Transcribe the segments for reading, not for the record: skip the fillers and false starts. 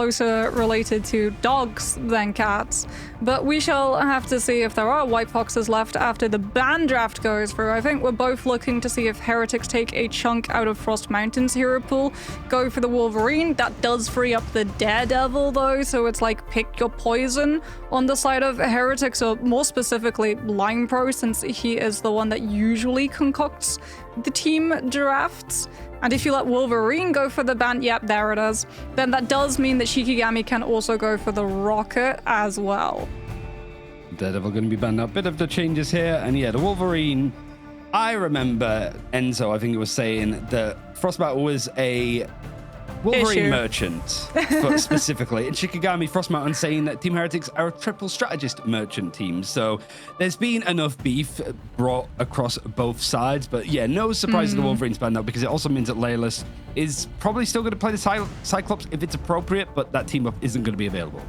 closer related to dogs than cats. But we shall have to see if there are white foxes left after the ban draft goes through. I think we're both looking to see if Heretics take a chunk out of Frost Mountain's hero pool, go for the Wolverine. That does free up the Daredevil though, so it's like pick your poison on the side of Heretics, or more specifically Lime Pro, since he is the one that usually concocts the team drafts. And if you let Wolverine go for the ban, yep, there it is, then that does mean that Shikigami can also go for the Rocket as well. Daredevil going to be banned now. Bit of the changes here. And yeah, the Wolverine, I remember Enzo, I think it was saying that Frostbite was a Wolverine merchant, specifically. And Shikigami, Frost Mountain saying that Team Heretics are a triple strategist merchant team. So there's been enough beef brought across both sides. But yeah, no surprise the Wolverine's banned now, because it also means that Laylis is probably still going to play the Cyclops if it's appropriate, but that team up isn't going to be available.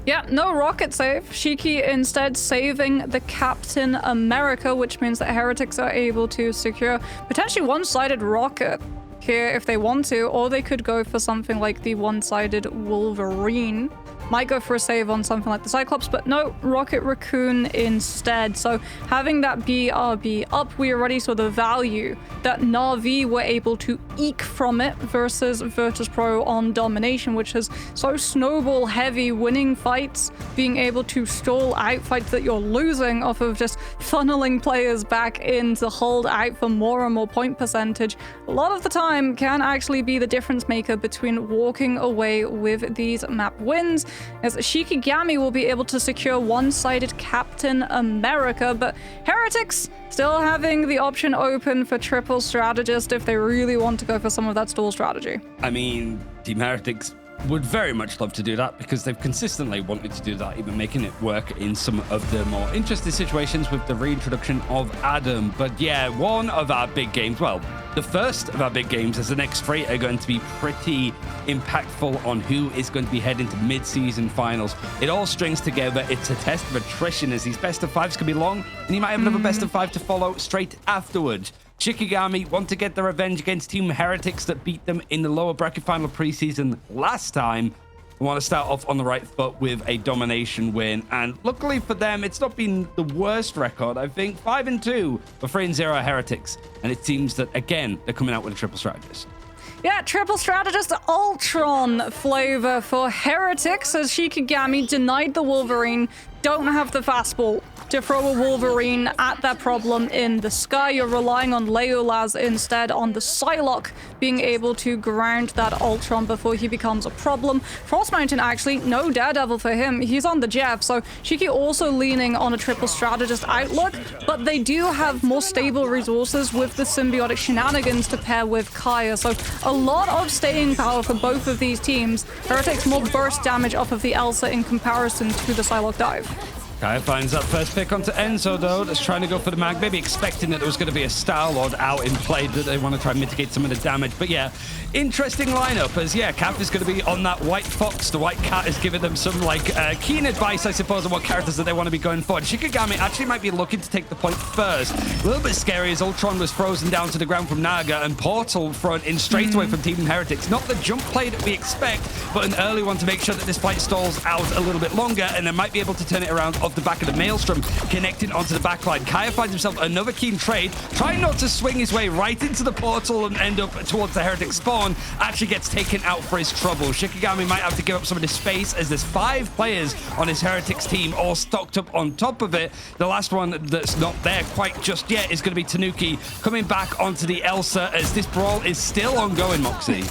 Yeah, no Rocket save. Shiki instead saving the Captain America, which means that Heretics are able to secure potentially one-sided Rocket here if they want to, or they could go for something like the one-sided Wolverine. Might go for a save on something like the Cyclops, but no, Rocket Raccoon instead. So having that BRB up, we already saw the value that Na'vi were able to eke from it versus Virtus Pro on Domination, which is so snowball heavy, winning fights, being able to stall out fights that you're losing off of just funneling players back in to hold out for more and more point percentage. A lot of the time can actually be the difference maker between walking away with these map wins, as Shikigami will be able to secure one-sided Captain America, but Heretics still having the option open for triple strategist if they really want to go for some of that stall strategy. I mean, Team Heretics would very much love to do that, because they've consistently wanted to do that, even making it work in some of the more interesting situations with the reintroduction of Adam. But yeah, one of our big games, well, the first of our big games, as the next three are going to be pretty impactful on who is going to be heading to mid-season finals. It all strings together. It's a test of attrition, as these best of fives can be long, and you might have another best of five to follow straight afterwards. Shikigami want to get the revenge against Team Heretics that beat them in the lower bracket final preseason last time. We want to start off on the right foot with a domination win, and luckily for them, it's not been the worst record. I think 5-2 for 3-0 Heretics, and it seems that again they're coming out with a triple strategist. Yeah, triple strategist Ultron flavor for Heretics, as Shikigami denied the Wolverine, don't have the fastball to throw a Wolverine at that problem in the sky. You're relying on Leolaz instead, on the Psylocke being able to ground that Ultron before he becomes a problem. Frost Mountain, actually, no Daredevil for him. He's on the Jeff, so Shiki also leaning on a triple strategist outlook, but they do have more stable resources with the symbiotic shenanigans to pair with Kaya, so a lot of staying power for both of these teams. Heretics more burst damage off of the Elsa in comparison to the Psylocke dive. Kaya finds that first pick onto Enzo, though, that's trying to go for the mag, maybe expecting that there was going to be a Star-Lord out in play, that they want to try and mitigate some of the damage. But yeah, interesting lineup, as yeah, Cap is going to be on that White Fox. The White Cat is giving them some, like, keen advice, I suppose, on what characters that they want to be going for. And Shikigami actually might be looking to take the point first. A little bit scary, as Ultron was frozen down to the ground from Naga, and Portal front in straight away from Team Heretics. Not the jump play that we expect, but an early one to make sure that this fight stalls out a little bit longer, and they might be able to turn it around off the back of the Maelstrom, connecting onto the backline. Kaya finds himself another keen trade, trying not to swing his way right into the portal and end up towards the Heretic spawn. Actually gets taken out for his trouble. Shikigami might have to give up some of the space, as there's 5 players on his Heretics team, all stocked up on top of it. The last one that's not there quite just yet is going to be Tanuki coming back onto the Elsa, as this brawl is still ongoing, Moxie.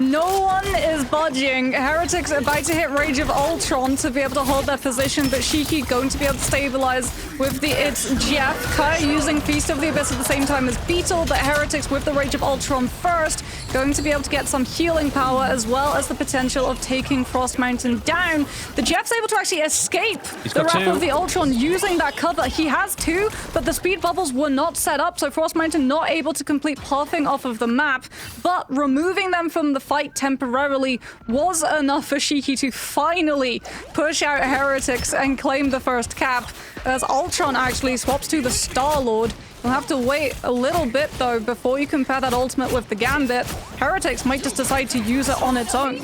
No one is budging. Heretics are about to hit Rage of Ultron to be able to hold their position, but Shiki going to be able to stabilize with the It's Jeff. Kaya using Feast of the Abyss at the same time as Beetle, but Heretics with the Rage of Ultron first, going to be able to get some healing power as well as the potential of taking Frost Mountain down. The Jeff's able to actually escape the Wrath of the Ultron using that cover. He has 2, but the speed bubbles were not set up, so Frost Mountain not able to complete pathing off of the map, but removing them from the fight temporarily was enough for Shiki to finally push out Heretics and claim the first cap, as Ultron actually swaps to the Star-Lord, We'll have to wait a little bit, though, before you compare that ultimate with the Gambit. Heretics might just decide to use it on its own.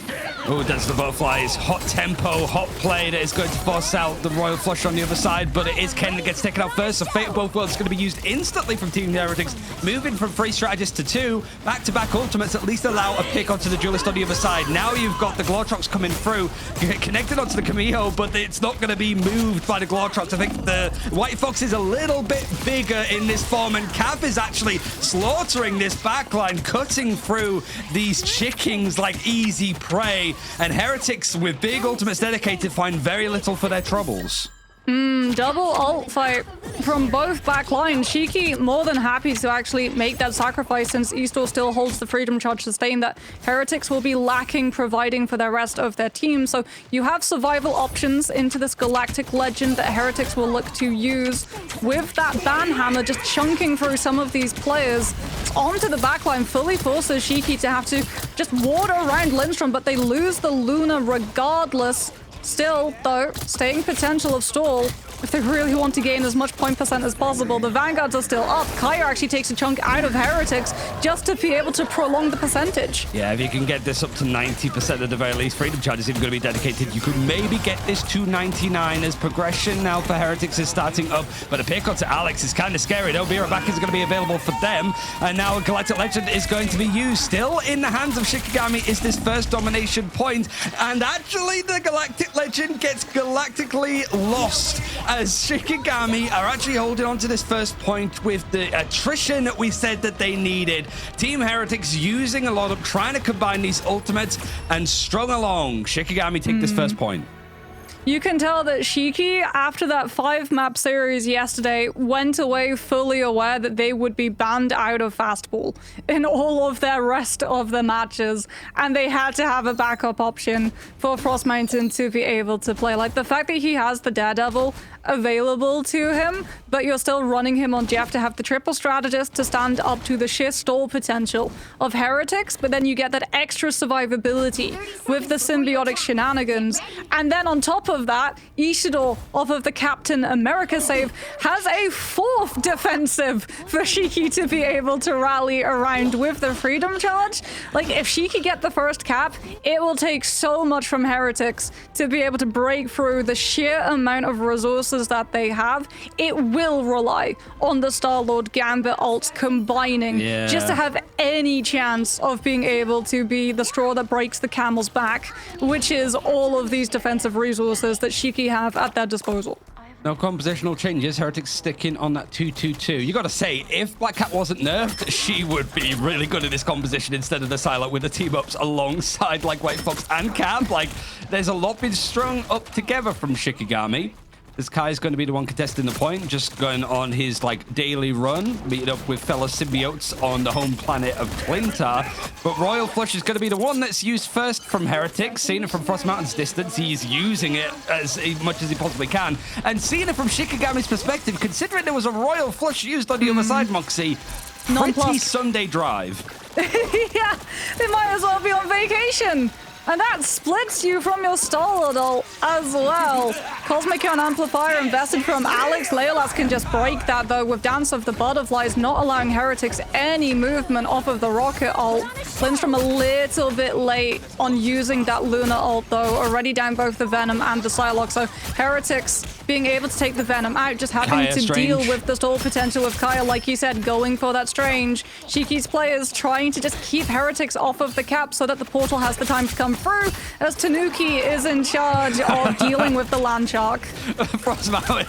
Oh, that's the butterflies. Hot tempo, hot play that is going to force out the Royal Flush on the other side, but it is Ken that gets taken out first. So Fate of Both Worlds is going to be used instantly from Team Heretics. Moving from 3 strategists to 2. Back-to-back ultimates at least allow a pick onto the duelist on the other side. Now you've got the Glortrox coming through. You get connected onto the Kamiho, but it's not going to be moved by the Glortrox. I think the White Fox is a little bit bigger in this form, and Cav is actually slaughtering this backline, cutting through these Chickings like easy prey, and Heretics with big ultimates dedicated find very little for their troubles. Double ult fight from both back lines. Shiki more than happy to actually make that sacrifice, since Eastor still holds the Freedom Charge sustain that Heretics will be lacking providing for the rest of their team. So you have survival options into this Galactic Legend that Heretics will look to use with that Ban Hammer, just chunking through some of these players onto the backline, fully forces Shiki to have to just ward around Lindstrom, but they lose the Luna regardless. Still, though, staying potential of stall, if they really want to gain as much point percent as possible. The Vanguards are still up. Kaya actually takes a chunk out of Heretics just to be able to prolong the percentage. Yeah, if you can get this up to 90% at the very least, Freedom Charge is even going to be dedicated. You could maybe get this to 99 as progression now for Heretics is starting up, but a pick onto Alex is kind of scary. No, Bira back is going to be available for them, and now a Galactic Legend is going to be used. Still in the hands of Shikigami is this first domination point, and actually the Galactic Legend gets galactically lost, as Shikigami are actually holding on to this first point with the attrition that we said that they needed. Team Heretics using a lot of trying to combine these ultimates and strung along. Shikigami take this first point. You can tell that Shiki, after that 5-map series yesterday, went away fully aware that they would be banned out of Fastball in all of their rest of the matches, and they had to have a backup option for Frost Mountain to be able to play. Like, the fact that he has the Daredevil available to him, but you're still running him on Jeff to have the triple strategist to stand up to the sheer stall potential of Heretics, but then you get that extra survivability with the symbiotic shenanigans. And then on top of that, Ishidor, off of the Captain America save, has a 4th defensive for Shiki to be able to rally around with the Freedom Charge. Like, if Shiki get the first cap, it will take so much from Heretics to be able to break through the sheer amount of resources that they have. It will rely on the Star-Lord Gambit ults combining just to have any chance of being able to be the straw that breaks the camel's back, which is all of these defensive resources that Shiki have at their disposal. No compositional changes. Heretics sticking on that 2-2-2. You got to say, if Black Cat wasn't nerfed, she would be really good at this composition instead of the Psylocke with the team-ups alongside like White Fox and Cav. Like, there's a lot been strung up together from Shikigami. This Kai is going to be the one contesting the point, just going on his like daily run, meeting up with fellow symbiotes on the home planet of Clintar. But Royal Flush is going to be the one that's used first from Heretics. Seeing it from Frost Mountain's distance, he's using it as much as he possibly can. And seeing it from Shikigami's perspective, considering there was a Royal Flush used on the other side, Moxie, pretty Sunday drive. Yeah, they might as well be on vacation. And that splits you from your Star-Lord ult as well. Cosmic Ion Amplifier invested from Alex. Leolas can just break that, though, with Dance of the Butterflies, not allowing Heretics any movement off of the Rocket ult. Lindstrom a little bit late on using that Luna ult, though. Already down both the Venom and the Psylocke. So Heretics being able to take the Venom out, just having Kaya to Strange. deal with the stall potential of Kaya, like you said, going for that Strange. Shiki's players trying to just keep Heretics off of the cap so that the portal has the time to come through, as Tanuki is in charge of dealing with the land shark. Frost Mountain,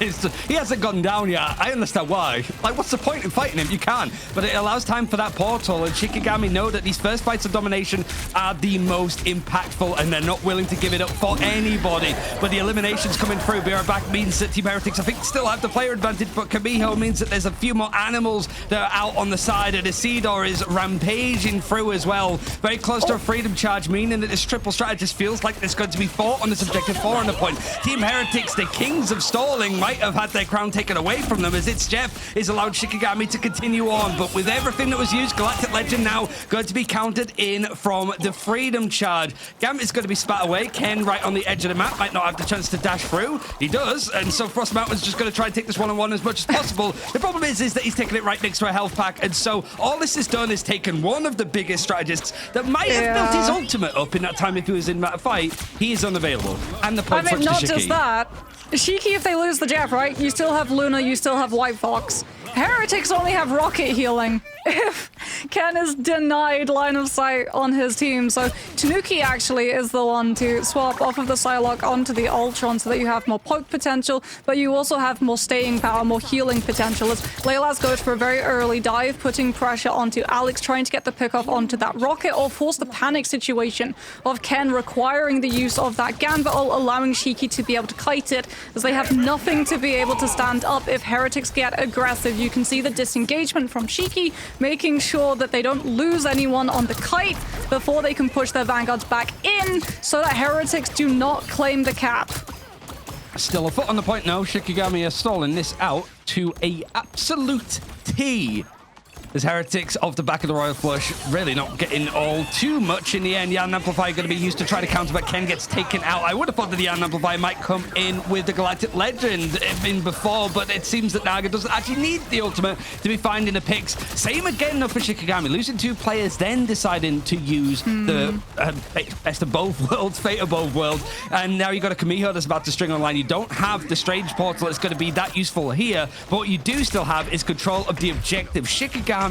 he hasn't gone down yet. I understand why. Like, what's the point in fighting him? You can't. But it allows time for that portal, and Shikigami know that these first fights of domination are the most impactful, and they're not willing to give it up for anybody. But the eliminations coming through, Bira back means that Team Heretics, I think, still have the player advantage, but Kamiho means that there's a few more animals that are out on the side, and Isidore is rampaging through as well. Very close to a Freedom Charge, meaning that this triple strategist feels like there's going to be 4 on this objective, 4 on the point. Team Heretics, the kings of stalling, might have had their crown taken away from them as it's Jeff is allowed Shikigami to continue on. But with everything that was used, Galactic Legend now going to be countered in from the Freedom Charge. Gambit is going to be spat away. Ken right on the edge of the map might not have the chance to dash through. He does, and so Frost Mountain's just going to try and take this one-on-one as much as possible. The problem is that he's taking it right next to a health pack, and so all this has done is taken one of the biggest strategists that might have built his ultimate up in that time if he was in that fight. He is unavailable, and the point I mean, not just that. Shiki, if they lose the Jeff, right? You still have Luna, you still have White Fox. Heretics only have rocket healing if Ken is denied line of sight on his team. So Tanuki actually is the one to swap off of the Psylocke onto the Ultron so that you have more poke potential, but you also have more staying power, more healing potential. As Leilas goes for a very early dive, putting pressure onto Alex, trying to get the pickoff onto that rocket or force the panic situation of Ken requiring the use of that Gambit, allowing Shiki to be able to kite it, as they have nothing to be able to stand up if Heretics get aggressive. You can see the disengagement from Shiki, making sure that they don't lose anyone on the kite before they can push their vanguards back in so that Heretics do not claim the cap. Still a foot on the point now. Shikigami has stolen this out to a absolute T. As Heretics off the back of the Royal Flush, really not getting all too much in the end. Yan Amplifier going to be used to try to counter, but Ken gets taken out. I would have thought that the Yan Amplifier might come in with the Galactic Legend in before, but it seems that Naga doesn't actually need the ultimate to be finding the picks. Same again though for Shikigami, losing 2 players, then deciding to use the best of both worlds, fate of both worlds, and now you've got a Kamiho that's about to string online. You don't have the Strange Portal that's going to be that useful here, but what you do still have is control of the objective. Shikigami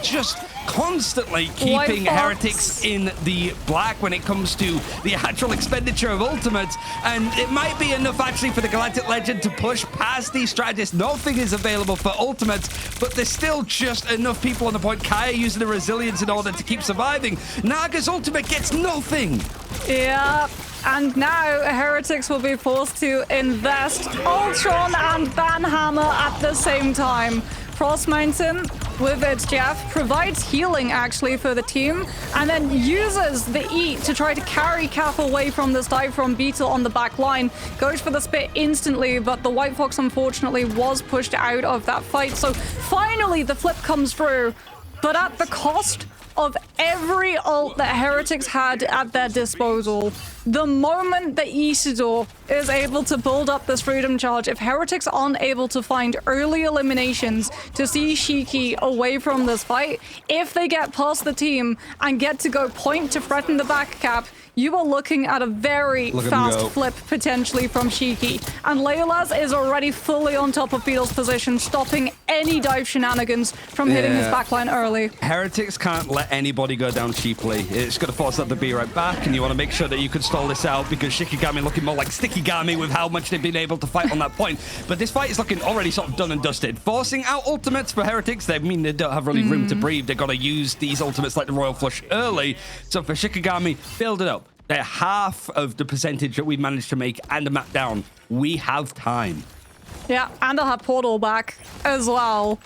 just constantly keeping Heretics in the black when it comes to the actual expenditure of ultimates, and it might be enough actually for the Galactic Legend to push past these strategists. Nothing is available for ultimates, but there's still just enough people on the point. Kaya using the resilience in order to keep surviving. Naga's ultimate gets nothing. Yeah. And now Heretics will be forced to invest Ultron and Banhammer at the same time. Frost Mountain, with its Jeff, provides healing actually for the team, and then uses the E to try to carry Cap away from this dive from Beetle on the back line. Goes for the spit instantly, but the White Fox unfortunately was pushed out of that fight. So finally the flip comes through, but at the cost of every ult that Heretics had at their disposal. The moment that Isidore is able to build up this Freedom Charge, if Heretics aren't able to find early eliminations to see Shiki away from this fight, if they get past the team and get to go point to threaten the back cap, you are looking at a very fast flip potentially from Shiki. And Leilas is already fully on top of Beetle's position, stopping any dive shenanigans from hitting his backline early. Heretics can't let anybody go down cheaply. It's going to force them to be right back, and you want to make sure that you can stall this out, because Shikigami looking more like Stickygami with how much they've been able to fight on that point. But this fight is looking already sort of done and dusted. Forcing out ultimates for Heretics, they mean they don't have really room to breathe. They've got to use these ultimates like the Royal Flush early. So for Shikigami, build it up. They're half of the percentage that we managed to make and the map down. We have time. Yeah, and they'll have Portal back as well.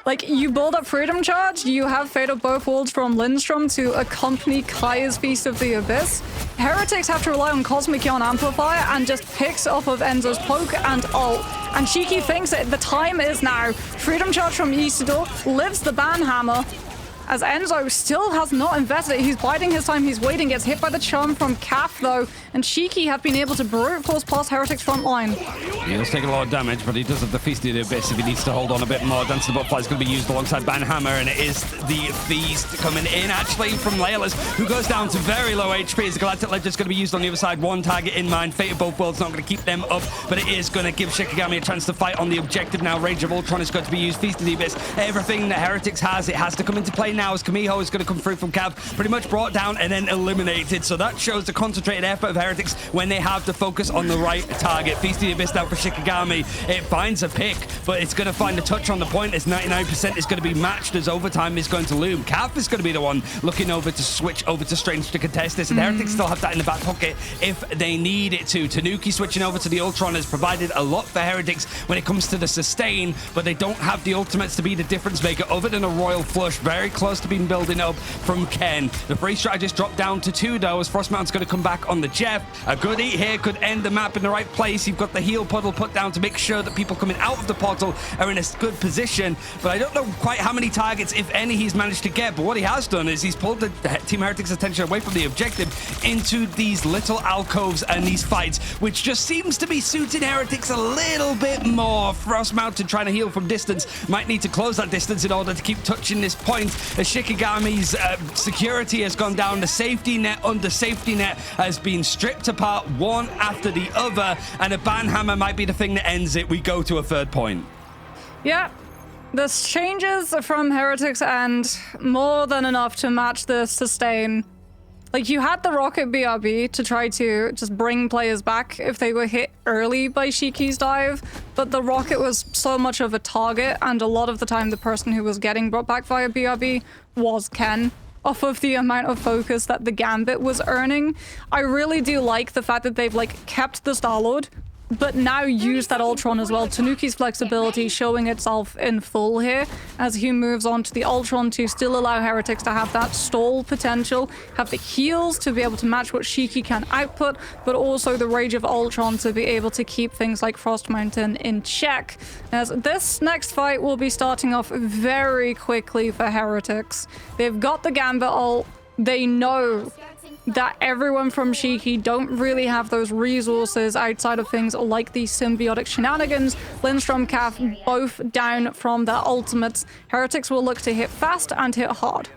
Like, you build up Freedom Charge, you have Fate of Both Worlds from Lindstrom to accompany Kaya's Feast of the Abyss. Heretics have to rely on Cosmic Yawn Amplifier and just picks off of Enzo's poke and ult. And Shiki thinks that the time is now. Freedom Charge from Isidore, lives the Banhammer, as Enzo still has not invested it. He's biding his time, he's waiting, gets hit by the charm from Calf though, and Shiki have been able to brute force past Heretics front line. He's taking a lot of damage, but he does have the Feast of the Abyss if he needs to hold on a bit more. Dance of the Butterfly is going to be used alongside Banhammer, and it is the Feast coming in actually from Leilas, who goes down to very low HP as the Galactic Legend is going to be used on the other side. One target in mind. Fate of Both Worlds not going to keep them up, but it is going to give Shikigami a chance to fight on the objective now. Rage of Ultron is going to be used. Feast of the Abyss. Everything that Heretics has, it has to come into play now as Kamiho is going to come through from Cav, pretty much brought down and then eliminated. So that shows the concentrated effort of Heretics when they have to focus on the right target. Feast of the Abyss now for Shikigami. It finds a pick, but it's going to find a touch on the point as 99% is going to be matched as overtime is going to loom. Cav is going to be the one looking over to switch over to Strange to contest this, and Heretics still have that in the back pocket if they need it to. Tanuki switching over to the Ultron has provided a lot for Heretics when it comes to the sustain, but they don't have the ultimates to be the difference maker other than a Royal Flush very close close to being building up from Ken. The free strategist dropped down to 2, though, as Frostmountain's going to come back on the Jeff. A good eat here could end the map in the right place. You've got the heal puddle put down to make sure that people coming out of the portal are in a good position, but I don't know quite how many targets, if any, he's managed to get. But what he has done is he's pulled the Team Heretics' attention away from the objective into these little alcoves and these fights, which just seems to be suiting Heretics a little bit more. Frost Mountain trying to heal from distance might need to close that distance in order to keep touching this point. As Shikigami's security has gone down, the safety net under safety net has been stripped apart one after the other, and a banhammer might be the thing that ends it. We go to a third point. Yeah, the changes from Heretics and more than enough to match the sustain. Like, you had the rocket BRB to try to just bring players back if they were hit early by Shiki's dive, but the rocket was so much of a target, and a lot of the time the person who was getting brought back via BRB was Ken, off of the amount of focus that the Gambit was earning. I really do like the fact that they've, like, kept the Star-Lord, but now use that Ultron as well. Tanuki's flexibility showing itself in full here as he moves on to the Ultron to still allow Heretics to have that stall potential, have the heals to be able to match what Shiki can output, but also the Rage of Ultron to be able to keep things like Frost Mountain in check. As this next fight will be starting off very quickly for Heretics. They've got the Gambit ult. They know that everyone from Shiki don't really have those resources outside of things like these symbiotic shenanigans. Lindstrom, Calf, both down from their ultimates. Heretics will look to hit fast and hit hard.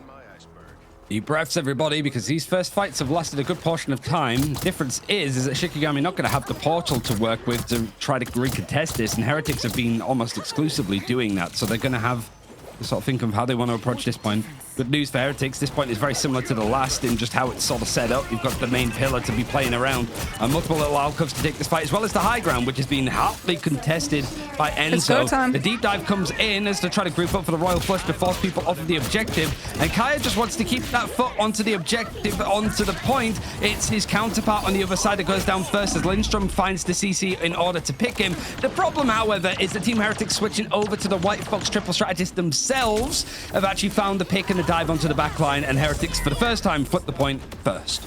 Deep breaths, everybody, because these first fights have lasted a good portion of time. The difference is that Shikigami not going to have the portal to work with to try to recontest this, and Heretics have been almost exclusively doing that, so they're going to have to sort of think of how they want to approach this point. Good news for Heretics, this point is very similar to the last in just how it's sort of set up. You've got the main pillar to be playing around, and multiple little alcoves to take this fight, as well as the high ground, which has been hotly contested by Enzo. The deep dive comes in as to try to group up for the Royal Flush to force people off of the objective, and Kaya just wants to keep that foot onto the objective, onto the point. It's his counterpart on the other side that goes down first as Lindstrom finds the CC in order to pick him. The problem, however, is the Team Heretics switching over to the White Fox triple strategist themselves have actually found the pick and the dive onto the back line, and Heretics for the first time flip the point first.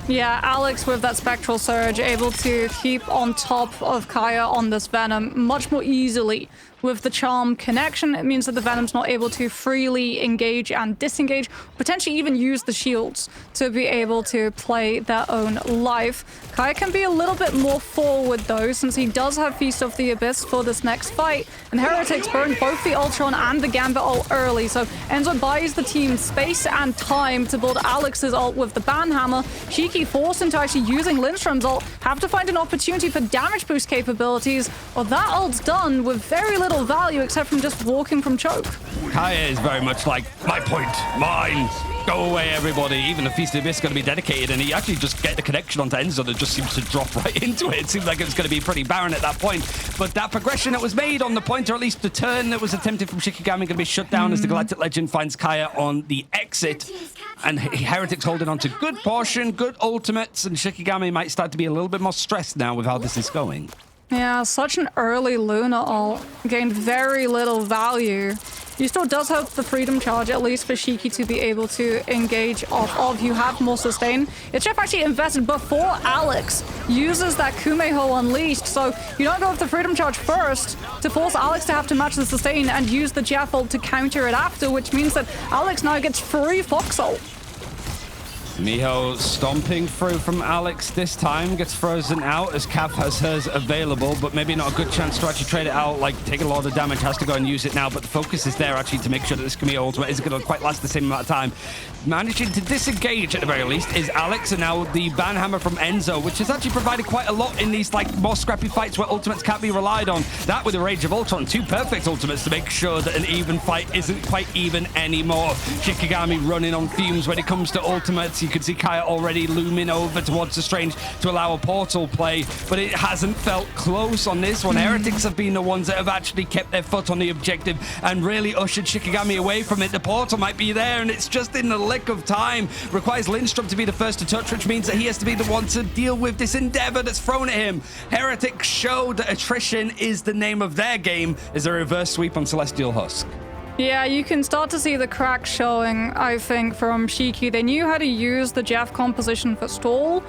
Yeah, Alex with that Spectral Surge able to keep on top of Kaya on this Venom much more easily. With the Charm connection, it means that the Venom's not able to freely engage and disengage, potentially even use the shields to be able to play their own life. Kaya can be a little bit more forward though, since he does have Feast of the Abyss for this next fight, and Heretics burned both the Ultron and the Gambit ult early, so Enzo buys the team space and time to build Alex's ult with the Banhammer. Shiki forced into actually using Lindstrom's ult, have to find an opportunity for damage boost capabilities, or that ult's done with very little value except from just walking from choke. Kaya is very much like, my point, mine, go away everybody. Even the Feast of the Abyss is going to be dedicated, and he actually just get the connection onto Enzo that just seems to drop right into it. It seems like it was going to be pretty barren at that point, but that progression that was made on the point, or at least the turn that was attempted from Shikigami, going to be shut down as the Galactic Legend finds Kaya on the exit, and Heretics holding on to good portion, good ultimates, and Shikigami might start to be a little bit more stressed now with how this is going. Yeah, such an early Luna ult. Gained very little value. You still does have the Freedom Charge, at least for Shiki to be able to engage off of. You have more sustain. It's Jeff actually invested before Alex uses that Kumeho Unleashed, so you don't go with the Freedom Charge first to force Alex to have to match the sustain and use the Jeff ult to counter it after, which means that Alex now gets free Fox ult. Miho stomping through from Alex this time, gets frozen out as Cav has hers available, but maybe not a good chance to actually trade it out, like take a lot of damage, has to go and use it now, but the focus is there actually to make sure that this Camille ultimate isn't going to quite last the same amount of time. Managing to disengage at the very least is Alex, and now the Banhammer from Enzo, which has actually provided quite a lot in these like more scrappy fights where ultimates can't be relied on. That with the Rage of Ultron, two perfect ultimates to make sure that an even fight isn't quite even anymore. Shikigami running on fumes when it comes to ultimates. You can see Kaya already looming over towards the Strange to allow a portal play, but it hasn't felt close on this one. Heretics have been the ones that have actually kept their foot on the objective and really ushered Shikigami away from it. The portal might be there, and it's just in the lick of time. Requires Lindstrom to be the first to touch, which means that he has to be the one to deal with this endeavor that's thrown at him. Heretics showed that attrition is the name of their game as a reverse sweep on Celestial Husk. Yeah, you can start to see the cracks showing, I think, from Shiki. They knew how to use the Jeff composition for stall,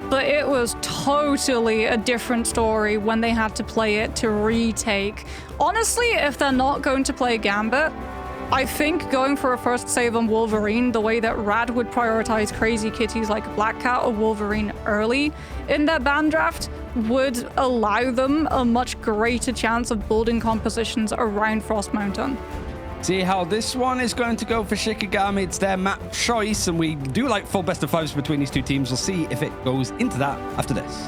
but it was totally a different story when they had to play it to retake. Honestly, if they're not going to play Gambit, I think going for a first save on Wolverine, the way that Rad would prioritize crazy kitties like Black Cat or Wolverine early in their ban draft, would allow them a much greater chance of building compositions around Frost Mountain. See how this one is going to go for Shikigami. It's their map choice, and we do like full best of fives between these two teams. We'll see if it goes into that after this.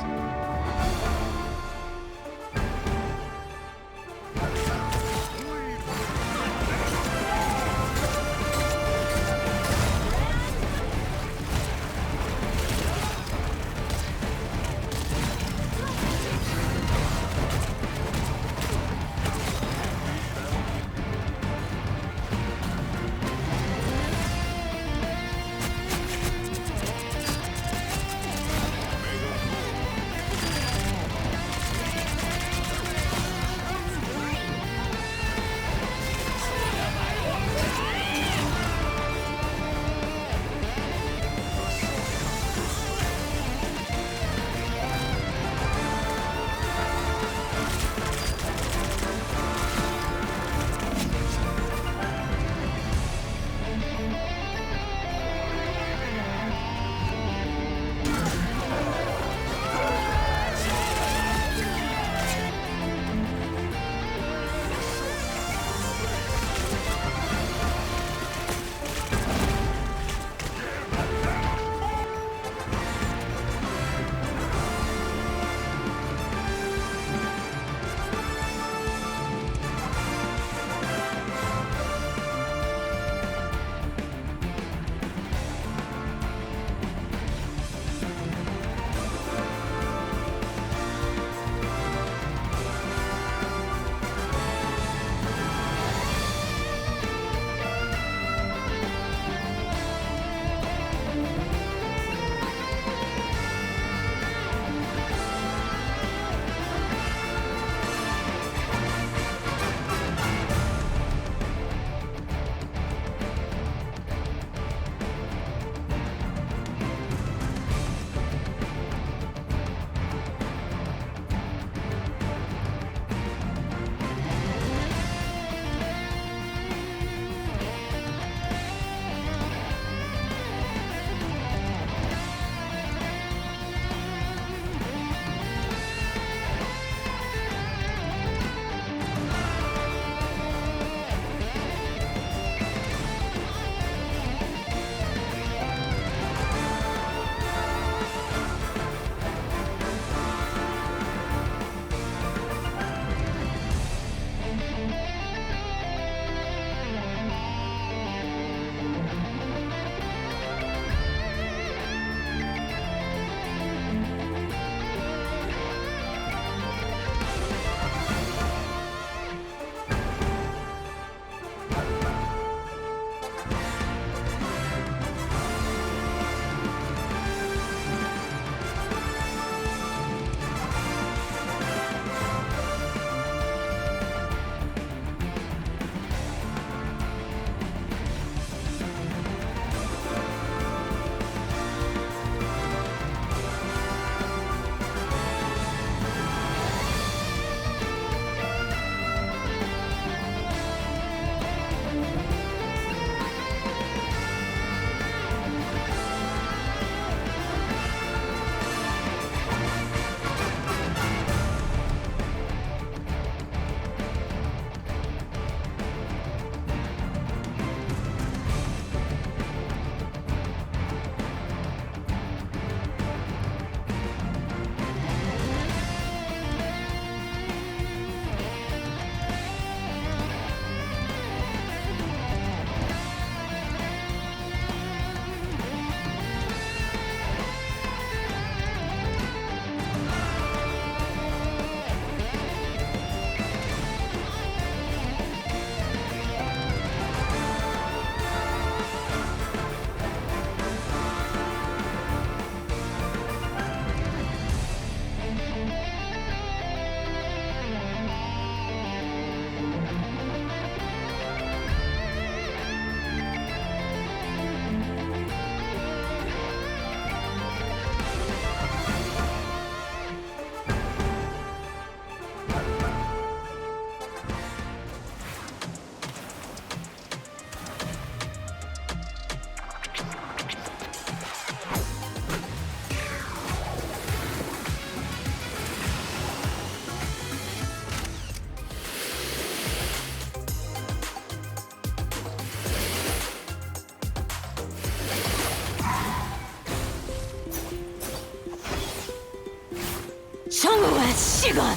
정오의 시간.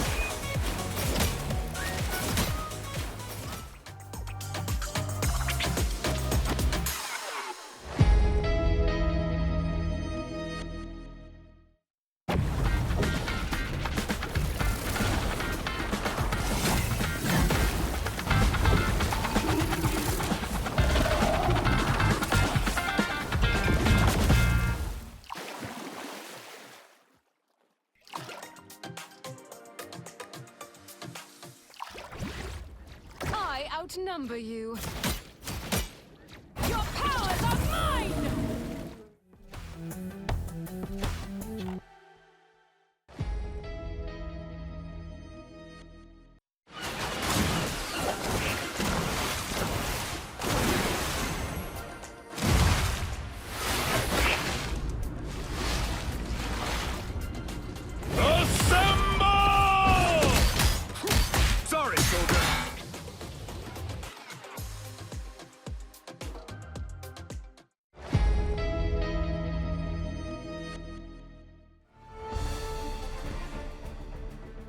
I outnumber you. Your powers are mine! Assemble! Sorry, soldier.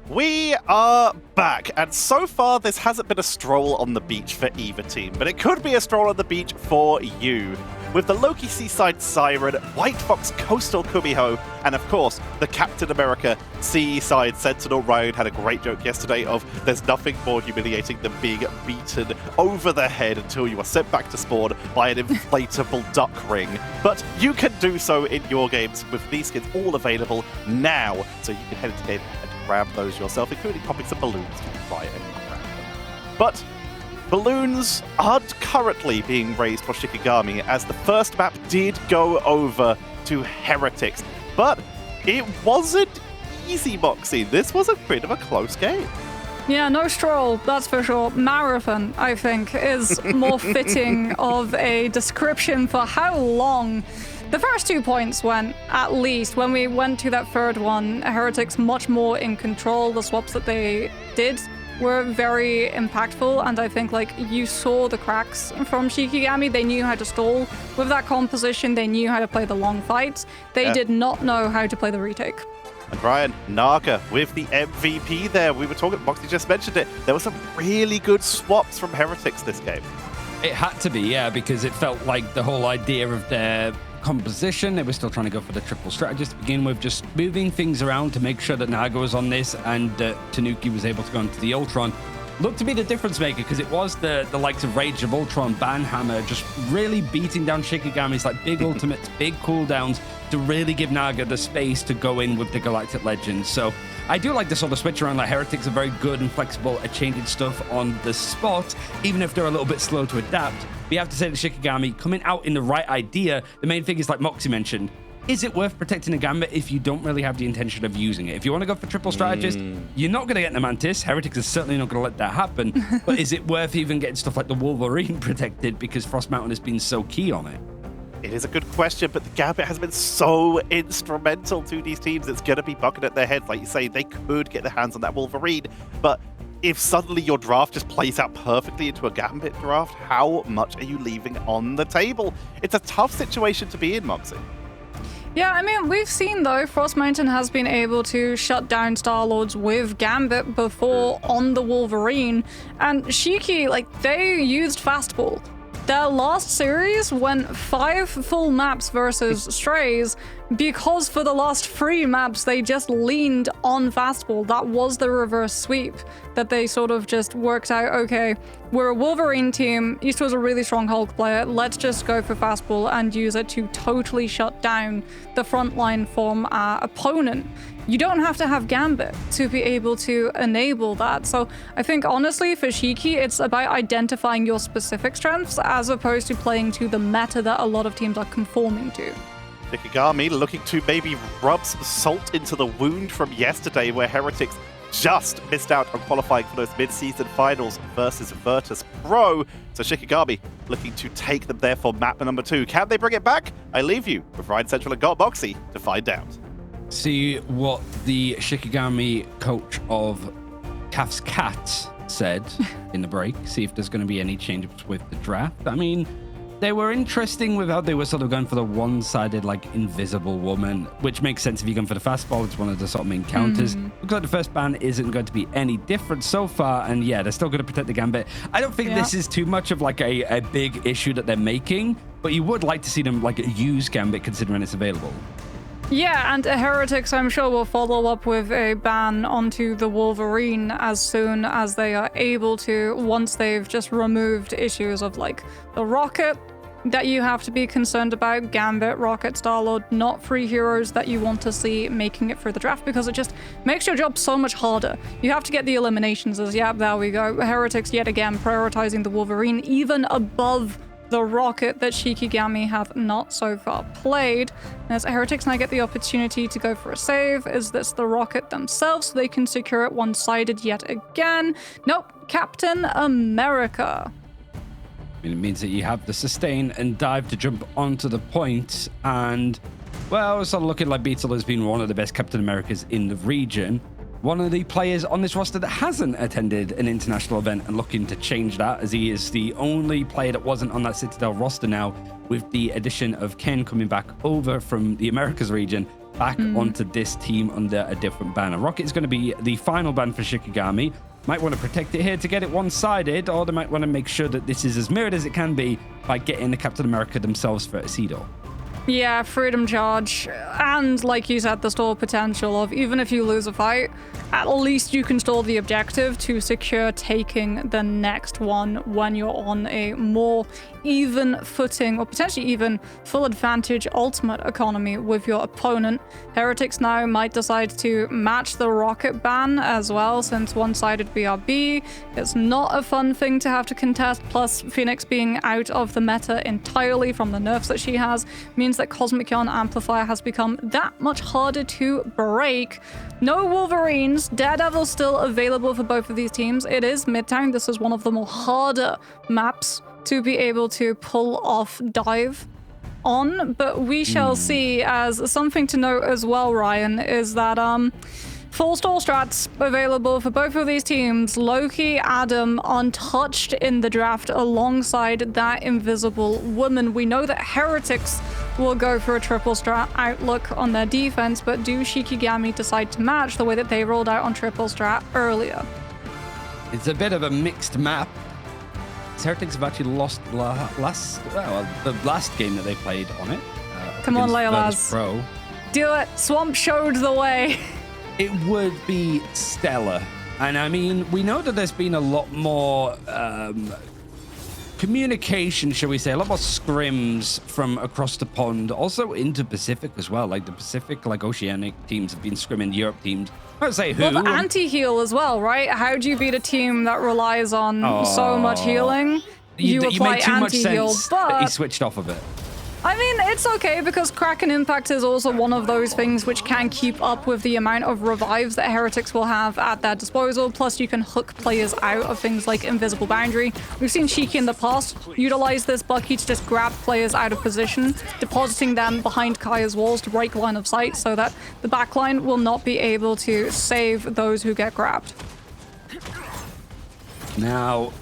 We are back, and so far this hasn't been a stroll on the beach for either team, but it could be a stroll on the beach for you. With the Loki Seaside Siren, White Fox Coastal Kumiho, and of course, the Captain America Seaside Sentinel. Ryan had a great joke yesterday of there's nothing more humiliating than being beaten over the head until you are sent back to spawn by an inflatable duck ring. But you can do so in your games with these skins all available now, so you can head into game and grab those yourself, including popping some balloons to try and grab them. But balloons aren't currently being raised for Shikigami, as the first map did go over to Heretics. But it wasn't easy, Moxie. This was a bit of a close game. Yeah, no stroll, that's for sure. Marathon, I think, is more fitting of a description for how long the first 2 points went, at least. When we went to that third one, Heretics much more in control. The swaps that they did were very impactful, and I think you saw the cracks from Shikigami. They knew how to stall with that composition. They knew how to play the long fights. They did not know how to play the retake. And Ryan, Naga with the MVP there. We were talking, Moxie just mentioned it. There were some really good swaps from Heretics this game. It had to be, yeah, because it felt like the whole idea of their composition, they were still trying to go for the triple strategist to begin with, just moving things around to make sure that Naga was on this and Tanuki was able to go into the Ultron. Looked to be the difference maker, because it was the likes of Rage of Ultron, Banhammer, just really beating down Shikigami's big ultimates, big cooldowns to really give Naga the space to go in with the Galactic Legends. So I do like the sort of switch around. Heretics are very good and flexible at changing stuff on the spot, even if they're a little bit slow to adapt. We have to say that Shikigami coming out in the right idea. The main thing is, like Moxie mentioned, is it worth protecting a Gambit if you don't really have the intention of using it? If you want to go for triple strategist, you're not going to get the Mantis. Heretics is certainly not going to let that happen. But is it worth even getting stuff like the Wolverine protected, because Frost Mountain has been so key on it? It is a good question, but the Gambit has been so instrumental to these teams. It's going to be bucking at their heads. Like you say, they could get their hands on that Wolverine, but if suddenly your draft just plays out perfectly into a Gambit draft, how much are you leaving on the table? It's a tough situation to be in, Moxie. Yeah, I mean, we've seen, though, Frost Mountain has been able to shut down Star-Lords with Gambit before on the Wolverine. And Shiki, they used Fastball. Their last series went 5 full maps versus Strays, because for the last 3 maps, they just leaned on Fastball. That was the reverse sweep that they sort of just worked out, okay, we're a Wolverine team, East was a really strong Hulk player, let's just go for Fastball and use it to totally shut down the front line from our opponent. You don't have to have Gambit to be able to enable that. So I think, honestly, for Shiki, it's about identifying your specific strengths as opposed to playing to the meta that a lot of teams are conforming to. Shikigami looking to maybe rub some salt into the wound from yesterday, where Heretics just missed out on qualifying for those mid-season finals versus Virtus Pro. So Shikigami looking to take them there for map number 2. Can they bring it back? I leave you with Ryan Central and Got Moxie to find out. See what the Shikigami coach of Calf's Cats said in the break. See if there's going to be any changes with the draft. I mean, they were interesting with how they were sort of going for the one-sided, like, invisible woman, which makes sense if you're going for the fastball. It's one of the sort of main counters. Looks like the first ban isn't going to be any different so far, and yeah, they're still going to protect the Gambit. I don't think this is too much of, like, a big issue that they're making, but you would like to see them, like, use Gambit considering it's available. Yeah, and Heretics, I'm sure, will follow up with a ban onto the Wolverine as soon as they are able to, once they've just removed issues of, like, the Rocket that you have to be concerned about, Gambit, Rocket, Star-Lord, not free heroes that you want to see making it through the draft, because it just makes your job so much harder. You have to get the eliminations as, yeah, there we go. Heretics, yet again, prioritizing the Wolverine even above the Rocket that Shikigami have not so far played. As Heretics now get the opportunity to go for a save, is this the Rocket themselves so they can secure it one-sided yet again? Nope, Captain America. I mean, it means that you have the sustain and dive to jump onto the point, and, well, it's sort of looking like Beetle has been one of the best Captain Americas in the region. One of the players on this roster that hasn't attended an international event and looking to change that, as he is the only player that wasn't on that Citadel roster now, with the addition of Ken coming back over from the Americas region back onto this team under a different banner. Rocket is going to be the final ban for Shikigami. Might want to protect it here to get it one-sided, or they might want to make sure that this is as mirrored as it can be by getting the Captain America themselves for a Cedo. Yeah, freedom charge, and like you said, the stall potential of even if you lose a fight, at least you can stall the objective to secure taking the next one when you're on a more even footing, or potentially even full advantage ultimate economy with your opponent. Heretics now might decide to match the Rocket ban as well, since one-sided BRB is not a fun thing to have to contest, plus Phoenix being out of the meta entirely from the nerfs that she has means that Cosmic Yarn Amplifier has become that much harder to break. No Wolverines, Daredevil still available for both of these teams. It is Midtown. This is one of the more harder maps to be able to pull off dive on, but we shall see. As something to note as well, Ryan, is that full stall strats available for both of these teams. Loki, Adam, untouched in the draft alongside that invisible woman. We know that Heretics will go for a triple strat outlook on their defense, but do Shikigami decide to match the way that they rolled out on triple strat earlier? It's a bit of a mixed map. Heretics have actually lost the last game that they played on it. Come on, against Leolaz. Pro. Do it. Swamp showed the way. It would be stellar. And I mean, we know that there's been a lot more communication, shall we say, a lot more scrims from across the pond, also into Pacific as well. Like the Pacific, like Oceanic teams have been scrimming Europe teams. I would say who. Well, the anti-heal as well, right? How do you beat a team that relies on so much healing? You apply made too much anti-heal, sense but that he switched off of it. I mean, it's okay because Kraken Impact is also one of those things which can keep up with the amount of revives that Heretics will have at their disposal. Plus, you can hook players out of things like Invisible Boundary. We've seen Shiki in the past utilize this Bucky to just grab players out of position, depositing them behind Kaya's walls to break line of sight so that the backline will not be able to save those who get grabbed. Now,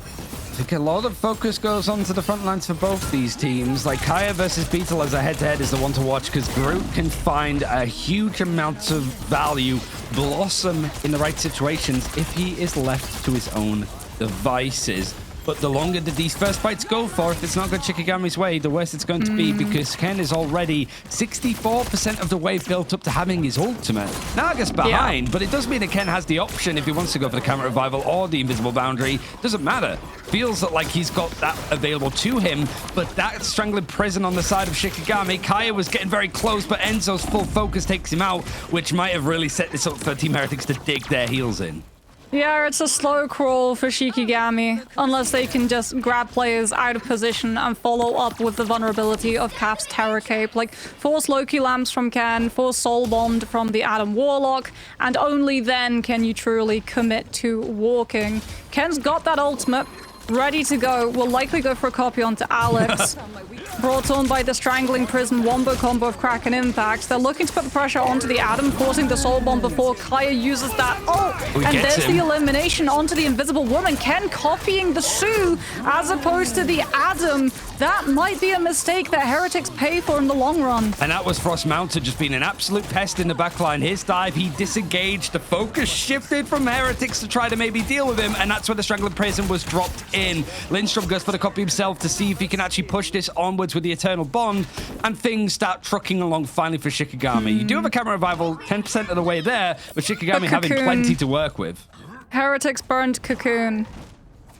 I think a lot of focus goes on to the front lines for both these teams. Like Kaya versus Beetle as a head-to-head is the one to watch because Groot can find a huge amount of value blossom in the right situations if he is left to his own devices. But the longer that these first fights go for, if it's not going Shikigami's way, the worse it's going to be because Ken is already 64% of the way built up to having his ultimate. Naga's behind, but it does mean that Ken has the option if he wants to go for the counter revival or the invisible boundary. Doesn't matter. Feels like he's got that available to him, but that strangling prison on the side of Shikigami. Kaya was getting very close, but Enzo's full focus takes him out, which might have really set this up for Team Heretics to dig their heels in. Yeah, it's a slow crawl for Shikigami, unless they can just grab players out of position and follow up with the vulnerability of Cap's Terror Cape. Like, force Loki Lamps from Ken, force Soul Bombed from the Adam Warlock, and only then can you truly commit to walking. Ken's got that ultimate. ready to go. Will likely go for a copy onto Alex. Brought on by the Strangling Prison Wombo combo of Kraken Impact. They're looking to put the pressure onto the Adam, forcing the Soul Bomb before Kaya uses that ult. And there's the elimination onto the Invisible Woman. Ken copying the Sue as opposed to the Adam. That might be a mistake that Heretics pay for in the long run. And that was Frost Mountain just being an absolute pest in the backline. His dive, he disengaged. The focus shifted from Heretics to try to maybe deal with him, and that's where the Strangling Prison was dropped in. Lindstrom goes for the copy himself to see if he can actually push this onwards with the Eternal Bond, and things start trucking along finally for Shikigami. You do have a camera revival 10% of the way there, but Shikigami having plenty to work with. Heretics burned Cocoon.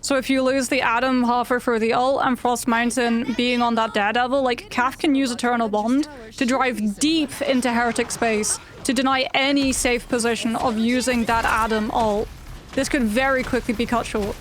So if you lose the Adam halfway through the ult and Frost Mountain being on that Daredevil, like, Cath can use Eternal Bond to drive deep into Heretic space to deny any safe position of using that Adam ult. This could very quickly be cut short.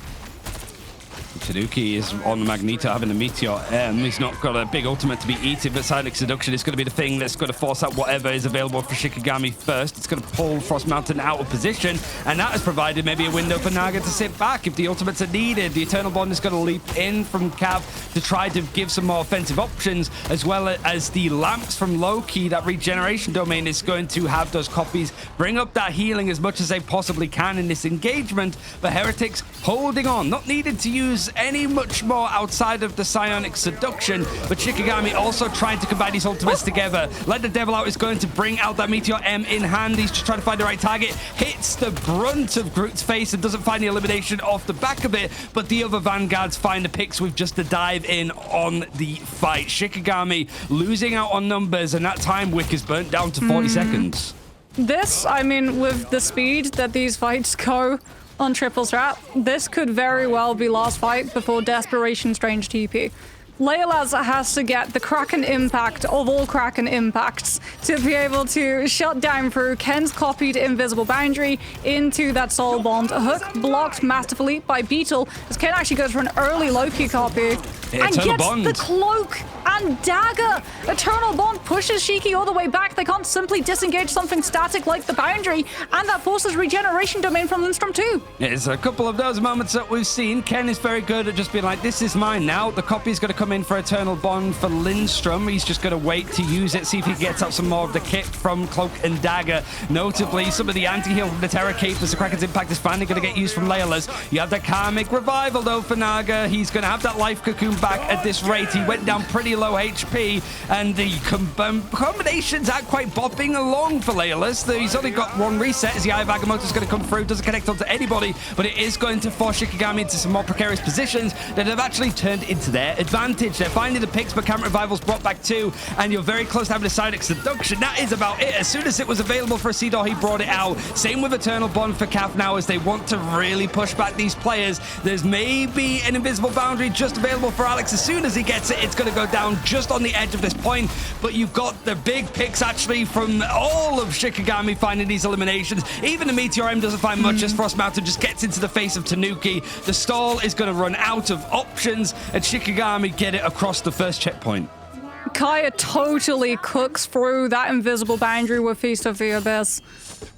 Tanuki is on the Magneto having a Meteor. He's not got a big ultimate to be eaten, but Silent Seduction is going to be the thing that's going to force out whatever is available for Shikigami first. It's going to pull Frost Mountain out of position, and that has provided maybe a window for Naga to sit back if the ultimates are needed. The Eternal Bond is going to leap in from Cav to try to give some more offensive options, as well as the lamps from Loki. That regeneration domain is going to have those copies bring up that healing as much as they possibly can in this engagement, but Heretics holding on, not needed to use any much more outside of the Psionic Seduction, but Shikigami also trying to combine these ultimates together. Let the Devil Out is going to bring out that Meteor M in hand. He's just trying to find the right target. Hits the brunt of Groot's face and doesn't find the elimination off the back of it, but the other Vanguards find the picks with just a dive in on the fight. Shikigami losing out on numbers, and that time Wick is burnt down to 40 seconds. This, I mean, with the speed that these fights go on Triple Strat, this could very well be last fight before Desperation Strange TP. Leylaz has to get the Kraken Impact of all Kraken Impacts to be able to shut down through Ken's copied Invisible Boundary into that Soul Bond. A hook blocked masterfully by Beetle as Ken actually goes for an early Loki copy. And gets the cloak and dagger. Eternal Bond pushes Shiki all the way back. They can't simply disengage something static like the boundary, and that forces regeneration domain from Lindstrom too. It's a couple of those moments that we've seen. Ken is very good at just being like, this is mine now. The copy is going to come in for Eternal Bond for Lindstrom. He's just going to wait to use it, see if he gets out some more of the kit from Cloak and Dagger. Notably, some of the anti-heal from the Terra Cape as the Kraken's Impact is finally going to get used from Leylaz. You have the Karmic Revival though for Naga. He's going to have that Life Cocoon back at this rate. He went down pretty low HP, and the combinations aren't quite bopping along for Leylaz. He's only got one reset as the Eye of Agamotto's going to come through. Doesn't connect onto anybody, but it is going to force Shikigami into some more precarious positions that have actually turned into their advantage. They're finding the picks, but Camera Revival's brought back too, and you're very close to having a Psionic Seduction. That is about it. As soon as it was available for a Seador, he brought it out. Same with Eternal Bond for Cav now as they want to really push back these players. There's maybe an Invisible Boundary just available for Alex. As soon as he gets it, it's going to go down just on the edge of this point, but you've got the big picks actually from all of Shikigami finding these eliminations. Even the Meteor M doesn't find much as Frost Mountain just gets into the face of Tanuki. The stall is going to run out of options, and Shikigami get it across the first checkpoint. Kaya totally cooks through that Invisible Boundary with Feast of the Abyss.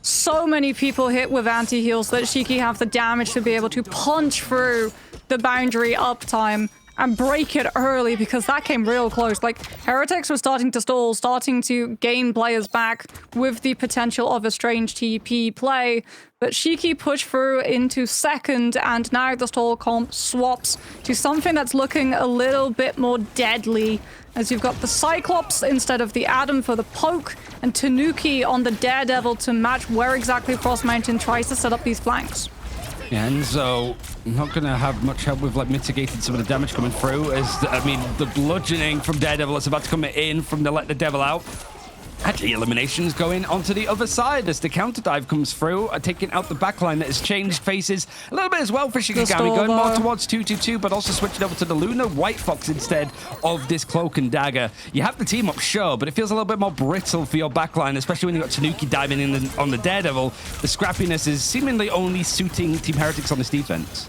So many people hit with anti-heals that Shiki have the damage to be able to punch through the boundary uptime and break it early, because that came real close. Like, Heretics were starting to stall, starting to gain players back with the potential of a strange TP play, but Shiki pushed through into second, and now the stall comp swaps to something that's looking a little bit more deadly, as you've got the Cyclops instead of the Adam for the poke, and Tanuki on the Daredevil to match where exactly Frost Mountain tries to set up these flanks. Yeah, and so not going to have much help with like mitigating some of the damage coming through, as the bludgeoning from Daredevil is about to come in from the Let the Devil Out. Actually, eliminations going onto the other side as the counter dive comes through, taking out the backline that has changed faces a little bit as well for Shikigami, going more towards 2-2-2, but also switching over to the Luna White Fox instead of this Cloak and Dagger. You have the team up, sure, but it feels a little bit more brittle for your backline, especially when you've got Tanuki diving in on the Daredevil. The scrappiness is seemingly only suiting Team Heretics on this defense.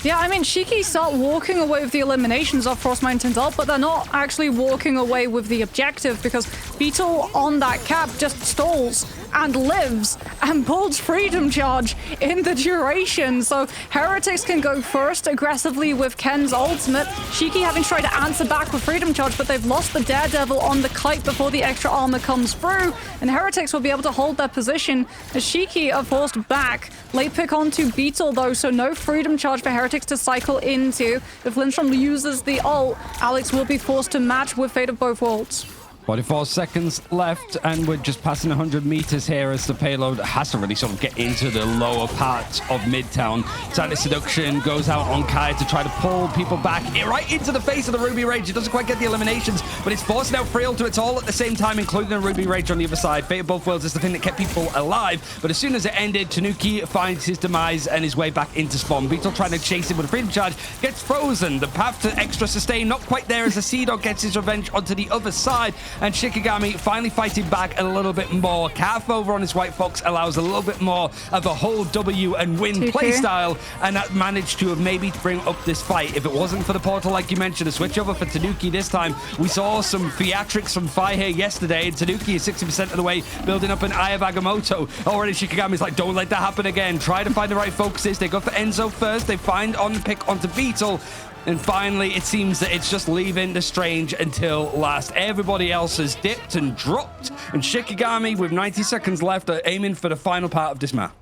Yeah, I mean, Shiki start walking away with the eliminations of Frost Mountain's ult, but they're not actually walking away with the objective, because Beetle on that cap just stalls and lives and pulls Freedom Charge in the duration. So Heretics can go first aggressively with Ken's ultimate. Shiki having tried to answer back with Freedom Charge, but they've lost the Daredevil on the kite before the extra armor comes through, and Heretics will be able to hold their position as Shiki are forced back. Late pick onto Beetle though, so no Freedom Charge for Heretics to cycle into. If Lindstrom uses the ult, Alex will be forced to match with Fate of Both Worlds. 44 seconds left, and we're just passing 100 meters here as the payload has to really sort of get into the lower parts of Midtown. Silent Seduction goes out on Kai to try to pull people back right into the face of the Ruby Rage. It doesn't quite get the eliminations, but it's forcing out free ultimates all at the same time, including the Ruby Rage on the other side. Fate of Both Worlds is the thing that kept people alive, but as soon as it ended, Tanuki finds his demise and his way back into spawn. Beetle trying to chase him with a Freedom Charge, gets frozen. The path to extra sustain not quite there as the Sea Dog gets his revenge onto the other side, and Shikigami finally fighting back a little bit more. Calf over on his White Fox allows a little bit more of a hold W and win playstyle, and that managed to have maybe bring up this fight. If it wasn't for the portal, like you mentioned, a switch over for Tanuki this time. We saw some theatrics from Fire here yesterday, and Tanuki is 60% of the way building up an Eye of Agamotto. Already Shikigami's like, don't let that happen again. Try to find the right focuses. They go for Enzo first. They find on pick onto Beetle. And finally, it seems that it's just leaving the Strange until last. Everybody else has dipped and dropped. And Shikigami, with 90 seconds left, are aiming for the final part of this map.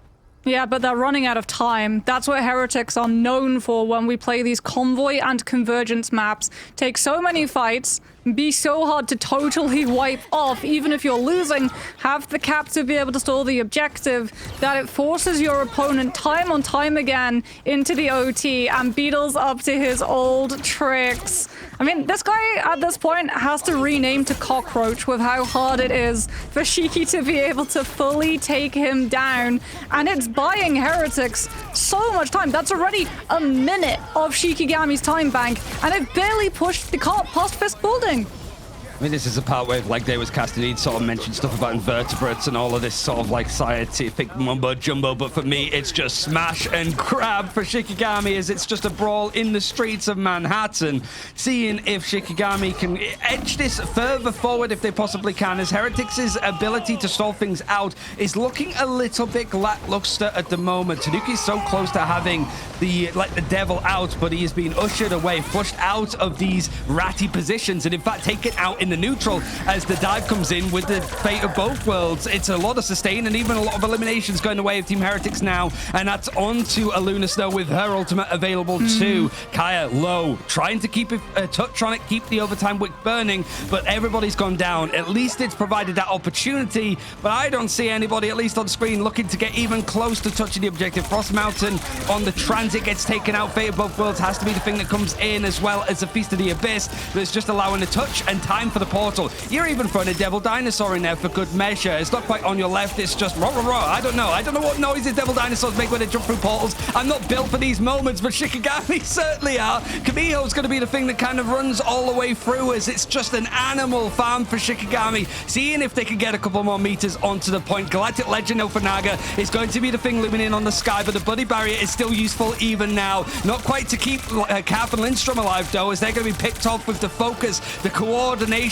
Yeah, but they're running out of time. That's what Heretics are known for when we play these convoy and convergence maps. Take so many fights, be so hard to totally wipe off, even if you're losing, have the cap to be able to stall the objective, that it forces your opponent time on time again into the OT, and Beetle's up to his old tricks. I mean, this guy at this point has to rename to Cockroach with how hard it is for Shiki to be able to fully take him down, and it's buying Heretics so much time. That's already a minute of Shikigami's time bank, and they've barely pushed the cart past Fist Building. I mean, this is a part where, like Day was casting, he'd sort of mentioned stuff about invertebrates and all of this sort of like scientific mumbo jumbo, but for me, it's just smash and grab for Shikigami, as it's just a brawl in the streets of Manhattan. Seeing if Shikigami can edge this further forward if they possibly can, as Heretics' ability to stall things out is looking a little bit lackluster at the moment. Tanuki's so close to having the devil out, but he is being ushered away, pushed out of these ratty positions, and in fact taken out in the neutral as the dive comes in with the Fate of Both Worlds. It's a lot of sustain and even a lot of eliminations going away of Team Heretics now, and that's on to Aluna Snow with her ultimate available too. Kaya low, trying to keep a touch on it, keep the overtime wick burning, but everybody's gone down. At least it's provided that opportunity, but I don't see anybody, at least on screen, looking to get even close to touching the objective. Frost Mountain on the transit gets taken out. Fate of Both Worlds has to be the thing that comes in, as well as the Feast of the Abyss, but it's just allowing a touch and time for the portal. You're even throwing a Devil Dinosaur in there for good measure. It's not quite on your left, it's just rah, rah, rah. I don't know what noises Devil Dinosaurs make when they jump through portals. I'm not built for these moments, but Shikigami certainly are. Kamiho's going to be the thing that kind of runs all the way through, as it's just an animal farm for Shikigami, seeing if they can get a couple more meters onto the point. Galactic Legend Ofanaga is going to be the thing looming in on the sky, but the Bloody Barrier is still useful even now. Not quite to keep Kath and Lindstrom alive, though, as they're going to be picked off with the focus, the coordinations.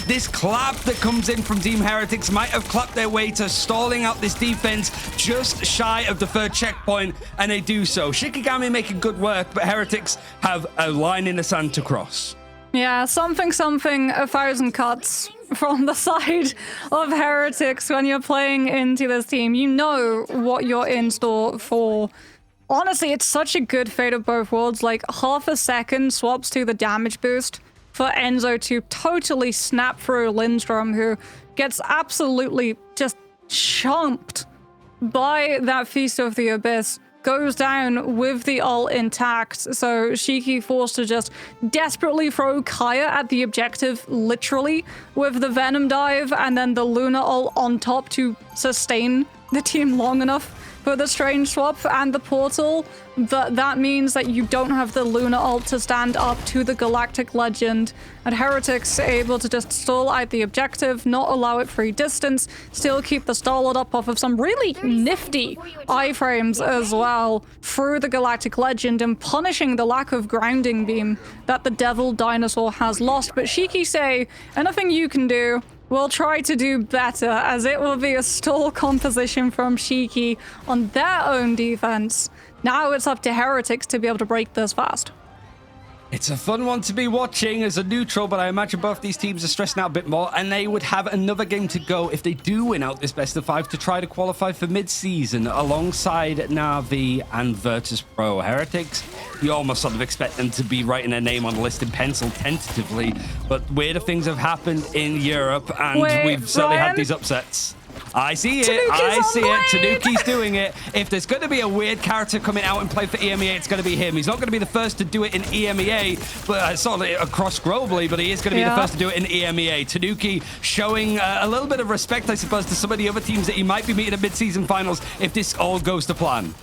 This clap that comes in from Team Heretics might have clapped their way to stalling out this defense just shy of the third checkpoint, and they do so. Shikigami making good work, but Heretics have a line in the sand to cross. Yeah, something, 1,000 cuts from the side of Heretics when you're playing into this team. You know what you're in store for. Honestly, it's such a good Fate of Both Worlds. Like, half a second swaps to the damage boost for Enzo to totally snap through Lindstrom, who gets absolutely just chumped by that Feast of the Abyss. Goes down with the ult intact, so Shiki forced to just desperately throw Kaya at the objective, literally, with the Venom dive and then the Luna ult on top to sustain the team long enough for the Strange swap and the portal. But that means that you don't have the Luna ult to stand up to the Galactic Legend, and Heretics able to just stall out the objective, not allow it free distance, still keep the Starlord up off of some really nifty iframes as well through the Galactic Legend, and punishing the lack of grounding beam that the Devil Dinosaur has lost. But Shiki say, anything you can do, will try to do better, as it will be a stall composition from SHIKI on their own defense. Now it's up to Heretics to be able to break this fast. It's a fun one to be watching as a neutral, but I imagine both these teams are stressing out a bit more, and they would have another game to go if they do win out this best of 5 to try to qualify for mid-season alongside Na'Vi and Virtus.pro. Heretics, you almost sort of expect them to be writing their name on the list in pencil tentatively, but weirder things have happened in Europe, and we've certainly had these upsets. I see it. I see it. Tanuki's doing it. If there's going to be a weird character coming out and play for EMEA, it's going to be him. He's not going to be the first to do it in EMEA, but sort of across globally, but he is going to be the first to do it in EMEA. Tanuki showing a little bit of respect, I suppose, to some of the other teams that he might be meeting at mid-season finals if this all goes to plan.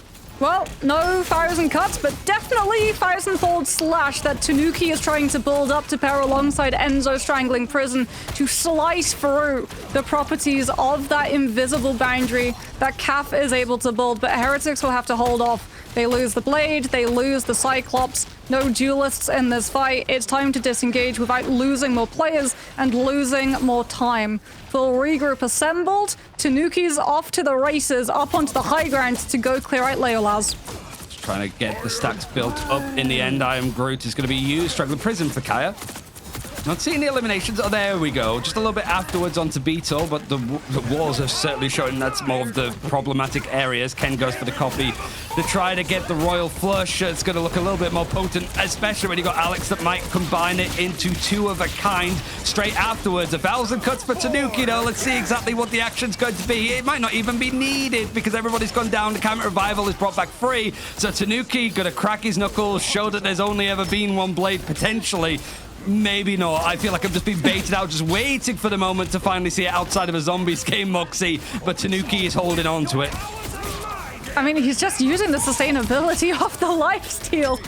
Well, no 1,000 cuts, but definitely 1,000-fold slash that Tanuki is trying to build up to pair alongside Enzo strangling Prison to slice through the properties of that invisible boundary that Kaf is able to build, but Heretics will have to hold off. They lose the Blade, they lose the Cyclops, no duelists in this fight. It's time to disengage without losing more players and losing more time. Full regroup assembled. Tanuki's off to the races, up onto the high ground to go clear out Leolaz. Just trying to get the stacks built up in the end. I am Groot is going to be used. Struggling Prison for Kaya. Not seeing the eliminations. Oh, there we go. Just a little bit afterwards onto Beetle, but the walls are certainly showing that's more of the problematic areas. Ken goes for the copy to try to get the Royal Flush. It's going to look a little bit more potent, especially when you got Alex that might combine it into two of a kind straight afterwards. 1,000 cuts for Tanuki, though. Let's see exactly what the action's going to be. It might not even be needed because everybody's gone down. The Camera Revival is brought back free. So Tanuki going to crack his knuckles, show that there's only ever been one blade potentially. Maybe not. I feel like I'm just being baited out, just waiting for the moment to finally see it outside of a zombies game, Moxie. But Tanuki is holding on to it. I mean, he's just using the sustainability of the lifesteal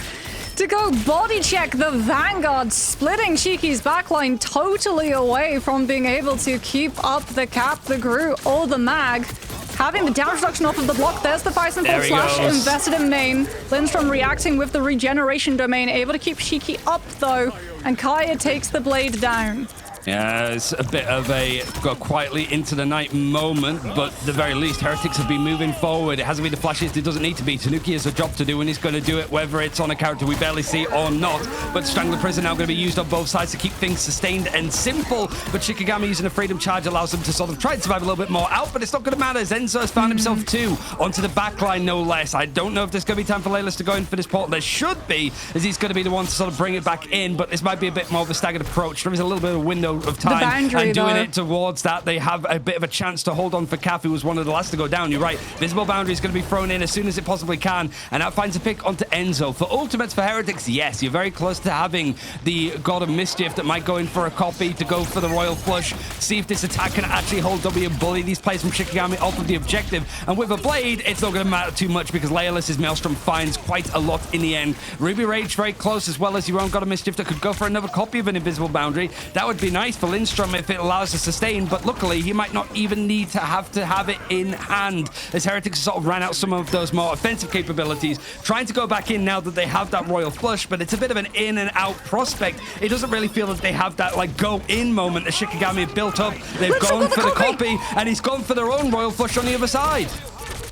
to go body check the Vanguard, splitting SHIKI's backline totally away from being able to keep up the Cap, the Groot, or the Mag. Having the damage reduction off of the block, there's the 1,000-fold slash invested in main. Lindstrom reacting with the regeneration domain, able to keep SHIKI up though, and Kaya takes the blade down. Yeah, it's a bit of a go quietly into the night moment, but at the very least, Heretics have been moving forward. It hasn't been the flashiest, it doesn't need to be. Tanuki has a job to do, and he's going to do it, whether it's on a character we barely see or not. But Strangler Prison now going to be used on both sides to keep things sustained and simple. But Shikigami using a Freedom Charge allows him to sort of try and survive a little bit more out, but it's not going to matter. Zenzo has found himself too, onto the backline no less. I don't know if there's going to be time for Laylas to go in for this portal. There should be, as he's going to be the one to sort of bring it back in, but this might be a bit more of a staggered approach. There is a little bit of a window of time. And doing it towards that, they have a bit of a chance to hold on for Kaf, who was one of the last to go down. You're right. Visible Boundary is going to be thrown in as soon as it possibly can, and that finds a pick onto Enzo. For ultimates for Heretics, yes, you're very close to having the God of Mischief that might go in for a copy to go for the Royal Flush, see if this attack can actually hold W and bully these players from Shikigami off of the objective. And with a blade, it's not going to matter too much because Leolas's Maelstrom finds quite a lot in the end. Ruby Rage very close, as well as your own God of Mischief that could go for another copy of an Invisible Boundary. That would be nice for Lindstrom if it allows to sustain, but luckily he might not even need to have it in hand, as Heretics sort of ran out some of those more offensive capabilities, trying to go back in now that they have that Royal Flush, but it's a bit of an in and out prospect. It doesn't really feel that they have that like go in moment that Shikigami have built up. They've gone for the copy, and he's gone for their own Royal Flush on the other side.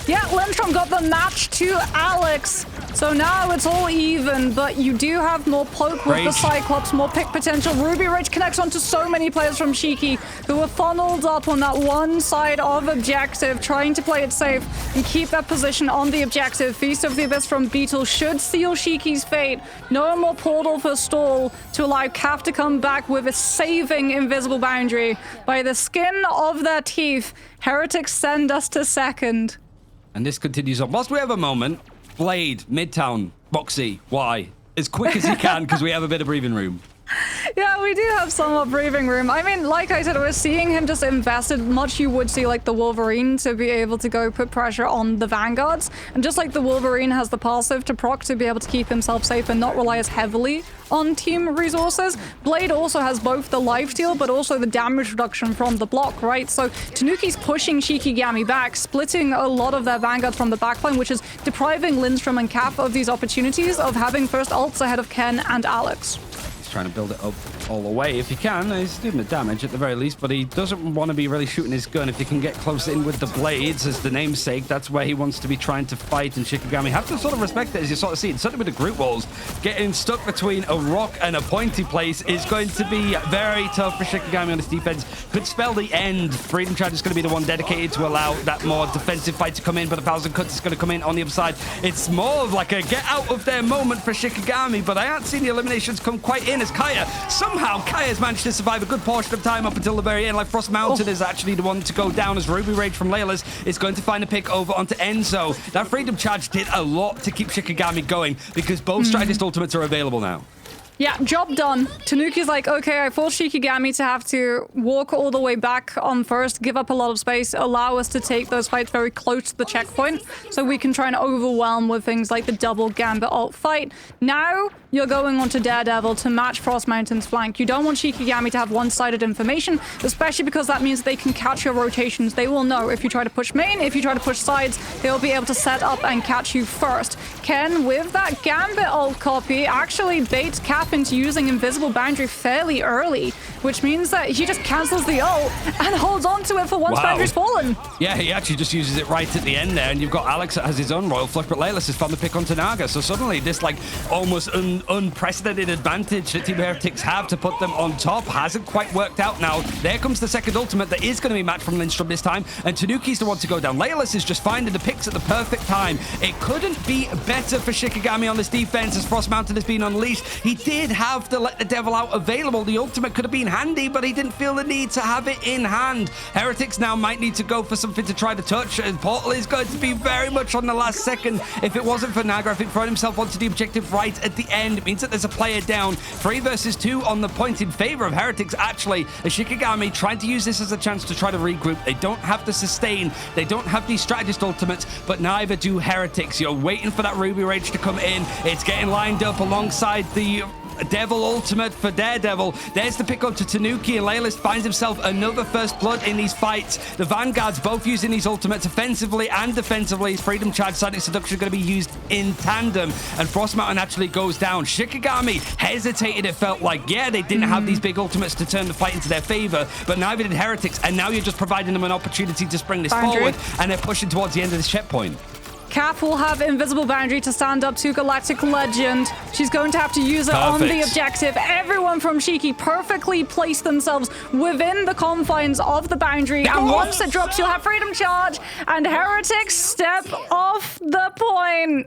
Yeah, Lindstrom got the match to Alex. So now it's all even, but you do have more poke with the Cyclops, more pick potential. Ruby Rage connects onto so many players from SHIKI who are funneled up on that one side of objective, trying to play it safe and keep that position on the objective. Feast of the Abyss from Beetle should seal SHIKI's fate. No more portal for stall to allow Kaf to come back with a saving Invisible Boundary. By the skin of their teeth, Heretics send us to second. And this continues on. Whilst we have a moment, Blade, Midtown, Moxie, why? As quick as you can, because we have a bit of breathing room. Yeah, we do have somewhat breathing room. I mean, like I said, we're seeing him just invested much you would see like the Wolverine to be able to go put pressure on the Vanguards. And just like the Wolverine has the passive to proc to be able to keep himself safe and not rely as heavily on team resources, Blade also has both the lifesteal but also the damage reduction from the block, right? So Tanuki's pushing Shikigami back, splitting a lot of their Vanguard from the backline, which is depriving Lindstrom and Kaf of these opportunities of having first ults ahead of Ken and Alex. Trying to build it up all away if he can. He's doing the damage at the very least, but he doesn't want to be really shooting his gun. If he can get close in with the blades as the namesake, that's where he wants to be trying to fight. And Shikigami have to sort of respect it, as you sort of see it. Certainly with the group walls, getting stuck between a rock and a pointy place is going to be very tough for Shikigami on his defense. Could spell the end. Freedom Charge is going to be the one dedicated to allow that more defensive fight to come in, but 1,000 Cuts is going to come in on the other side. It's more of like a get out of there moment for Shikigami, but I haven't seen the eliminations come quite in as Kaya's managed to survive a good portion of time up until the very end. Like Frost Mountain is actually the one to go down as Ruby Rage from Layla's is going to find a pick over onto Enzo. That Freedom Charge did a lot to keep Shikigami going because both strategist ultimates are available now. Yeah, job done. Tanuki's like, okay, I forced Shikigami to have to walk all the way back on first, give up a lot of space, allow us to take those fights very close to the checkpoint so we can try and overwhelm with things like the double Gambit ult fight. Now, you're going on to Daredevil to match Frost Mountain's flank. You don't want Shikigami to have one-sided information, especially because that means they can catch your rotations. They will know if you try to push main, if you try to push sides, they'll be able to set up and catch you first. Ken, with that Gambit ult copy, actually baits Cap into using Invisible Boundary fairly early, which means that he just cancels the ult and holds on to it for once Boundary's fallen. Yeah, he actually just uses it right at the end there, and you've got Alex that has his own Royal Flush, but Laylas has found the pick onto Naga, so suddenly this like almost unprecedented advantage that Team Heretics have to put them on top hasn't quite worked out now. There comes the second ultimate that is going to be matched from Lindstrom this time, and Tanuki's the one to go down. Laylas is just finding the picks at the perfect time. It couldn't be better for Shikigami on this defense as Frost Mountain has been unleashed. He did have to let the devil out available. The ultimate could have been handy, but he didn't feel the need to have it in hand. Heretics now might need to go for something to try to touch, and Portal is going to be very much on the last second. If it wasn't for Naga, I think throwing himself onto the objective right at the end, it means that there's a player down. 3 versus 2 on the point in favor of Heretics, actually. As Shikigami trying to use this as a chance to try to regroup. They don't have the sustain. They don't have these strategist ultimates, but neither do Heretics. You're waiting for that Ruby Rage to come in. It's getting lined up alongside the Devil ultimate for Daredevil. There's the pick up to Tanuki, and Laylas finds himself another first blood in these fights. The Vanguards both using these ultimates offensively and defensively. His Freedom Charge, Silent Seduction are going to be used in tandem, and Frost Mountain actually goes down. Shikigami hesitated, it felt like. Yeah, they didn't have these big ultimates to turn the fight into their favor, but neither did Heretics, and now you're just providing them an opportunity to spring this forward, and they're pushing towards the end of this checkpoint. Cap will have Invisible Boundary to stand up to Galactic Legend. She's going to have to use it on the objective. Everyone from Shiki perfectly placed themselves within the confines of the boundary. And once it drops, you'll have Freedom Charge. And Heretics step off the point.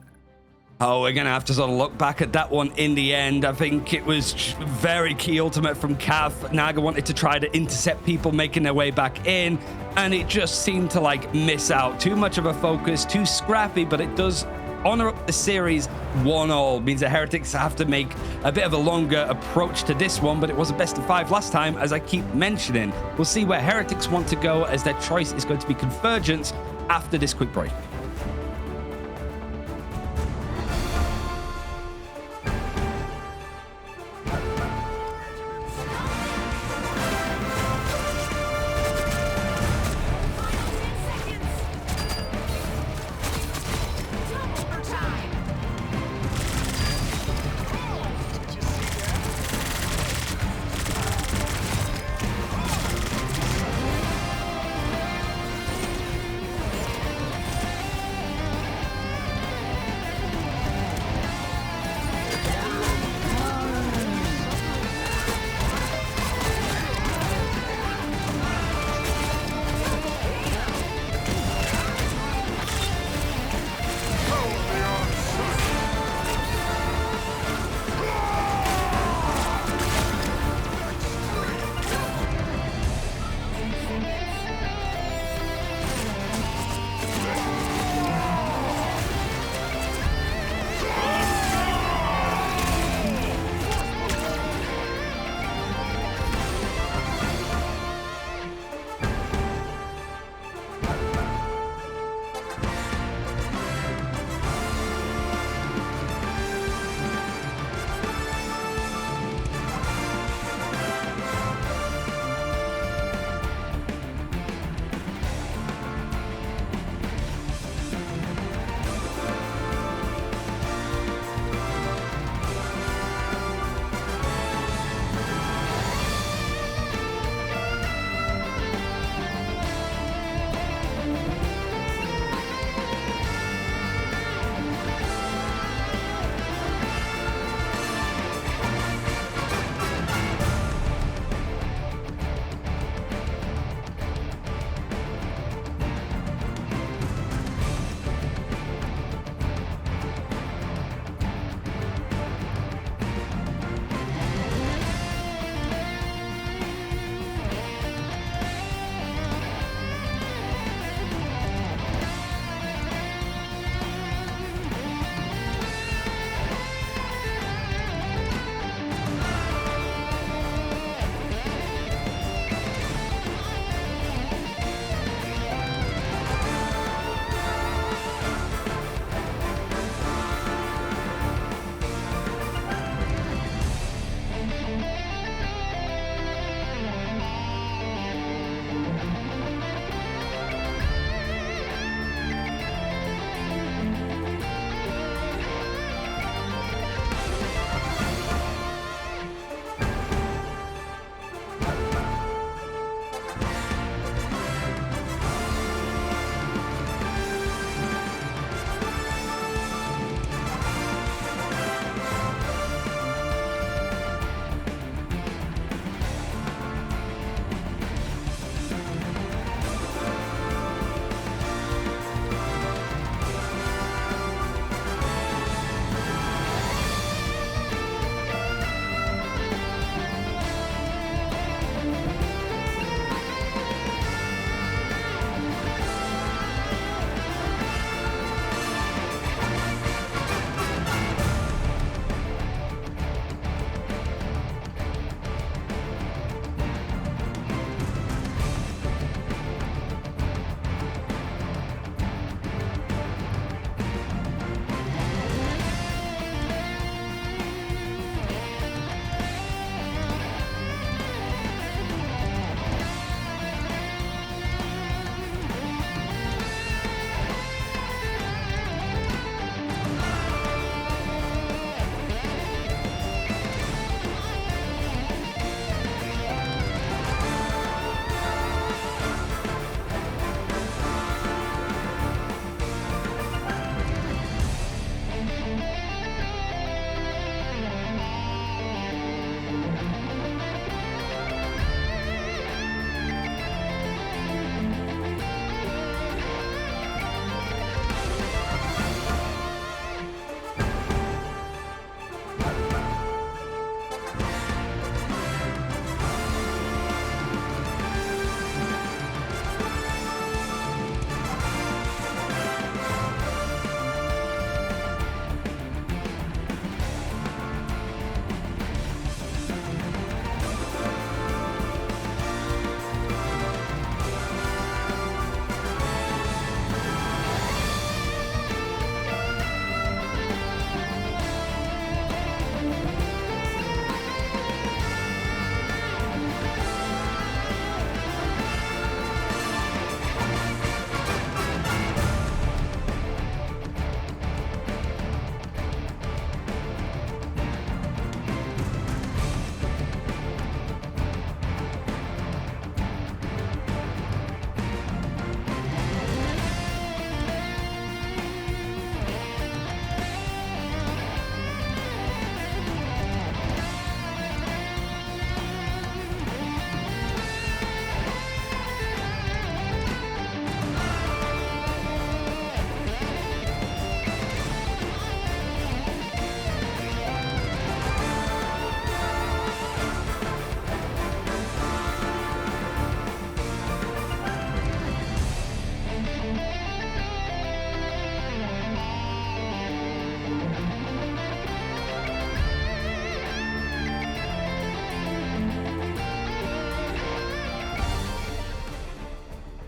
Oh, we're going to have to sort of look back at that one in the end. I think it was very key ultimate from Cav. Naga wanted to try to intercept people making their way back in, and it just seemed to like miss out. Too much of a focus, too scrappy, but it does honor up the series 1-1. Means the Heretics have to make a bit of a longer approach to this one, but it was a best of 5 last time, as I keep mentioning. We'll see where Heretics want to go, as their choice is going to be Convergence after this quick break.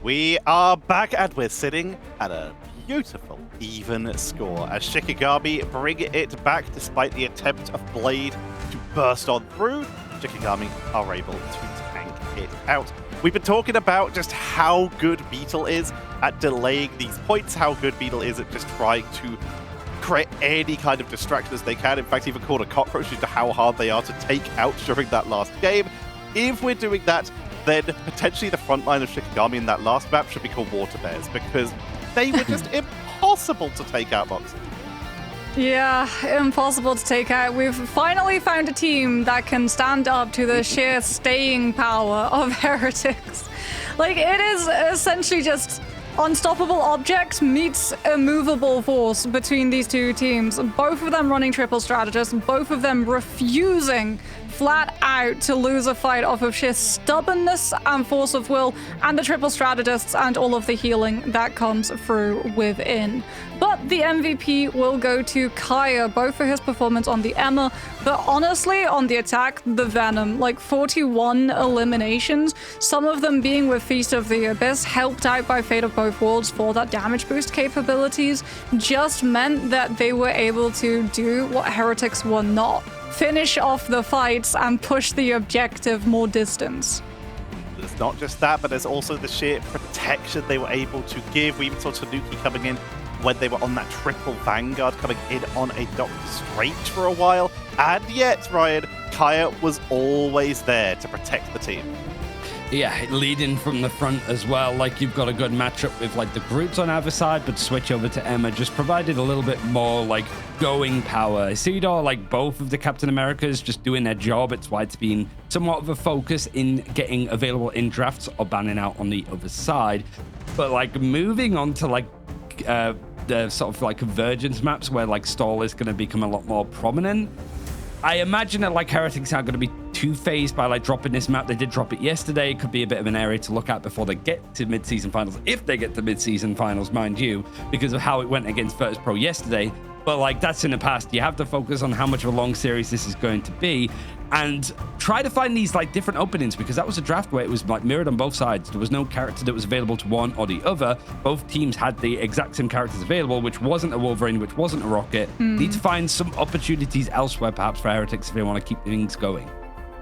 We are back and we're sitting at a beautiful even score as Shikigami bring it back despite the attempt of Blade to burst on through. Shikigami are able to tank it out. We've been talking about just how good Beetle is at delaying these points, how good Beetle is at just trying to create any kind of distraction as they can. In fact, even called a cockroach due to how hard they are to take out during that last game. If we're doing that, then potentially the front line of Shikigami in that last map should be called Water Bears, because they were just impossible to take out, Mox. Yeah, impossible to take out. We've finally found a team that can stand up to the sheer staying power of Heretics. Like, it is essentially just unstoppable object meets immovable force between these two teams. Both of them running triple strategists, both of them refusing flat out to lose a fight off of sheer stubbornness and force of will, and the triple strategists and all of the healing that comes through within. But the MVP will go to Kaya, both for his performance on the Emma, but honestly, on the attack, the Venom. Like 41 eliminations, some of them being with Feast of the Abyss, helped out by Fate of Both Worlds for that damage boost capabilities, just meant that they were able to do what Heretics were not. Finish off the fights and push the objective more distance. There's not just that, but there's also the sheer protection they were able to give. We even saw Tanuki coming in when they were on that triple Vanguard, coming in on a Doctor Strange for a while. And yet, Ryan, Kaya was always there to protect the team. Yeah, leading from the front as well. Like, you've got a good matchup with, like, the groups on either side, but switch over to Emma just provided a little bit more, like, going power. Isidore, like, both of the Captain Americas just doing their job. It's why it's been somewhat of a focus in getting available in drafts or banning out on the other side. But, like, moving on to, like, the sort of, like, convergence maps where, like, stall is going to become a lot more prominent. I imagine that, like, Heretics aren't going to be too phased by, like, dropping this map. They did drop it yesterday. It could be a bit of an area to look at before they get to mid-season finals, if they get to mid-season finals, mind you, because of how it went against Virtus Pro yesterday. But, like, that's in the past. You have to focus on how much of a long series this is going to be and try to find these, like, different openings, because that was a draft where it was, like, mirrored on both sides. There was no character that was available to one or the other. Both teams had the exact same characters available, which wasn't a Wolverine, which wasn't a Rocket. Need to find some opportunities elsewhere, perhaps, for Heretics if they want to keep things going.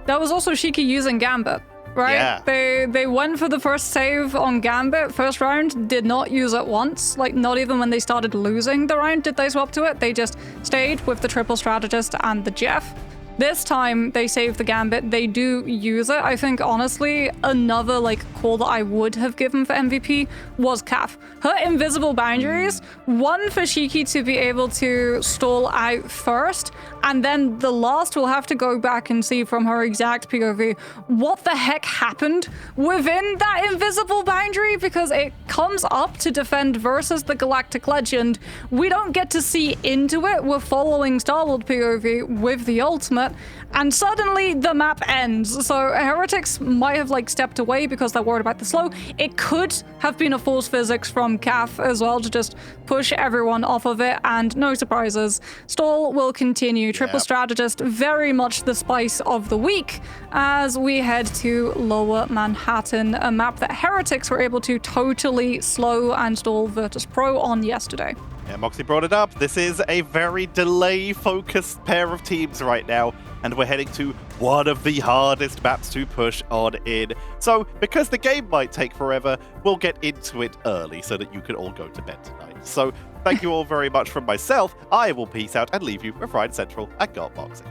That was also Shiki using Gambit, right? Yeah. They went for the first save on Gambit. First round, did not use it once. Like, not even when they started losing the round did they swap to it. They just stayed with the triple strategist and the Jeff. This time, they saved the Gambit. They do use it. I think, honestly, another, like, call that I would have given for MVP was Kaf. Her invisible boundaries, one for Shiki to be able to stall out first, and then the last we'll have to go back and see from her exact POV what the heck happened within that invisible boundary, because it comes up to defend versus the Galactic Legend. We don't get to see into it. We're following Star-Lord POV with the ultimate, and suddenly the map ends. So Heretics might have, like, stepped away because they're worried about the slow. It could have been a force physics from Kaf as well to just push everyone off of it, and no surprises. Stall will continue. Triple strategist, very much the spice of the week as we head to Lower Manhattan, a map that Heretics were able to totally slow and stall Virtus Pro on yesterday. Yeah, Moxie brought it up. This is a very delay-focused pair of teams right now, and we're heading to one of the hardest maps to push on in. So, because the game might take forever, we'll get into it early so that you can all go to bed tonight. So, thank you all very much from myself. I will peace out and leave you with Ryan Central at God Boxing.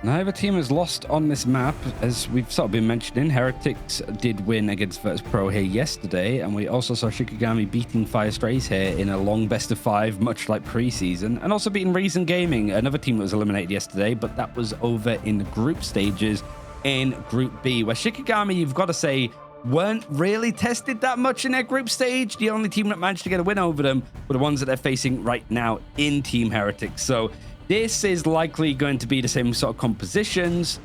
Neither team has lost on this map, as we've sort of been mentioning. Heretics did win against Virtus Pro here yesterday, and we also saw Shikigami beating Fire Strays here in a long best of 5, much like preseason, and also beating Reason Gaming, another team that was eliminated yesterday, but that was over in the group stages in Group B, where Shikigami, you've got to say, weren't really tested that much in their group stage. The only team that managed to get a win over them were the ones that they're facing right now in Team Heretics. So this is likely going to be the same sort of compositions.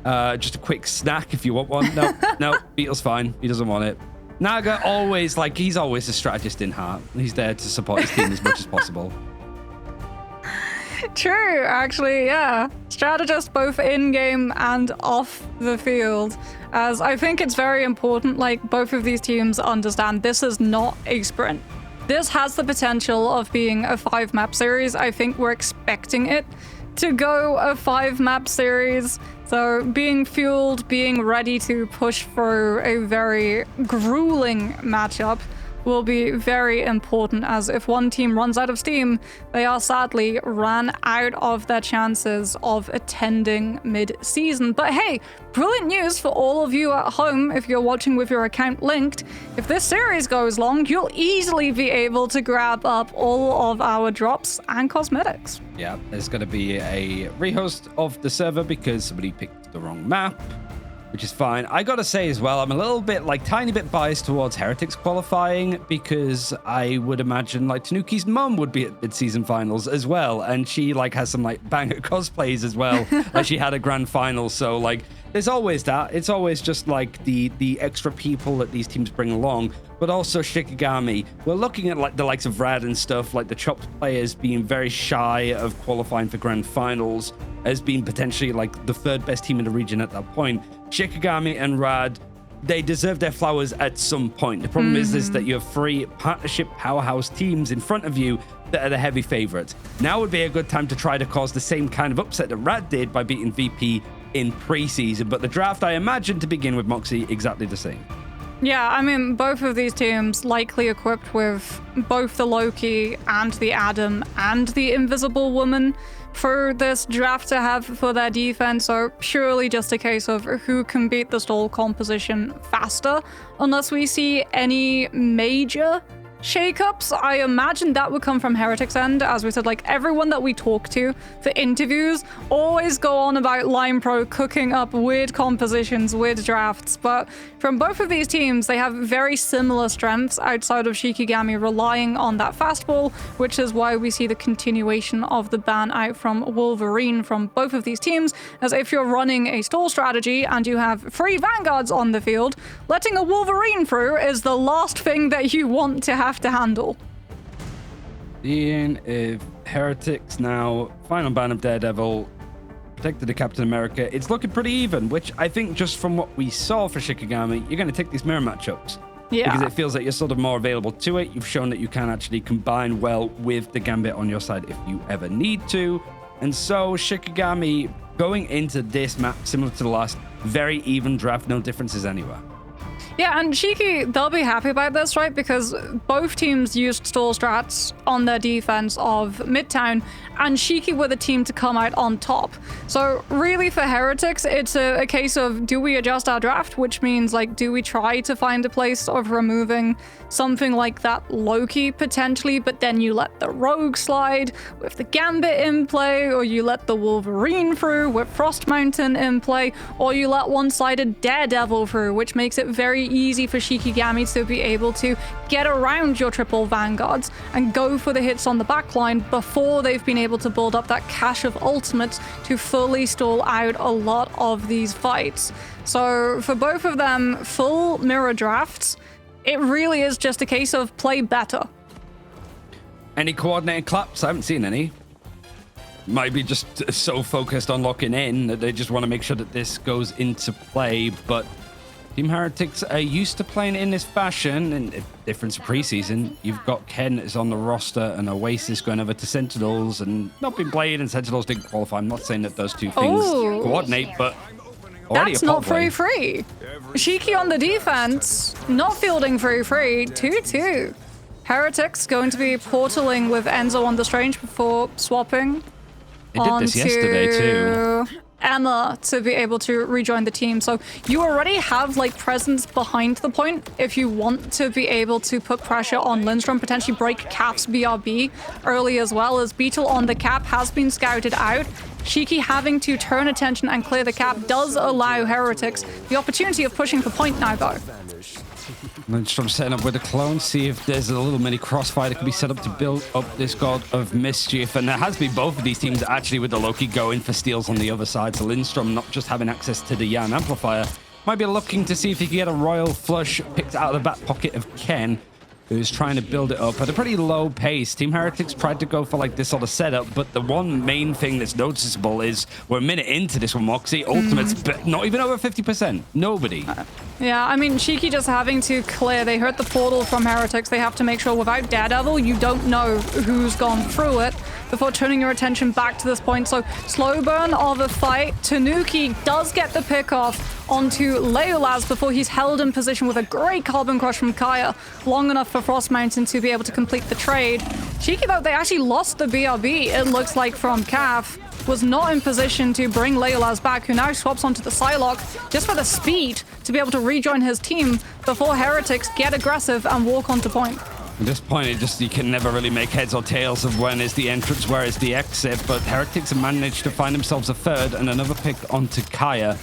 Just a quick snack if you want one. No, Beetle's fine. He doesn't want it. Naga always, like, he's always a strategist in heart. He's there to support his team as much as possible. True, actually, yeah. Strategist both in-game and off the field. as I think it's very important, like, both of these teams understand this is not a sprint. This has the potential of being a 5-map series. I think we're expecting it to go a 5-map series. So being fueled, being ready to push through a very grueling matchup will be very important, as if one team runs out of steam, they are sadly ran out of their chances of attending mid-season. But hey, brilliant news for all of you at home if you're watching with your account linked. If this series goes long, you'll easily be able to grab up all of our drops and cosmetics. Yeah, there's going to be a rehost of the server because somebody picked the wrong map, which is fine. I gotta say as well, I'm a little bit, like, tiny bit biased towards Heretics qualifying because I would imagine, like, Tanuki's mum would be at mid-season finals as well, and she, like, has some, like, banger cosplays as well. Like, she had a grand final, so, like, there's always that. It's always just, like, the extra people that these teams bring along, but also Shikigami. We're looking at, like, the likes of Rad and stuff, like the chopped players being very shy of qualifying for grand finals as being potentially, like, the third best team in the region at that point. Shikigami and Rad, they deserve their flowers at some point. The problem is that you have 3 partnership powerhouse teams in front of you that are the heavy favorites. Now would be a good time to try to cause the same kind of upset that Rad did by beating VP in preseason, but the draft, I imagine, to begin with, Moxie, exactly the same. Yeah, I mean, both of these teams likely equipped with both the Loki and the Adam and the Invisible Woman for this draft to have for their defense, so purely just a case of who can beat the stall composition faster, unless we see any major shakeups. I imagine that would come from Heretics' end. As we said, like, everyone that we talk to for interviews always go on about Line Pro cooking up weird compositions, weird drafts, but from both of these teams, they have very similar strengths outside of Shikigami relying on that fastball, which is why we see the continuation of the ban out from Wolverine from both of these teams, as if you're running a stall strategy and you have 3 Vanguards on the field, letting a Wolverine through is the last thing that you want to have to handle. Seeing if Heretics now, final ban of Daredevil, protected the Captain America, it's looking pretty even, which I think just from what we saw for Shikigami, you're going to take these mirror matchups. Yeah. Because it feels like you're sort of more available to it. You've shown that you can actually combine well with the Gambit on your side if you ever need to. And so Shikigami going into this map, similar to the last, very even draft, no differences anywhere. Yeah, and Shiki, they'll be happy about this, right? Because both teams used stall strats on their defense of Midtown, and Shiki were the team to come out on top. So really for Heretics, it's a case of, do we adjust our draft? Which means, like, do we try to find a place of removing something like that Loki potentially, but then you let the Rogue slide with the Gambit in play, or you let the Wolverine through with Frost Mountain in play, or you let one-sided Daredevil through, which makes it very easy for Shikigami to be able to get around your triple Vanguards and go for the hits on the backline before they've been able to build up that cache of ultimates to fully stall out a lot of these fights. So for both of them, full mirror drafts, it really is just a case of play better. Any coordinated claps? I haven't seen any. Might be just so focused on locking in that they just want to make sure that this goes into play, but Team Heretics are used to playing in this fashion, and different to preseason. You've got Ken that's on the roster and Oasis going over to Sentinels and not been played, and Sentinels didn't qualify. I'm not saying that those two things coordinate, but already that's a not play. free. Shiki on the defense, not fielding free. 2-2. Heretics going to be portaling with Enzo on the Strange before swapping. They did this yesterday too. Emma to be able to rejoin the team. So you already have, like, presence behind the point if you want to be able to put pressure on Lindstrom, potentially break Cap's BRB early, as well as Beetle on the Cap has been scouted out. Shiki having to turn attention and clear the Cap does allow Heretics the opportunity of pushing the point now, though. Lindstrom setting up with a clone, see if there's a little mini crossfire that can be set up to build up this God of Mischief. And there has been both of these teams actually with the Loki going for steals on the other side. So Lindstrom not just having access to the Yan amplifier, might be looking to see if he can get a royal flush picked out of the back pocket of Ken. who's trying to build it up at a pretty low pace. Team Heretics tried to go for like this sort of setup, but the one main thing that's noticeable is we're a minute into this one, Moxie. Ultimates, but not even over 50%. Nobody. Yeah, I mean, Shiki just having to clear. They hurt the portal from Heretics. They have to make sure without Daredevil, you don't know who's gone through it before turning your attention back to this point. So slow burn of a fight. Tanuki does get the pick off onto Leolaz before he's held in position with a great Carbon Crush from Kaya, long enough for Frost Mountain to be able to complete the trade. Shiki, though, they actually lost the BRB, it looks like, from Cav. Was not in position to bring Leolaz back, who now swaps onto the Psylocke just for the speed to be able to rejoin his team before Heretics get aggressive and walk onto point. At this point, you can never really make heads or tails of when is the entrance, where is the exit, but Heretics have managed to find themselves a third and another pick onto Kaya.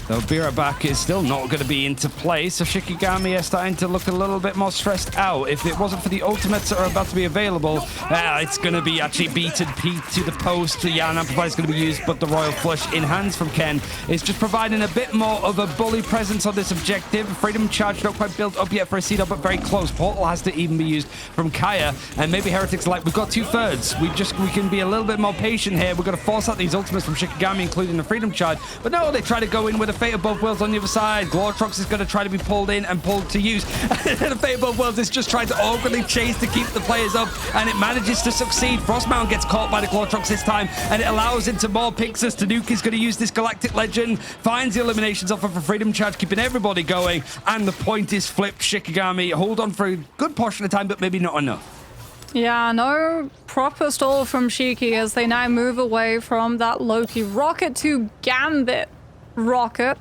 Though Bira back is still not going to be into play, so Shikigami is starting to look a little bit more stressed out. If it wasn't for the ultimates that are about to be available, it's going to be actually beaten Pete to the post. The Yarn Amplifier is going to be used, but the Royal Flush in hands from Ken is just providing a bit more of a bully presence on this objective. Freedom Charge not quite built up yet for a seed up, but very close. Portal has to even be used from Kaya, and maybe Heretics are like, we've got 2/3. We can be a little bit more patient here. We're going to force out these ultimates from Shikigami, including the Freedom Charge. But no, they try to go in with a Fate of Both Worlds on the other side. Glortrox is going to try to be pulled in and pulled to use. The Fate of Both Worlds is just trying to awkwardly chase to keep the players up, and it manages to succeed. Frostmountain gets caught by the Glortrox this time, and it allows into more picks as Tanuki's going to use this Galactic Legend, finds the eliminations off of a Freedom Charge, keeping everybody going, and the point is flipped. Shikigami hold on for a good portion of time, but maybe not enough. Yeah, no proper stall from Shiki as they now move away from that Loki rocket to Gambit rocket.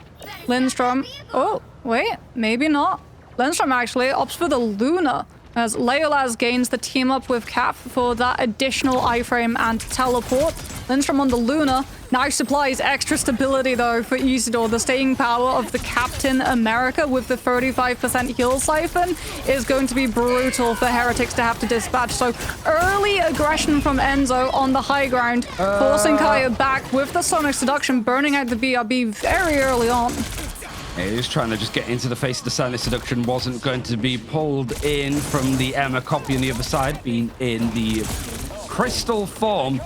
Lindstrom. Oh, wait, maybe not. Lindstrom actually opts for the Luna as Leolaz gains the team up with Cap for that additional iframe and teleport. Lindstrom on the Luna now supplies extra stability though for Isidore. The staying power of the Captain America with the 35% heal siphon is going to be brutal for Heretics to have to dispatch. So early aggression from Enzo on the high ground, forcing Kaya back with the Sonic Seduction, burning out the BRB very early on. Yeah, he was trying to just get into the face of the Silent Seduction, wasn't going to be pulled in from the Emma copy on the other side, being in the crystal form.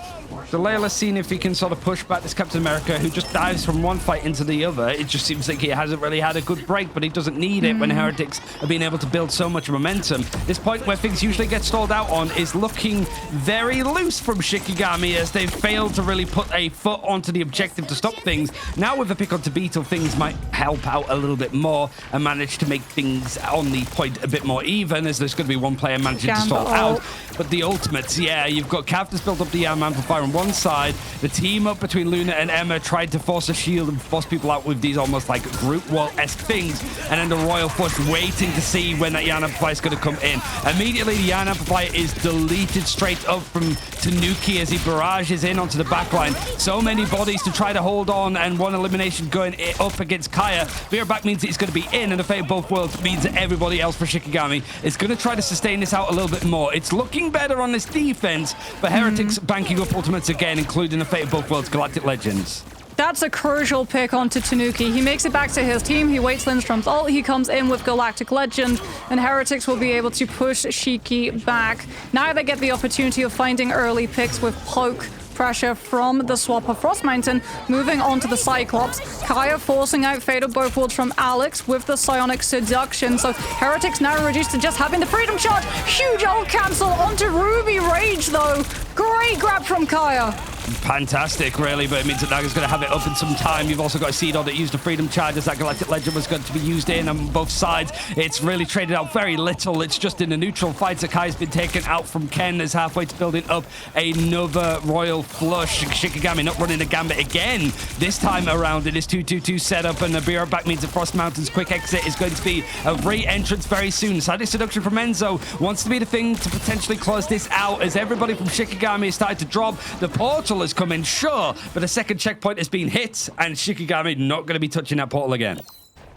So Layla's seen if he can sort of push back this Captain America, who just dives from one fight into the other. It just seems like he hasn't really had a good break, but he doesn't need it when Heretics have been able to build so much momentum. This point where things usually get stalled out on is looking very loose from Shikigami as they've failed to really put a foot onto the objective to stop things. Now with a pick onto Beetle, things might help out a little bit more and manage to make things on the point a bit more even, as there's going to be one player managing to stall out. But the ultimates, yeah, you've got Cav that's built up the Yam Amplifier on one side. The team up between Luna and Emma tried to force a shield and force people out with these almost like group wall-esque things. And then the Royal Flush waiting to see when that Yarn Amplifier is going to come in. Immediately, the Yarn Amplifier is deleted straight up from Tanuki as he barrages in onto the backline. So many bodies to try to hold on, and one elimination going up against Kaya. Veer back means it's going to be in, and the Fate of Both Worlds means that everybody else for Shikigami is going to try to sustain this out a little bit more. It's looking better on this defense, but Heretics banking up ultimates again, including the Fate of Both Worlds Galactic Legends. That's a crucial pick onto Tanuki. He makes it back to his team. He waits Lindstrom's ult. He comes in with Galactic Legend, and Heretics will be able to push Shiki back. Now they get the opportunity of finding early picks with poke pressure from the swap of Frost Mountain, moving on to the Cyclops. Kaya forcing out Fate of Both Worlds from Alex with the Psionic Seduction. So Heretics now reduced to just having the Freedom Charge. Huge ult cancel onto Ruby Rage though. Great grab from Kaya. Fantastic, really, but it means that Naga's going to have it up in some time. You've also got a Seedor that used the Freedom Charge as that Galactic Legend was going to be used in on both sides. It's really traded out very little. It's just in the neutral fight. Sakai's been taken out from Ken as halfway to building up another Royal Flush. Shikigami not running the gambit again. This time around, it is 2-2-2 setup, and the BR back means that Frost Mountain's quick exit is going to be a re-entrance very soon. Silent Seduction from Enzo wants to be the thing to potentially close this out as everybody from Shikigami is starting to drop. The portal has come in, sure, but a second checkpoint has been hit, and Shikigami not going to be touching that portal again.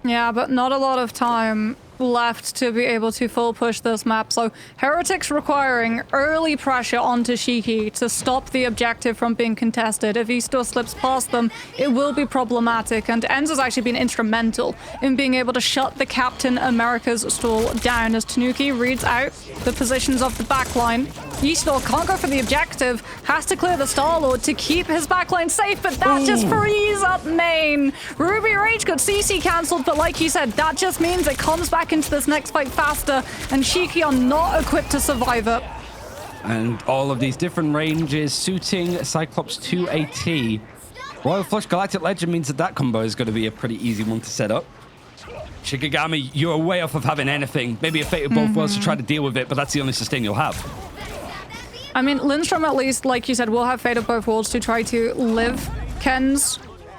Yeah, but not a lot of time left to be able to full push this map. So Heretics requiring early pressure onto Shiki to stop the objective from being contested. If he still slips past them, it will be problematic. And Enz has actually been instrumental in being able to shut the Captain America's stall down as Tanuki reads out the positions of the backline. Eastor can't go for the objective, has to clear the Star-Lord to keep his backline safe, but that just frees up main. Ruby Rage got CC cancelled, but like you said, that just means it comes back into this next fight faster, and Shiki are not equipped to survive it. And all of these different ranges suiting Cyclops to a T. Royal Flush Galactic Legend means that that combo is going to be a pretty easy one to set up. Shikigami, you're way off of having anything. Maybe a Fate of Both Worlds to try to deal with it, but that's the only sustain you'll have. I mean, Lindstrom, at least, like you said, will have Fate of Both Worlds to try to live Ken's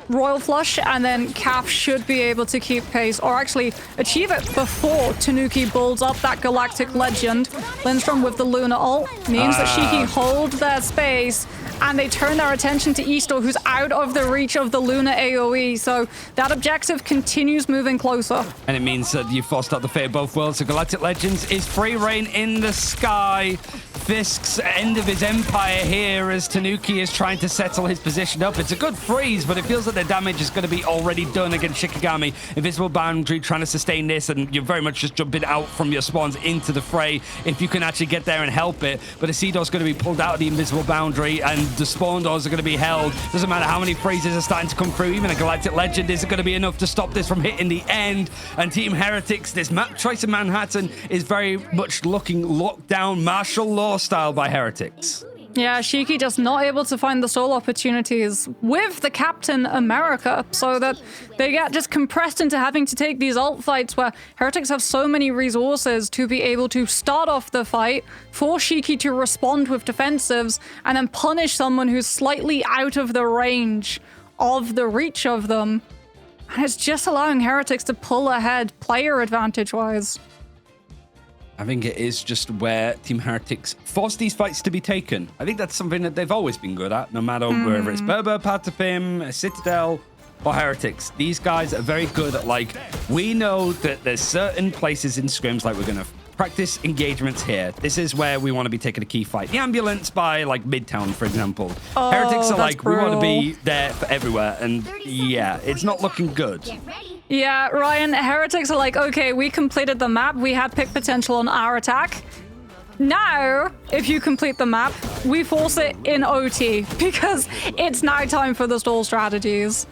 Royal Flush, and then Kaf should be able to keep pace, or actually achieve it before Tanuki builds up that Galactic Legend. Lindstrom with the Luna ult means that Shiki hold their space, and they turn their attention to Eastor, who's out of the reach of the Luna AoE, so that objective continues moving closer. And it means that you forced out the Fate of Both Worlds. So Galactic Legends is free reign in the sky. Fisk's end of his empire here as Tanuki is trying to settle his position up. It's a good freeze, but it feels like the damage is going to be already done against Shikigami. Invisible Boundary trying to sustain this, and you're very much just jumping out from your spawns into the fray if you can actually get there and help it. But the Sea Door's going to be pulled out of the Invisible Boundary, and the spawn doors are going to be held. Doesn't matter how many freezes are starting to come through. Even a Galactic Legend isn't going to be enough to stop this from hitting the end. And Team Heretics, this map choice in Manhattan is very much looking locked down, martial law style by Heretics. Yeah, Shiki just not able to find the soul opportunities with the Captain America, so that they get just compressed into having to take these ult fights where Heretics have so many resources to be able to start off the fight, force Shiki to respond with defensives, and then punish someone who's slightly out of the range of the reach of them. And it's just allowing Heretics to pull ahead player advantage-wise. I think it is just where Team Heretics force these fights to be taken. I think that's something that they've always been good at, no matter wherever it's Berber, Patapim, Citadel, or Heretics. These guys are very good at, like, we know that there's certain places in scrims, like we're going to practice engagements here. This is where we want to be taking a key fight. The ambulance by, like, Midtown, for example. Oh, Heretics are like, brutal. we want to be there for everywhere. And yeah, it's not looking good. Yeah, Ryan, Heretics are like, okay, we completed the map. We had pick potential on our attack. Now, if you complete the map, we force it in OT because it's now time for the stall strategies.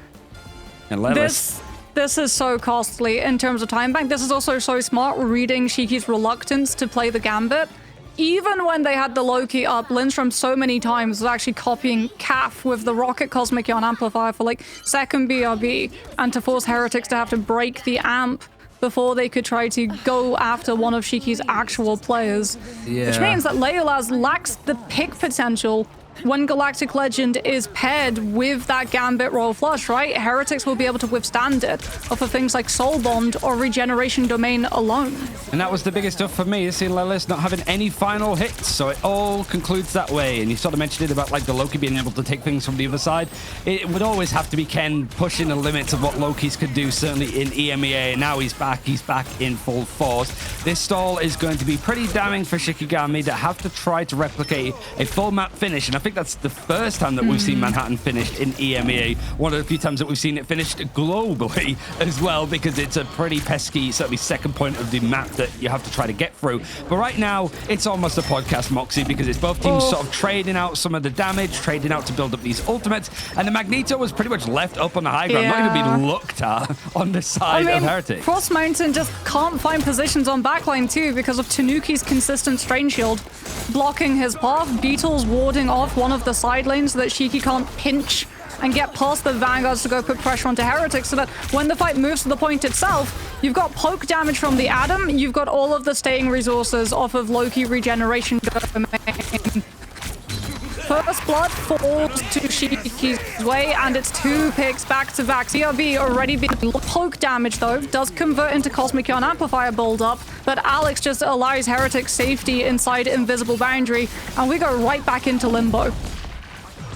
And This is so costly in terms of time bank. This is also so smart, reading Shiki's reluctance to play the Gambit. Even when they had the Loki up, Lindstrom so many times was actually copying Kaf with the Rocket Cosmic Yarn Amplifier for like second BRB, and to force Heretics to have to break the amp before they could try to go after one of Shiki's actual players. Yeah. Which means that Leolaz lacks the pick potential when Galactic Legend is paired with that Gambit Royal Flush, right? Heretics will be able to withstand it off of things like Soul Bond or Regeneration Domain alone. And that was the biggest stuff for me, is seeing Lelis not having any final hits, so it all concludes that way. And you sort of mentioned it about, like, the Loki being able to take things from the other side. It would always have to be Ken pushing the limits of what Loki's could do, certainly in EMEA. Now he's back in full force. This stall is going to be pretty damning for Shikigami to have to try to replicate a full map finish, and I think that's the first time that we've seen Manhattan finished in EMEA. One of the few times that we've seen it finished globally as well, because it's a pretty pesky, certainly second point of the map that you have to try to get through. But right now, it's almost a podcast, Moxie, because it's both teams sort of trading out some of the damage, trading out to build up these ultimates, and the Magneto was pretty much left up on the high ground, not even being looked at on the side of Heretics. Cross Mountain just can't find positions on backline too because of Tanuki's consistent strain shield blocking his path. Beetle's warding off one of the side lanes so that Shiki can't pinch and get past the Vanguards to go put pressure onto Heretics, so that when the fight moves to the point itself, you've got poke damage from the Atom, you've got all of the staying resources off of Loki Regeneration Domain. First blood falls to Shiki's way, and it's 2 picks back to back. CRB already being poke damage, though, does convert into Cosmic Yarn Amplifier build up, but Alex just allows Heretic safety inside Invisible Boundary, and we go right back into limbo.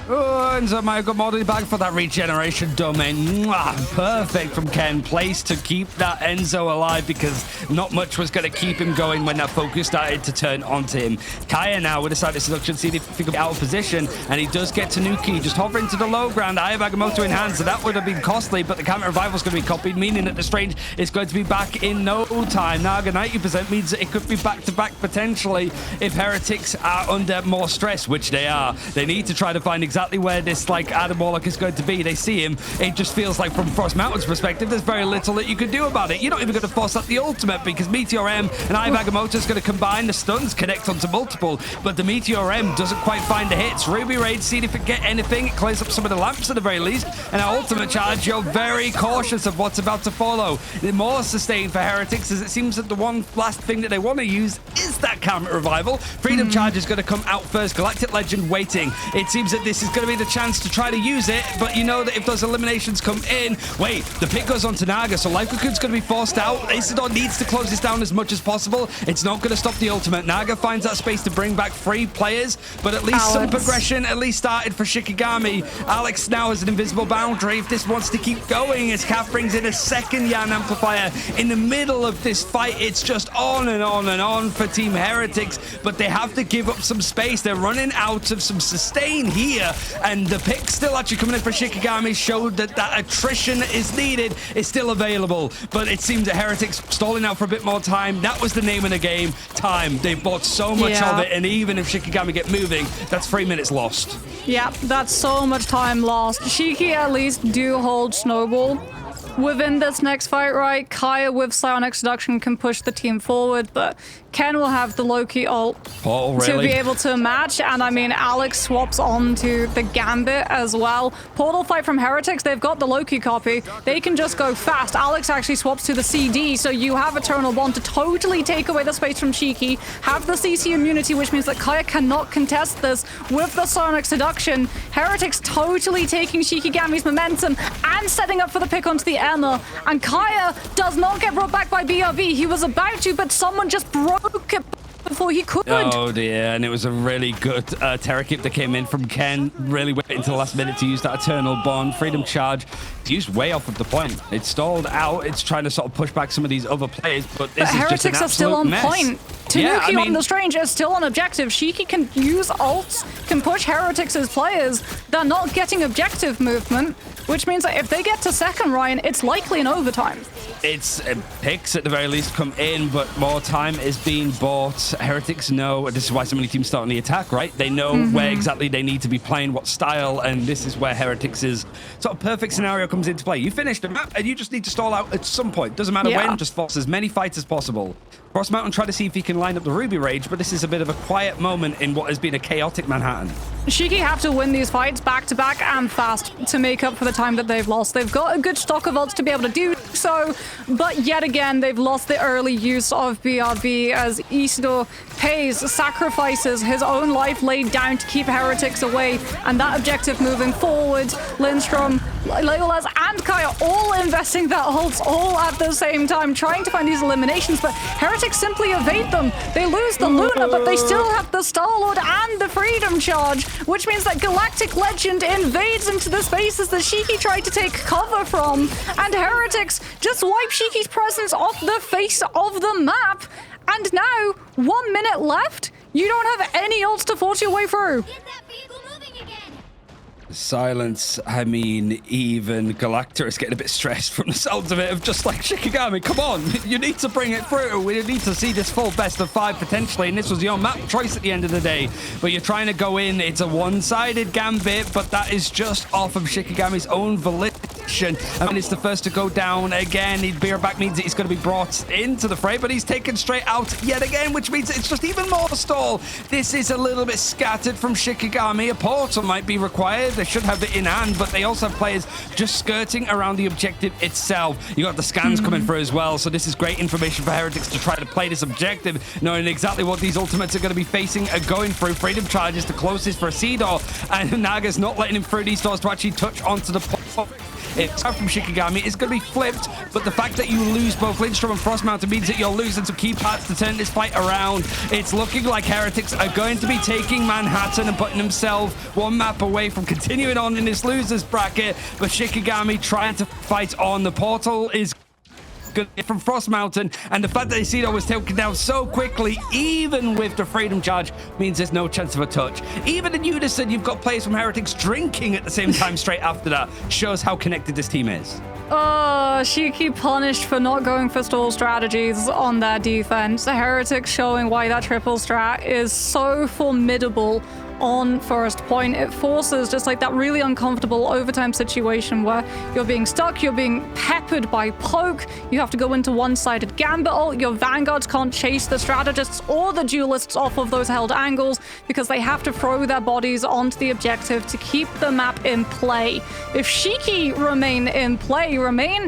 Oh, and so might have got more than back for that regeneration domain. Mwah, perfect from Ken. Place to keep that Enzo alive because not much was going to keep him going when that focus started to turn onto him. Kaya now with a side of seduction, see if he can get out of position, and he does get Tanuki, just hovering to the low ground. Eye of Agamotto in hand, so that would have been costly, but the counter revival is going to be copied, meaning that the Strange is going to be back in no time. Naga 90% means that it could be back-to-back potentially if Heretics are under more stress, which they are. They need to try to find exactly where this Adam Warlock is going to be. They see him. It just feels like from Frost Mountain's perspective, there's very little that you can do about it. You're not even going to force out the ultimate because Meteor M and Eye of Agamotto is going to combine. The stuns connect onto multiple, but the Meteor M doesn't quite find the hits. Ruby Raid, see if it get anything. It clears up some of the lamps at the very least. And our ultimate charge, you're very cautious of what's about to follow. The more sustained for Heretics, as it seems that the one last thing that they want to use is that counter revival. Freedom charge is going to come out first. Galactic Legend waiting. It seems that this is going to be the chance to try to use it, but you know that if those eliminations come in, wait, the pick goes on to Naga, so Life Cocoon's going to be forced out. Isidore needs to close this down as much as possible. It's not going to stop the ultimate. Naga finds that space to bring back 3 players, but at least some progression at least started for Shikigami. Alex now has an invisible boundary if this wants to keep going, as Kaf brings in a second Yan amplifier in the middle of this fight. It's just on and on and on for Team Heretics, but they have to give up some space. They're running out of some sustain here, and the pick still actually coming in for Shikigami showed that that attrition is needed, is still available, but it seems that Heretics stalling out for a bit more time. That was the name of the game, time. They've bought so much of it, and even if Shikigami get moving, that's 3 minutes lost. Yeah, that's so much time lost. Shiki at least do hold Snowball within this next fight, right? Kaya with Psionic Seduction can push the team forward, but Ken will have the Loki ult to be able to match. And I mean, Alex swaps on to the Gambit as well. Portal fight from Heretics, they've got the Loki copy. They can just go fast. Alex actually swaps to the CD, so you have Eternal Bond to totally take away the space from Shiki, have the CC immunity, which means that Kaya cannot contest this with the Sonic Seduction. Heretics totally taking Shikigami's momentum and setting up for the pick onto the Emma. And Kaya does not get brought back by BRB. He was about to, but someone just broke it before he could. Oh dear, and it was a really good Terra Keep that came in from Ken. Really waiting until the last minute to use that Eternal Bond. Freedom Charge. It's used way off of the point. It's stalled out. It's trying to sort of push back some of these other players, but this is Heretics just an are still on mess. point. Tanuki on the Strange is still on objective. Shiki can use ults, can push Heretics as players. They're not getting objective movement, which means that if they get to second, Ryan, it's likely an overtime. It's picks at the very least come in, but more time is being bought. Heretics know, this is why so many teams start on the attack, right? They know where exactly they need to be playing, what style, and this is where Heretics' sort of perfect scenario comes into play. You finish the map, and you just need to stall out at some point. Doesn't matter when, just force as many fights as possible. Frost Mountain try to see if he can line up the Ruby Rage, but this is a bit of a quiet moment in what has been a chaotic Manhattan. Shiki have to win these fights back-to-back and fast to make up for the time that they've lost. They've got a good stock of ults to be able to do so, but yet again, they've lost the early use of BRB as Isidore pays, sacrifices his own life laid down to keep Heretics away, and that objective moving forward. Lindstrom, Legolas, and Kaya all investing their ults all at the same time, trying to find these eliminations, but Heretics simply evade them. They lose the Luna, but they still have the Star-Lord and the Freedom Charge, which means that Galactic Legend invades into the spaces that Shiki tried to take cover from, and Heretics just wipe Shiki's presence off the face of the map. And now, 1 minute left, you don't have any ults to force your way through. Get that vehicle moving again. Silence, I mean, even Galacta is getting a bit stressed from the sounds of it, of just like, Shikigami, come on, you need to bring it through. We need to see this full best of 5 potentially, and this was your map choice at the end of the day. But you're trying to go in, it's a one-sided Gambit, but that is just off of Shikigami's own volition. I mean, it's the first to go down again. Beer back means that he's going to be brought into the fray, but he's taken straight out yet again, which means it's just even more stall. This is a little bit scattered from Shikigami. A portal might be required. They should have it in hand, but they also have players just skirting around the objective itself. You got the scans coming through as well, so this is great information for Heretics to try to play this objective, knowing exactly what these ultimates are going to be facing and going through. Freedom Charge is the closest for a C door, and Naga's not letting him through these doors to actually touch onto the port. It's from Shikigami. It's going to be flipped, but the fact that you lose both Lindstrom and Frost Mountain means that you're losing some key parts to turn this fight around. It's looking like Heretics are going to be taking Manhattan and putting themselves one map away from continuing on in this losers bracket, but Shikigami trying to fight on. The portal is good from Frost Mountain, and the fact that Isidro was taken down so quickly, even with the Freedom Charge, means there's no chance of a touch. Even in unison, you've got players from Heretics drinking at the same time straight after that. Shows how connected this team is. Oh, Shiki punished for not going for stall strategies on their defense. The Heretics showing why that triple strat is so formidable on Forest Point. It forces just like that really uncomfortable overtime situation where you're being stuck, you're being peppered by poke, you have to go into one-sided gambit ult, your vanguards can't chase the strategists or the duelists off of those held angles because they have to throw their bodies onto the objective to keep the map in play. If Shiki remain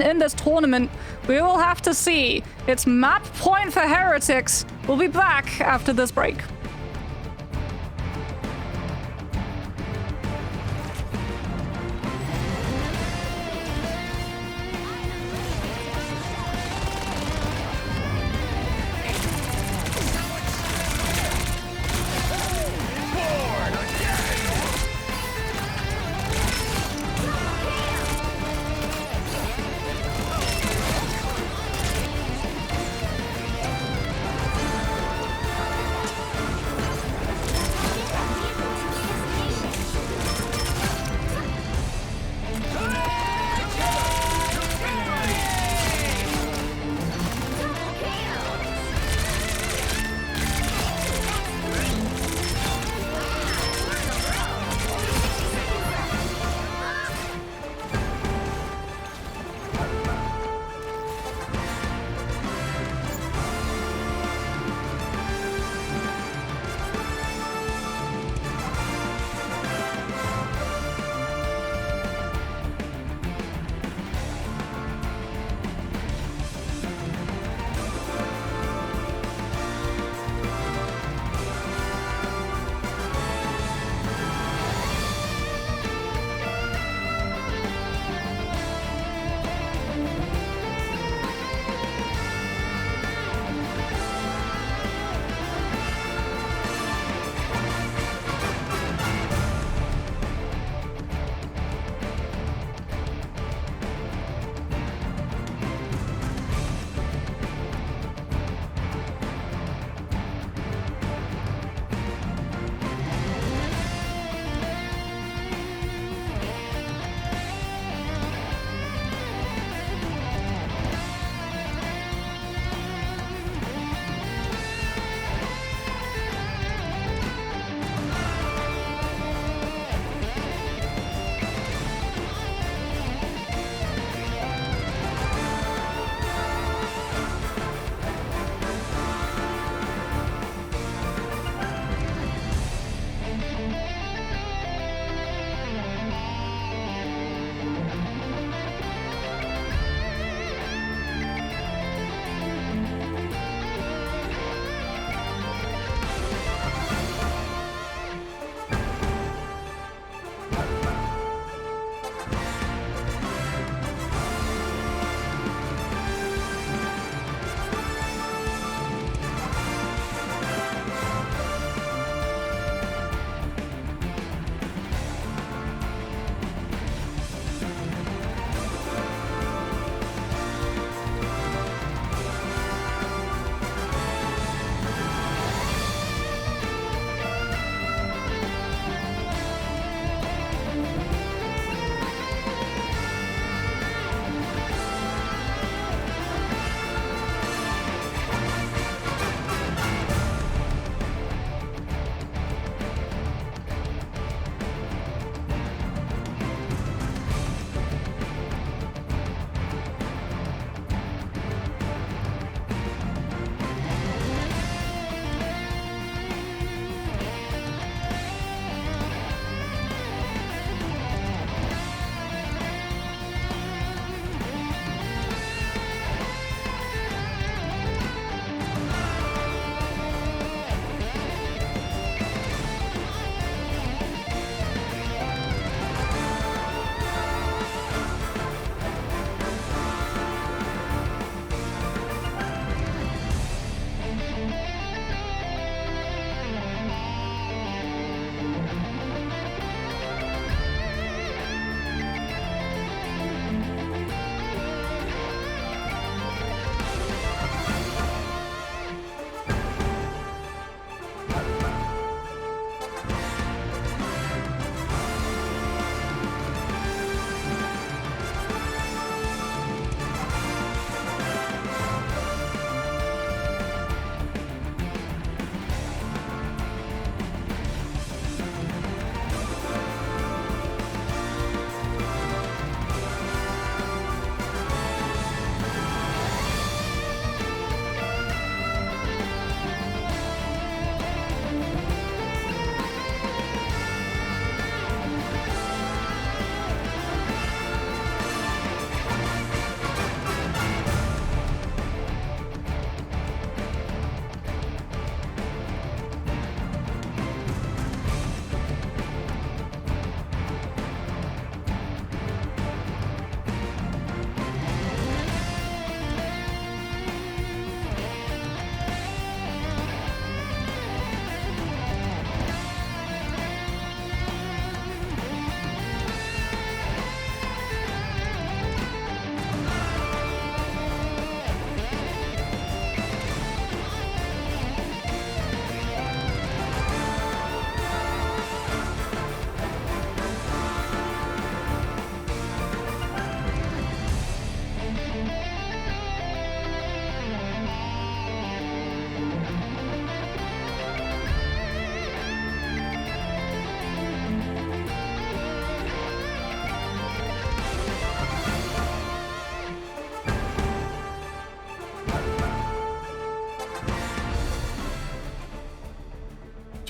in this tournament, we will have to see. It's map point for Heretics. We'll be back after this break.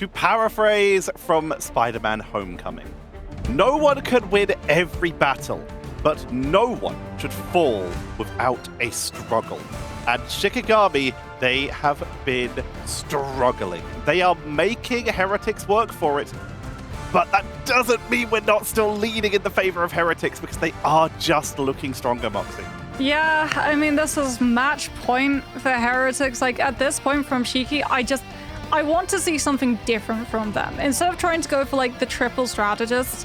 To paraphrase from Spider-Man Homecoming, no one can win every battle, but no one should fall without a struggle. And Shikigami, they have been struggling. They are making Heretics work for it, but that doesn't mean we're not still leaning in the favor of Heretics, because they are just looking stronger, Moxie. Yeah, I mean, this is match point for Heretics. Like, at this point from Shiki, I want to see something different from them. Instead of trying to go for, like, the triple strategists,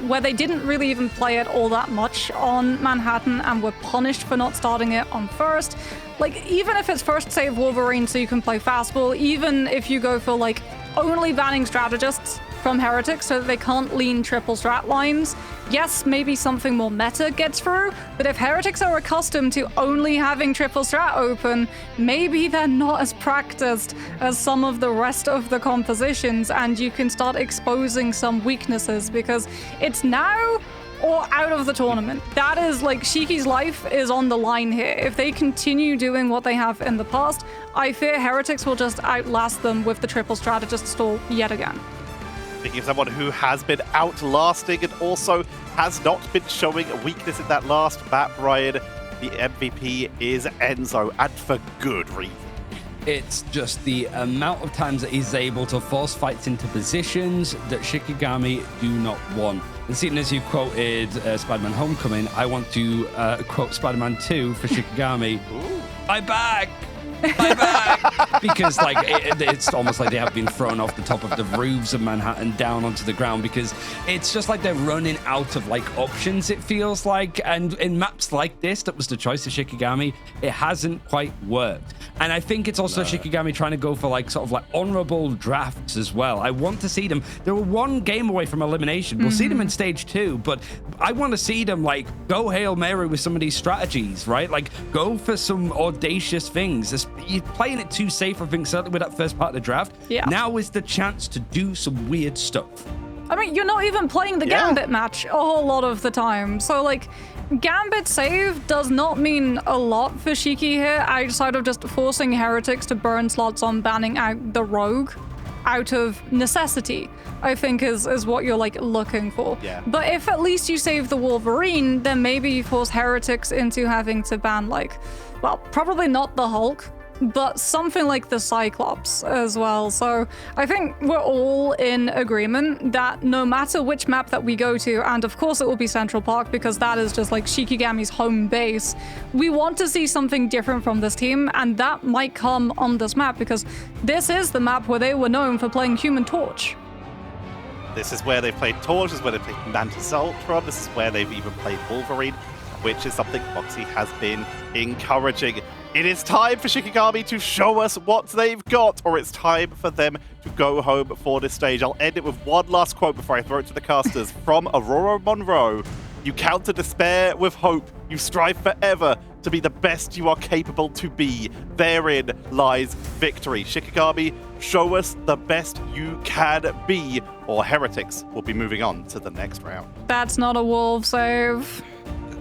where they didn't really even play it all that much on Manhattan and were punished for not starting it on first. Like, even if it's first save Wolverine so you can play fastball, even if you go for, like, only banning strategists from Heretics so that they can't lean triple strat lines, yes, maybe something more meta gets through, but if Heretics are accustomed to only having triple strat open, maybe they're not as practiced as some of the rest of the compositions, and you can start exposing some weaknesses, because it's now or out of the tournament. That is, like, Shiki's life is on the line here. If they continue doing what they have in the past, I fear Heretics will just outlast them with the triple strategist stall yet again. Speaking of someone who has been outlasting and also has not been showing a weakness in that last map, Ryan, the MVP is Enzo, and for good reason. It's just the amount of times that he's able to force fights into positions that Shikigami do not want. And seeing as you quoted Spider-Man Homecoming, I want to quote Spider-Man 2 for Shikigami. I'm back! I'm back! Because, like, it's almost like they have been thrown off the top of the roofs of Manhattan down onto the ground, because it's just like they're running out of, like, options, it feels like. And in maps like this, that was the choice of Shikigami, it hasn't quite worked. And I think it's also Shikigami trying to go for, like, sort of like honorable drafts as well. I want to see them. They were one game away from elimination. We'll see them in stage 2, but I want to see them, like, go Hail Mary with some of these strategies, right? Like, go for some audacious things. You're playing it too safe, I think, certainly with that first part of the draft. Yeah. Now is the chance to do some weird stuff. I mean, you're not even playing the Gambit match a whole lot of the time. So, like, Gambit save does not mean a lot for Shiki here, outside of just forcing Heretics to burn slots on banning out the Rogue out of necessity, I think is what you're, like, looking for. Yeah. But if at least you save the Wolverine, then maybe you force Heretics into having to ban, like, well, probably not the Hulk, but something like the Cyclops as well. So I think we're all in agreement that no matter which map that we go to, and of course it will be Central Park because that is just like Shikigami's home base, we want to see something different from this team, and that might come on this map because this is the map where they were known for playing Human Torch. This is where they've played Torch, this is where they've played Mantis Ultron, this is where they've even played Wolverine, which is something Foxy has been encouraging. It is time for Shikigami to show us what they've got, or it's time for them to go home for this stage. I'll end it with one last quote before I throw it to the casters from Aurora Monroe. You counter despair with hope. You strive forever to be the best you are capable to be. Therein lies victory. Shikigami, show us the best you can be, or Heretics will be moving on to the next round. That's not a wolf save.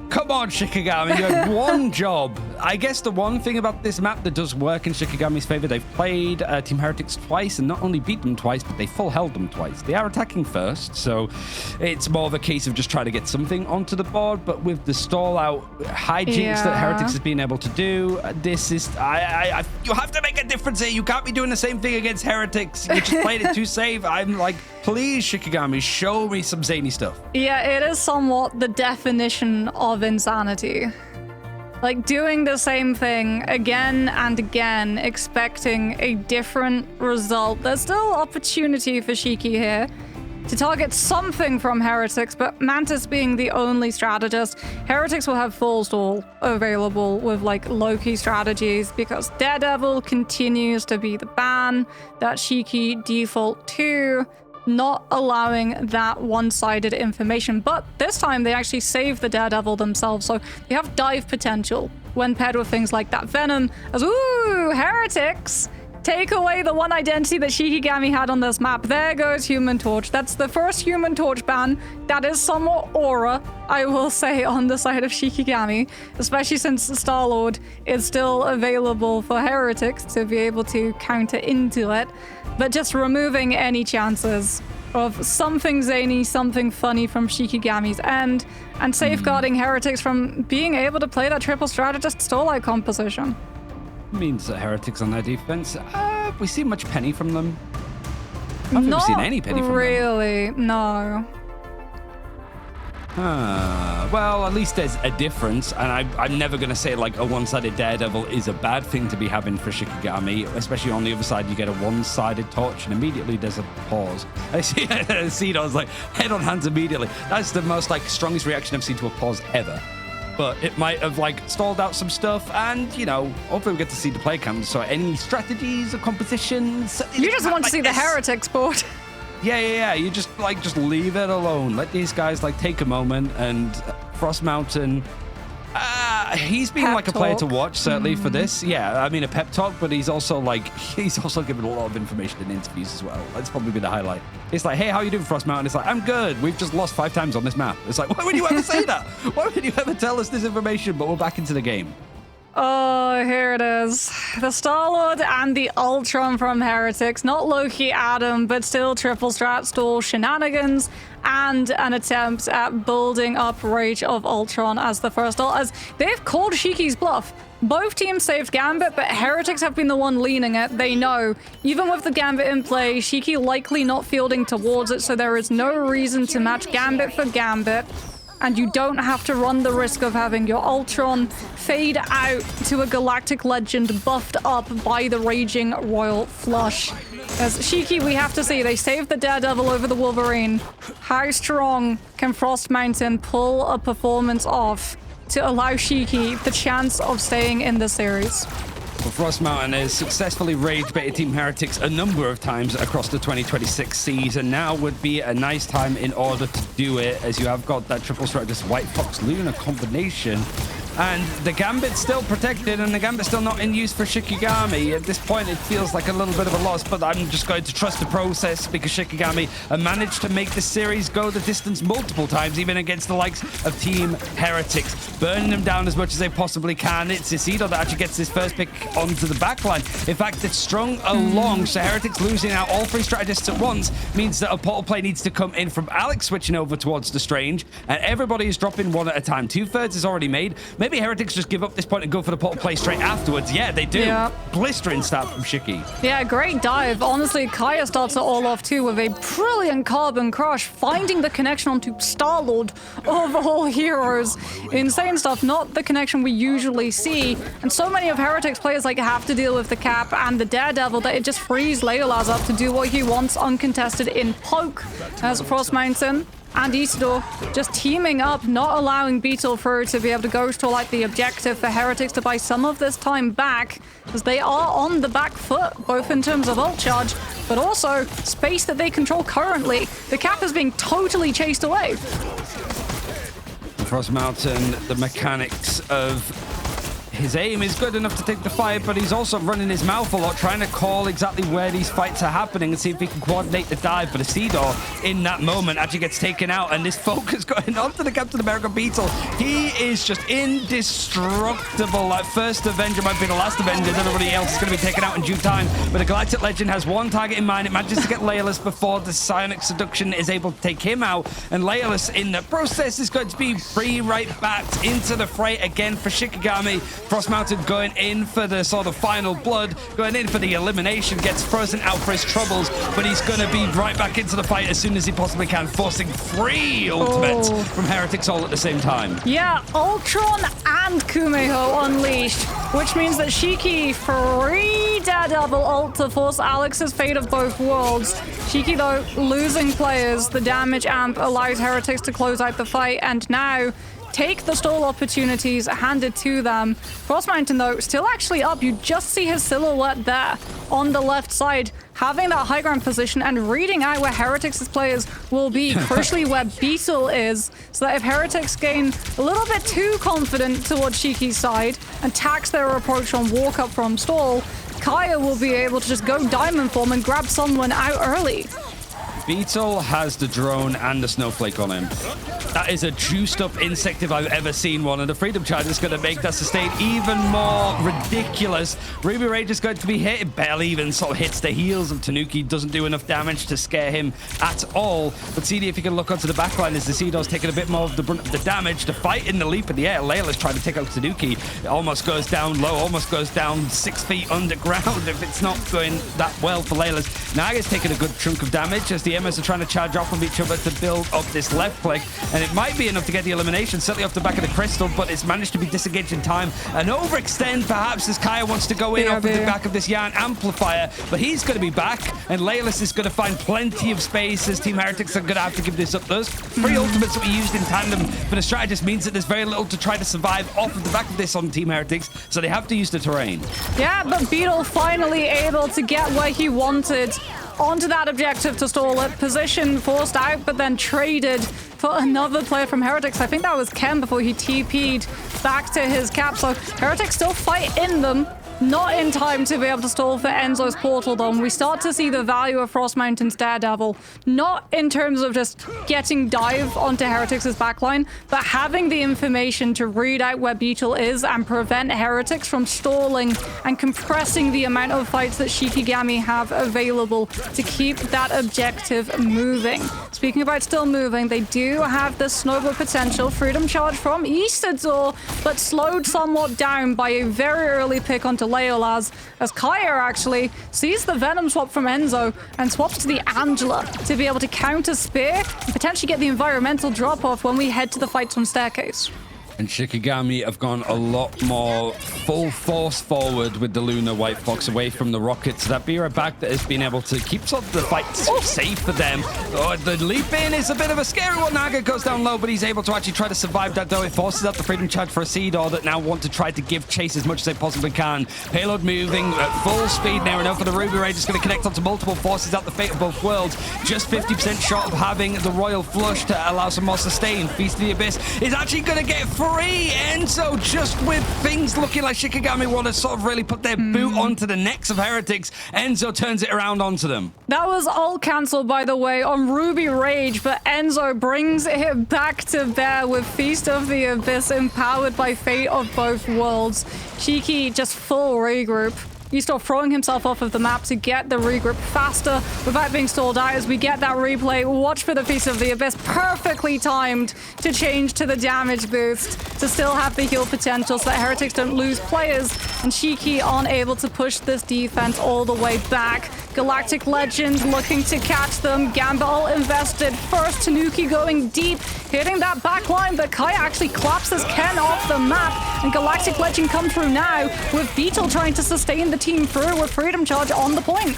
Come on, Shikigami, you had one job. I guess the one thing about this map that does work in Shikigami's favor, they've played Team Heretics twice and not only beat them twice, but they full held them twice. They are attacking first, so it's more of a case of just trying to get something onto the board, but with the stall out hijinks that Heretics has been able to do, this is, you have to make a difference here. You can't be doing the same thing against Heretics. You just played it too safe. I'm like, please, Shikigami, show me some zany stuff. Yeah, it is somewhat the definition of insanity. Like, doing the same thing again and again, expecting a different result. There's still opportunity for Shiki here to target something from Heretics, but Mantis being the only strategist, Heretics will have full stall available with, like, low-key strategies because Daredevil continues to be the ban that Shiki default to, not allowing that one-sided information. But this time they actually save the Daredevil themselves, so they have dive potential when paired with things like that Venom, as ooh, Heretics Take away the one identity that Shikigami had on this map. There goes Human Torch. That's the first Human Torch ban. That is somewhat aura, I will say, on the side of Shikigami, especially since Star-Lord is still available for Heretics to be able to counter into it. But just removing any chances of something zany, something funny from Shikigami's end, and safeguarding Heretics from being able to play that triple strategist stall-out composition. Means that Heretics on their defense. We see much penny from them. I don't think we've seen any penny from them. Really, no. Well, at least there's a difference, and I'm never going to say like a one-sided Daredevil is a bad thing to be having for Shikigami, especially on the other side you get a one-sided Torch, and immediately there's a pause. I see it, I was like, head on hands immediately. That's the most like strongest reaction I've seen to a pause ever. But it might have like stalled out some stuff, and you know, hopefully we get to see the play cams. So any strategies or compositions? You just want to see the Heretics board. Yeah. You just leave it alone. Let these guys like take a moment. And Frost Mountain, he's been Pep like a player to talk. watch certainly for this. Yeah, I mean a pep talk, but he's also given a lot of information in interviews as well. That's probably been the highlight. It's like, hey, how you doing, Frost Mountain? It's like, I'm good. We've just lost 5 times on this map. It's like, why would you ever say that? Why would you ever tell us this information? But we're back into the game. Oh, here it is. The Star-Lord and the Ultron from Heretics. Not Loki Adam, but still triple strat stall shenanigans and an attempt at building up Rage of Ultron as the first stall, as they've called Shiki's bluff. Both teams saved Gambit, but Heretics have been the one leaning it. They know. Even with the Gambit in play, Shiki likely not fielding towards it, so there is no reason to match Gambit for Gambit. And you don't have to run the risk of having your Ultron fade out to a Galactic Legend buffed up by the Raging Royal Flush. As Shiki, we have to see, they saved the Daredevil over the Wolverine. How strong can Frost Mountain pull a performance off to allow Shiki the chance of staying in the series? Well, Frost Mountain has successfully raged beta Team Heretics a number of times across the 2026 season. Now would be a nice time in order to do it, as you have got that triple strategist White Fox Luna combination. And the Gambit's still protected, and the Gambit's still not in use for Shikigami. At this point, it feels like a little bit of a loss, but I'm just going to trust the process because Shikigami managed to make the series go the distance multiple times, even against the likes of Team Heretics, burning them down as much as they possibly can. It's Isido that actually gets his first pick onto the backline. In fact, it's strung along, so Heretics losing out all 3 strategists at once means that a portal play needs to come in from Alex switching over towards the Strange, and everybody is dropping one at a time. 2/3 is already made. Maybe Heretics just give up this point and go for the portal play straight afterwards. Yeah, they do. Yeah. Blistering start from Shiki. Yeah, great dive. Honestly, Kaya starts it all off too with a brilliant carbon crush, finding the connection onto Star-Lord of all heroes. Insane stuff, not the connection we usually see. And so many of Heretics players like have to deal with the Cap and the Daredevil that it just frees Leolaz up to do what he wants uncontested in poke. As Frost Mountain and Isidore just teaming up, not allowing Beetle through to be able to go to like the objective for Heretics to buy some of this time back, as they are on the back foot, both in terms of ult charge, but also space that they control currently. The Cap is being totally chased away. Frost Mountain, the mechanics of his aim is good enough to take the fight, but he's also running his mouth a lot, trying to call exactly where these fights are happening and see if he can coordinate the dive. But Isidore, in that moment, actually gets taken out, and this focus going on to the Captain America Beetle. He is just indestructible. That first Avenger might be the last Avenger, and everybody else is going to be taken out in due time. But the Galactic Legend has one target in mind. It manages to get Leolus before the Psionic Seduction is able to take him out, and Leolus, in the process, is going to be free right back into the fray again for Shikigami. Frost Mountain going in for the sort of final blood, going in for the elimination, gets frozen out for his troubles, but he's going to be right back into the fight as soon as he possibly can, forcing 3 ultimates from Heretics all at the same time. Yeah, Ultron and Kumeho unleashed, which means that Shiki free Daredevil ult to force Alex's fate of both worlds. Shiki, though, losing players, the damage amp allows Heretics to close out the fight, and now take the stall opportunities handed to them. Frost Mountain, though, still actually up. You just see his silhouette there on the left side, having that high ground position and reading out where Heretics' players will be, crucially where Beetle is, so that if Heretics gain a little bit too confident towards Shiki's side and tax their approach on walk up from stall, Kaya will be able to just go diamond form and grab someone out early. Beetle has the drone and the snowflake on him. That is a juiced up insect if I've ever seen one, and the freedom charge is going to make that sustain even more ridiculous. Ruby Rage is going to be hit. It barely even sort of hits the heels of Tanuki. Doesn't do enough damage to scare him at all. But CD, if you can look onto the backline, as the Seador's taking a bit more of the damage. The fight in the leap in the air. Layla's trying to take out Tanuki. It almost goes down low, almost goes down 6 feet underground if it's not going that well for Layla's. Naga's taking a good chunk of damage as the Emmas are trying to charge off of each other to build up this left click, and it might be enough to get the elimination, certainly off the back of the crystal, but it's managed to be disengaged in time and overextend perhaps as Kaya wants to go in off of the back of this Yarn amplifier, but he's going to be back, and Laylas is going to find plenty of space as Team Heretics are going to have to give this up. Those 3 ultimates that we used in tandem for the strategist means that there's very little to try to survive off of the back of this on Team Heretics, so they have to use the terrain. Yeah, but Beetle finally able to get where he wanted onto that objective to stall it. Position forced out, but then traded for another player from Heretics. I think that was Ken before he TP'd back to his cap. So Heretics still fight in them. Not in time to be able to stall for Enzo's portal, though. And we start to see the value of Frost Mountain's Daredevil. Not in terms of just getting dive onto Heretics' backline, but having the information to read out where Beetle is and prevent Heretics from stalling and compressing the amount of fights that Shikigami have available to keep that objective moving. Speaking about still moving, they do have the snowball potential. Freedom charge from Eastador, but slowed somewhat down by a very early pick onto Leolaz, as Kaya actually sees the Venom swap from Enzo and swaps to the Angela to be able to counter Spear and potentially get the environmental drop-off when we head to the fights on Staircase. And Shikigami have gone a lot more full force forward with the Luna White Fox away from the rockets. That Bira back that has been able to keep sort of the fight safe for them. Oh, the leap in is a bit of a scary one. Naga goes down low, but he's able to actually try to survive that, though. It forces out the freedom charge for a Seador that now want to try to give chase as much as they possibly can. Payload moving at full speed now enough for the Ruby Ray. Just going to connect onto multiple forces out the fate of both worlds. Just 50% short of having the Royal Flush to allow some more sustain. Feast of the Abyss is actually going to get free. Enzo, just with things looking like Shikigami want to sort of really put their boot onto the necks of Heretics, Enzo turns it around onto them. That was all cancelled, by the way, on Ruby Rage, but Enzo brings it back to bear with Feast of the Abyss empowered by Fate of Both Worlds. Shiki just full regroup. He's still throwing himself off of the map to get the regroup faster without being stalled out as we get that replay. Watch for the Feast of the Abyss, perfectly timed to change to the damage boost to still have the heal potential so that Heretics don't lose players, and Shiki aren't able to push this defense all the way back. Galactic Legend looking to catch them. Gambit all invested. First, Tanuki going deep, hitting that back line, but Kaya actually collapses Ken off the map, and Galactic Legend come through now with Beetle trying to sustain the team through with Freedom Charge on the point.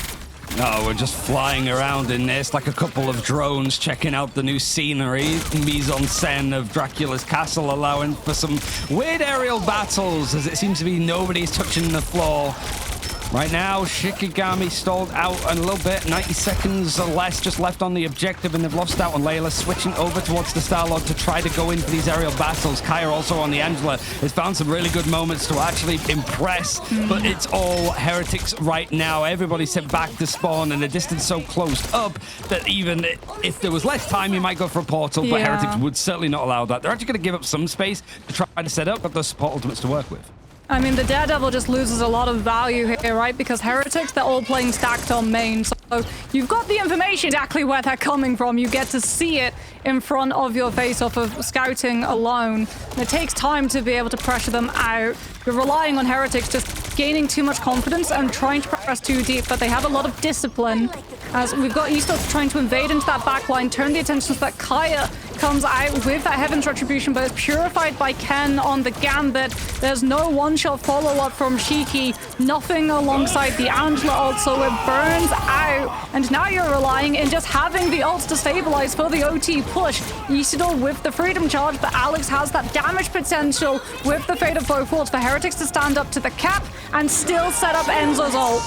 No, we're just flying around in this like a couple of drones checking out the new scenery. Mise-en-scène of Dracula's castle, allowing for some weird aerial battles as it seems to be nobody's touching the floor. Right now, Shikigami stalled out a little bit. 90 seconds or less just left on the objective, and they've lost out on Layla, switching over towards the Starlord to try to go in for these aerial battles. Kaya also on the Angela has found some really good moments to actually impress, but it's all Heretics right now. Everybody's sent back to spawn, and the distance so closed up that even if there was less time, you might go for a portal, but Heretics would certainly not allow that. They're actually going to give up some space to try to set up, but those support ultimates to work with. I mean, the Daredevil just loses a lot of value here, right? Because Heretics, they're all playing stacked on main. So you've got the information exactly where they're coming from. You get to see it in front of your face off of scouting alone. And it takes time to be able to pressure them out. You're relying on Heretics just gaining too much confidence and trying to press too deep, but they have a lot of discipline. As we've got Eastos trying to invade into that backline, turn the attention so that Kaya comes out with that Heaven's Retribution, but it's purified by Ken on the Gambit. There's no one-shot follow-up from Shiki. Nothing alongside the Angela ult, so it burns out. And now you're relying in just having the ult to stabilize for the OT push. Isidore with the Freedom Charge, but Alex has that damage potential with the Fate of Both Worlds for Heretics to stand up to the cap and still set up Enzo's ult.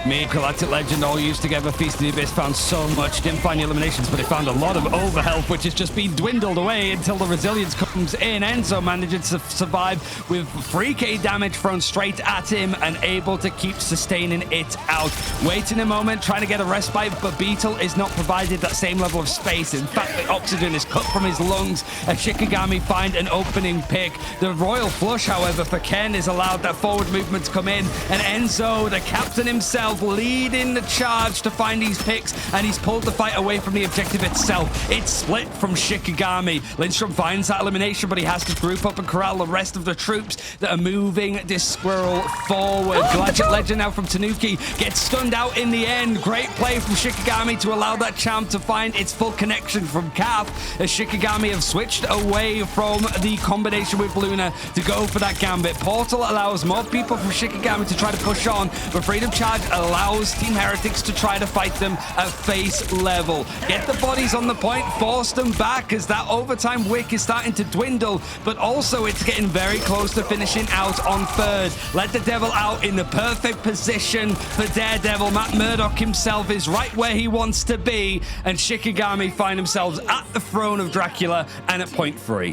Me, Galactic Legend all used together. Feast of the Abyss found so much. Didn't find the eliminations, but it found a lot of overhealth, which has just been dwindled away until the resilience comes in. Enzo manages to survive with 3k damage thrown straight at him and able to keep sustaining it out. Waiting a moment, trying to get a respite, but Beetle is not provided that same level of space. In fact, the oxygen is cut from his lungs as Shikigami find an opening pick. The Royal Flush, however, for Ken is allowed that forward movement to come in, and Enzo, the captain himself, leading the charge to find these picks, and he's pulled the fight away from the objective itself. It's split from Shikigami. Lindstrom finds that elimination, but he has to group up and corral the rest of the troops that are moving this squirrel forward. Galactic Legend now from Tanuki gets stunned out in the end. Great play from Shikigami to allow that champ to find its full connection from Cap, as Shikigami have switched away from the combination with Luna to go for that gambit. Portal allows more people from Shikigami to try to push on, but Freedom Charge allows Team Heretics to try to fight them at face level. Get the bodies on the point, force them back as that overtime wick is starting to dwindle, but also it's getting very close to finishing out on third. Let the Devil out in the perfect position for Daredevil. Matt Murdock himself is right where he wants to be, and Shikigami find themselves at the throne of Dracula and at point 3.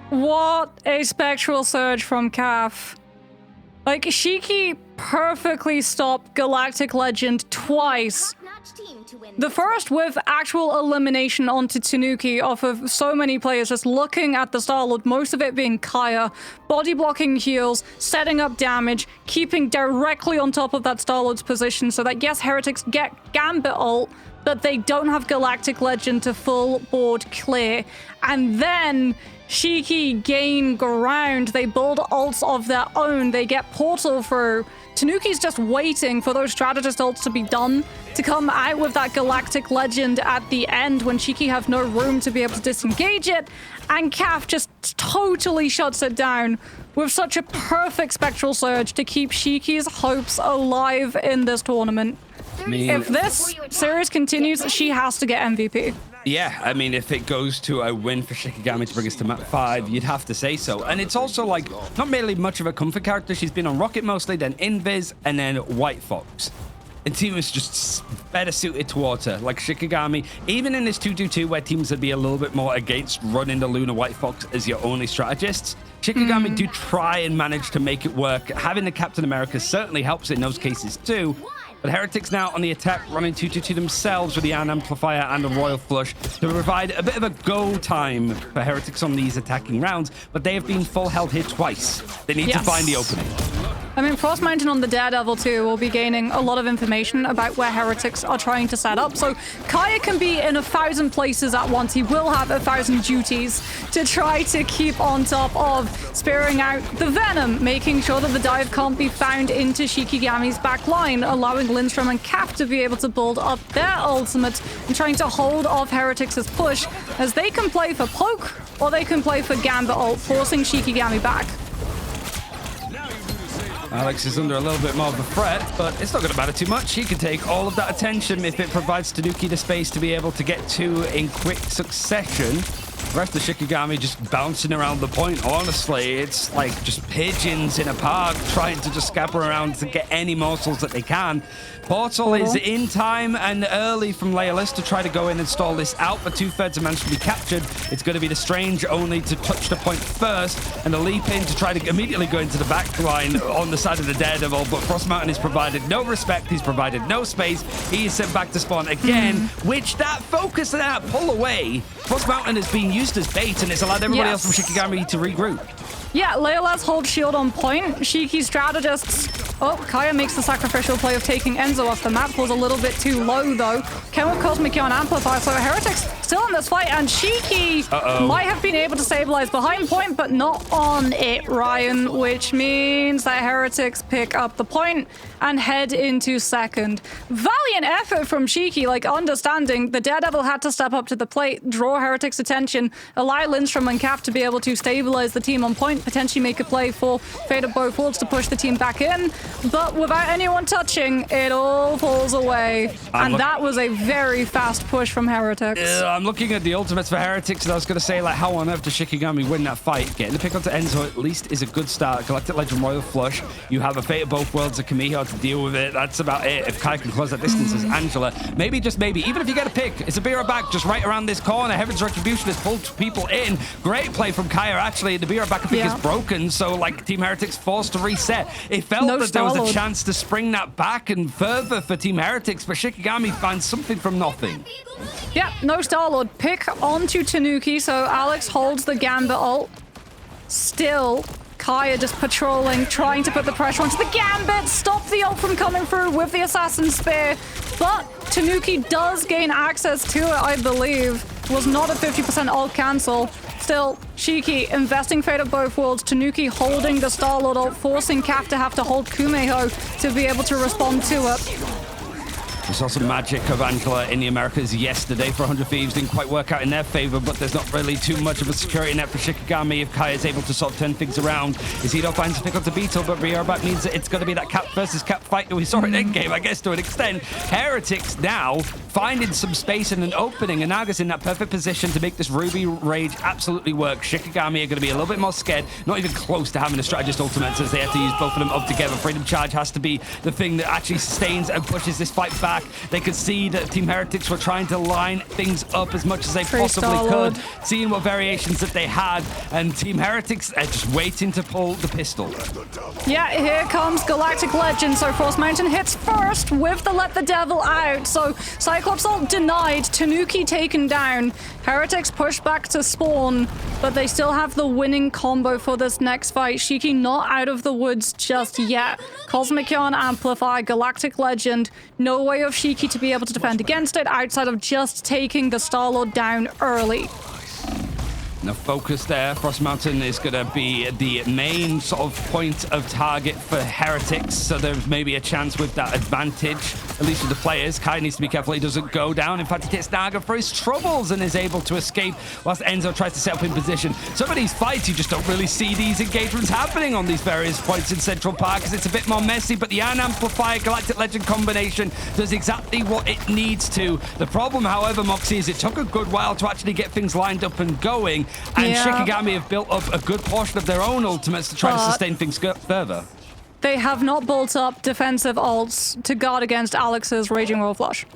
What a spectral surge from Calf. Like, Shiki perfectly stopped Galactic Legend twice. The first with actual elimination onto Tanuki off of so many players just looking at the Star-Lord, most of it being Kaya, body blocking heals, setting up damage, keeping directly on top of that Star-Lord's position so that, yes, Heretics get Gambit ult, but they don't have Galactic Legend to full board clear. And then Shiki gain ground. They build ults of their own. They get Portal through. Tanuki's just waiting for those strategist ults to be done to come out with that Galactic Legend at the end when Shiki have no room to be able to disengage it. And Calf just totally shuts it down with such a perfect spectral surge to keep Shiki's hopes alive in this tournament. If this series continues, she has to get MVP. Yeah, I mean, if it goes to a win for Shikigami to bring us to map 5, you'd have to say so. And it's also, like, not really much of a comfort character. She's been on Rocket mostly, then Invis, and then White Fox. And team is just better suited towards her. Like Shikigami, even in this 2-2-2 where teams would be a little bit more against running the Luna White Fox as your only strategists, Shikigami do try and manage to make it work. Having the Captain America certainly helps in those cases too. But Heretics now on the attack, running 2-2-2 themselves with the Iron Amplifier and the Royal Flush to provide a bit of a go time for Heretics on these attacking rounds, but they have been full health here twice. They need to find the opening. I mean, Frost Mountain on the Daredevil too will be gaining a lot of information about where Heretics are trying to set up. So Kaya can be in 1,000 places at once. He will have 1,000 duties to try to keep on top of spearing out the Venom, making sure that the dive can't be found into Shikigami's back line, allowing Lindstrom and Cap to be able to build up their ultimate and trying to hold off Heretics' push, as they can play for poke or they can play for Gambit ult, forcing Shikigami back. Alex is under a little bit more of a threat, but it's not going to matter too much. He can take all of that attention if it provides Tanuki the space to be able to get two in quick succession. The rest of Shikigami just bouncing around the point. Honestly, it's like just pigeons in a park trying to just scamper around to get any morsels that they can. Portal is in time and early from Leolis to try to go in and stall this out, but 2/3 have managed to be captured. It's going to be the Strange only to touch the point first, and a leap in to try to immediately go into the back line on the side of the Daredevil, but Frost Mountain is provided no respect, he's provided no space. He is sent back to spawn again, which that focus and that pull away, Frost Mountain has been used as bait, and it's allowed everybody else from Shikigami to regroup. Yeah, Leolas holds shield on point. Shiki strategists. Oh, Kaya makes the sacrificial play of taking Enzo off the map. Was a little bit too low, though. Ken with Cosmic Yawn Amplifier, so Heretics still in this fight, and Shiki might have been able to stabilize behind point, but not on it, Ryan, which means that Heretics pick up the point and head into second. Valiant effort from Shiki, like understanding the Daredevil had to step up to the plate, draw Heretics' attention, allow Lindstrom and Cap to be able to stabilize the team on point, potentially make a play for Fate of Both Worlds to push the team back in. but without anyone touching, it all falls away. And that was a very fast push from Heretics. I'm looking at the ultimates for Heretics, and I was going to say, like, how on earth does Shikigami win that fight? Getting the pick onto Enzo at least is a good start. Galactic Legend Royal Flush. You have a Fate of both worlds, a Kamiho to deal with it. That's about it. If Kai can close that distance as Angela, maybe, just maybe, even if you get a pick, it's a Bira back just right around this corner. Heaven's Retribution has pulled people in. Great play from Kaya, actually. The Bira back, I think, is broken, so, like, Team Heretics forced to reset. It felt that there was a chance to spring that back and further for Team Heretics, but Shikigami finds something from nothing. Yeah, no Star-Lord. Pick onto Tanuki, so Alex holds the Gambit ult. Still, Kaya just patrolling, trying to put the pressure onto the Gambit, stop the ult from coming through with the Assassin Spear, but Tanuki does gain access to it, I believe. Was not a 50% ult cancel. Still, Shiki investing Fate of both worlds, Tanuki holding the Star-Lord ult, forcing Kaf to have to hold Kumeho to be able to respond to it. We saw some magic of Angela in the Americas yesterday for 100 Thieves. Didn't quite work out in their favor, but there's not really too much of a security net for Shikigami if Kai is able to sort of turn things around. Isidro finds a pick up to Beetle, but Riobat means that it's going to be that Cap versus Cap fight that we saw in endgame, I guess, to an extent. Heretics now finding some space and an opening, and Naga's in that perfect position to make this Ruby Rage absolutely work. Shikigami are going to be a little bit more scared, not even close to having a strategist ultimate, as they have to use both of them up together. Freedom Charge has to be the thing that actually sustains and pushes this fight back. They could see that Team Heretics were trying to line things up as much as they possibly could, seeing what variations that they had, and Team Heretics are just waiting to pull the pistol. Yeah, here comes Galactic Legend. So Frost Mountain hits first with the Let the Devil Out. So Cyclops ult denied, Tanuki taken down. Heretics push back to spawn, but they still have the winning combo for this next fight. Shiki not out of the woods just yet. Cosmic Yarn Amplify, Galactic Legend. No way of Shiki to be able to defend against it outside of just taking the Star-Lord down early. Now focus there. Frost Mountain is going to be the main sort of point of target for Heretics, so there's maybe a chance with that advantage, at least with the players. Kai needs to be careful he doesn't go down. In fact, he hits Naga for his troubles and is able to escape whilst Enzo tries to set up in position. Some of these fights, you just don't really see these engagements happening on these various points in Central Park because it's a bit more messy, but the Yarn Amplifier Galactic Legend combination does exactly what it needs to. The problem, however, Moxie, is it took a good while to actually get things lined up and going. And Shikigami have built up a good portion of their own ultimates to try to sustain things further. They have not built up defensive ults to guard against Alex's Raging Royal Flush.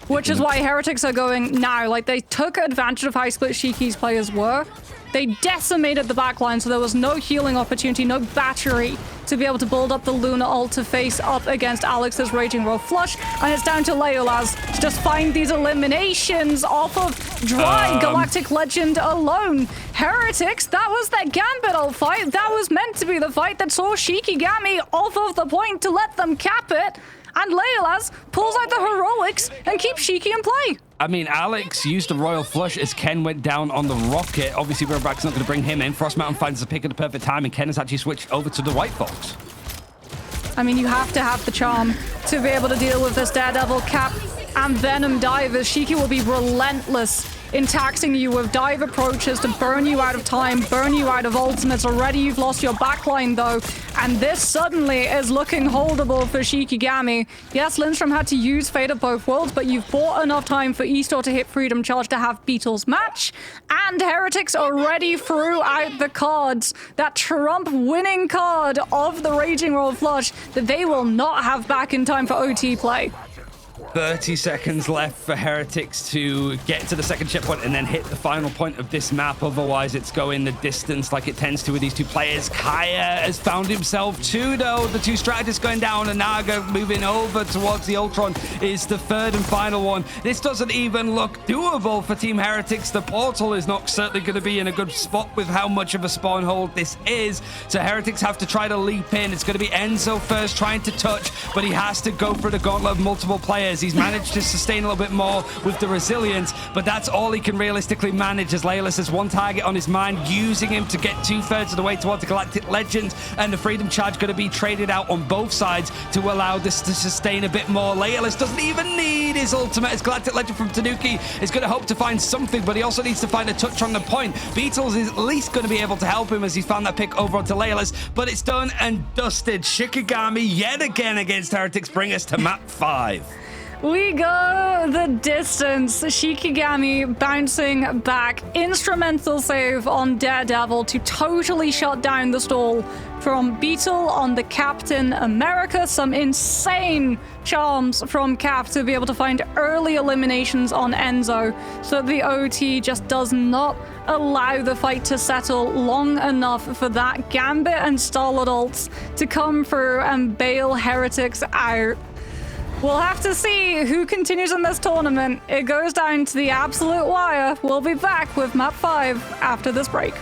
Which is why Heretics are going now. Like, they took advantage of how split Shiki's players were. They decimated the backline, so there was no healing opportunity, no battery to be able to build up the Luna ult to face up against Alex's Raging Royal Flush. And it's down to Leolas to just find these eliminations off of dry Galactic Legend alone. Heretics, that was that Gambit ult fight. That was meant to be the fight that saw Shikigami off of the point to let them cap it. And Leolas pulls out the heroics and keeps Shiki in play. I mean, Alex used the Royal Flush as Ken went down on the rocket. Obviously, Riverback's not going to bring him in. Frost Mountain finds the pick at the perfect time, and Ken has actually switched over to the White Fox. I mean, you have to have the charm to be able to deal with this Daredevil, Cap, and Venom divers. Shiki will be relentless in taxing you with dive approaches to burn you out of time, burn you out of ultimates. Already you've lost your backline though, and this suddenly is looking holdable for Shikigami. Yes, Lindstrom had to use Fate of both worlds, but you've bought enough time for Eastor to hit Freedom Charge to have Beetle's match, and Heretics already threw out the cards, that Trump winning card of the Raging Royal Flush that they will not have back in time for OT play. 30 seconds left for Heretics to get to the second checkpoint and then hit the final point of this map. Otherwise, it's going the distance like it tends to with these two players. Kaya has found himself too, though. The two strategists going down and Naga moving over towards the Ultron is the third and final one. This doesn't even look doable for Team Heretics. The portal is not certainly going to be in a good spot with how much of a spawn hold this is. So Heretics have to try to leap in. It's going to be Enzo first trying to touch, but he has to go for the gauntlet of multiple players. He He's managed to sustain a little bit more with the resilience, but that's all he can realistically manage as Laylas has one target on his mind, using him to get 2/3 of the way towards the Galactic Legend, and the Freedom Charge going to be traded out on both sides to allow this to sustain a bit more. Laylas doesn't even need his ultimate as Galactic Legend from Tanuki is going to hope to find something, but he also needs to find a touch on the point. Beatles is at least going to be able to help him as he's found that pick over onto Laylas, but it's done and dusted. Shikigami yet again against Heretics bring us to map 5. We go the distance. Shikigami bouncing back. Instrumental save on Daredevil to totally shut down the stall from Beetle on the Captain America. Some insane charms from Cap to be able to find early eliminations on Enzo so that the OT just does not allow the fight to settle long enough for that Gambit and Starlord ults to come through and bail Heretics out. We'll have to see who continues in this tournament. It goes down to the absolute wire. We'll be back with map 5 after this break.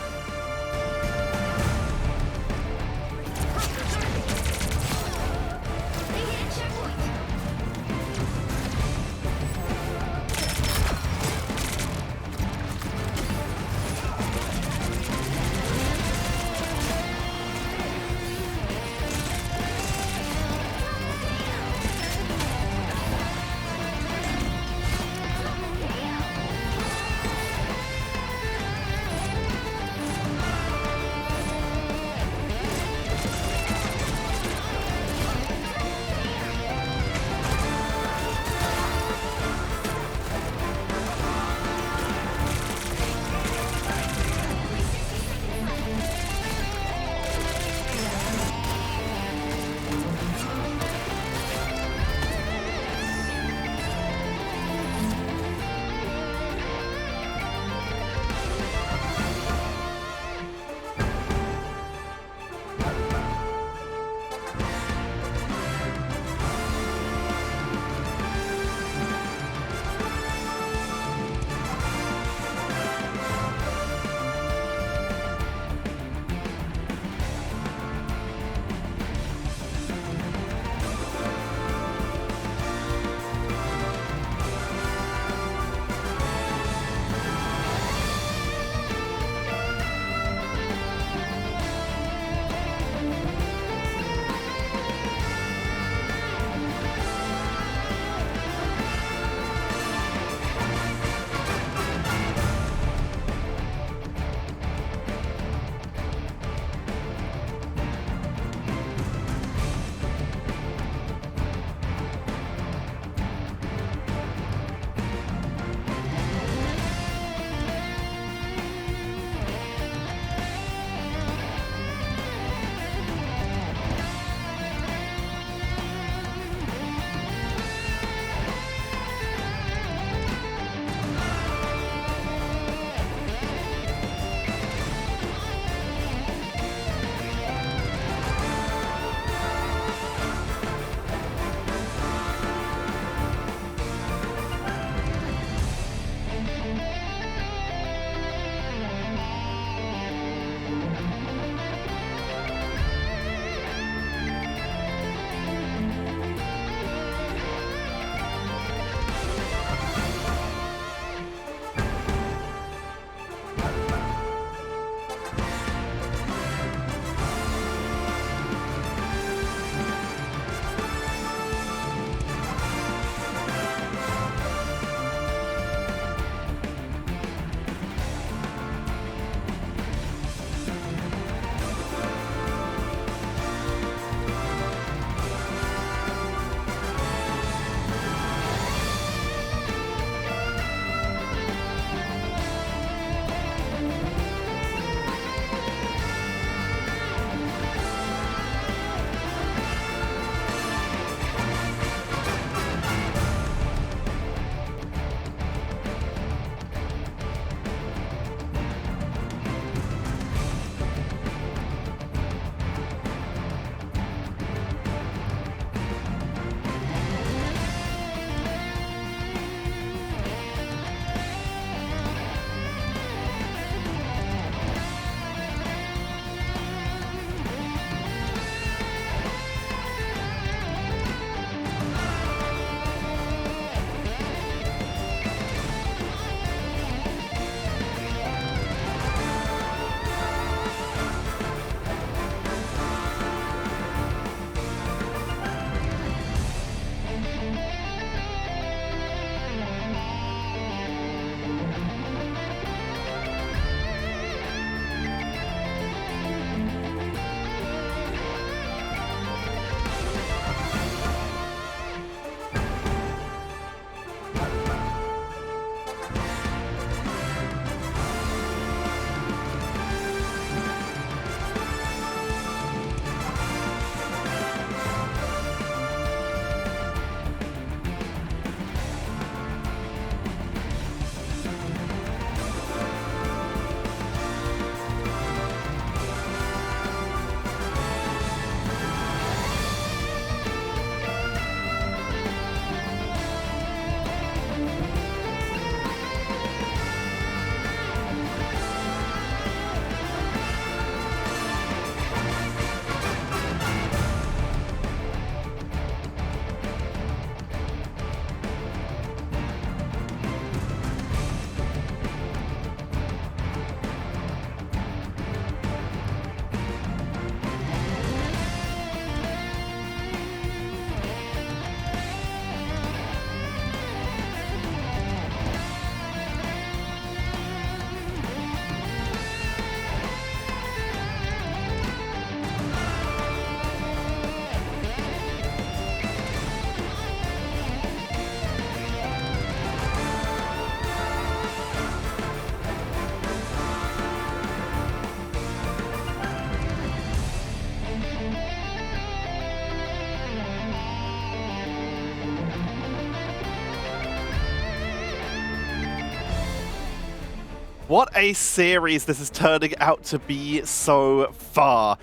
What a series this is turning out to be so far.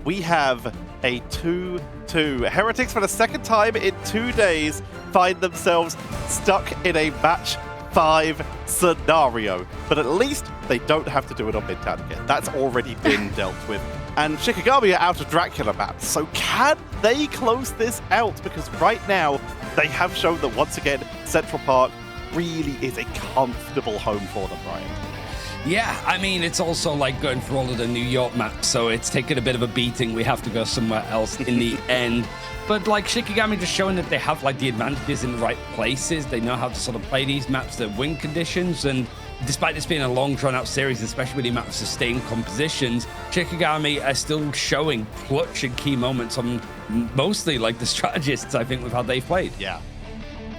We have a 2-2. Heretics, for the second time in 2 days, find themselves stuck in a match 5 scenario. But at least they don't have to do it on Midtown again. That's already been dealt with. And Shikigami are out of Dracula maps. So can they close this out? Because right now, they have shown that once again, Central Park really is a comfortable home for them, Brian. Yeah, I mean, it's also like going through all of the New York maps, so it's taken a bit of a beating. We have to go somewhere else in the end. But like Shikigami just showing that they have like the advantages in the right places. They know how to sort of play these maps, the win conditions, and despite this being a long drawn-out series, especially with the amount of sustained compositions, Shikigami are still showing clutch and key moments on mostly like the strategists, I think, with how they've played. Yeah.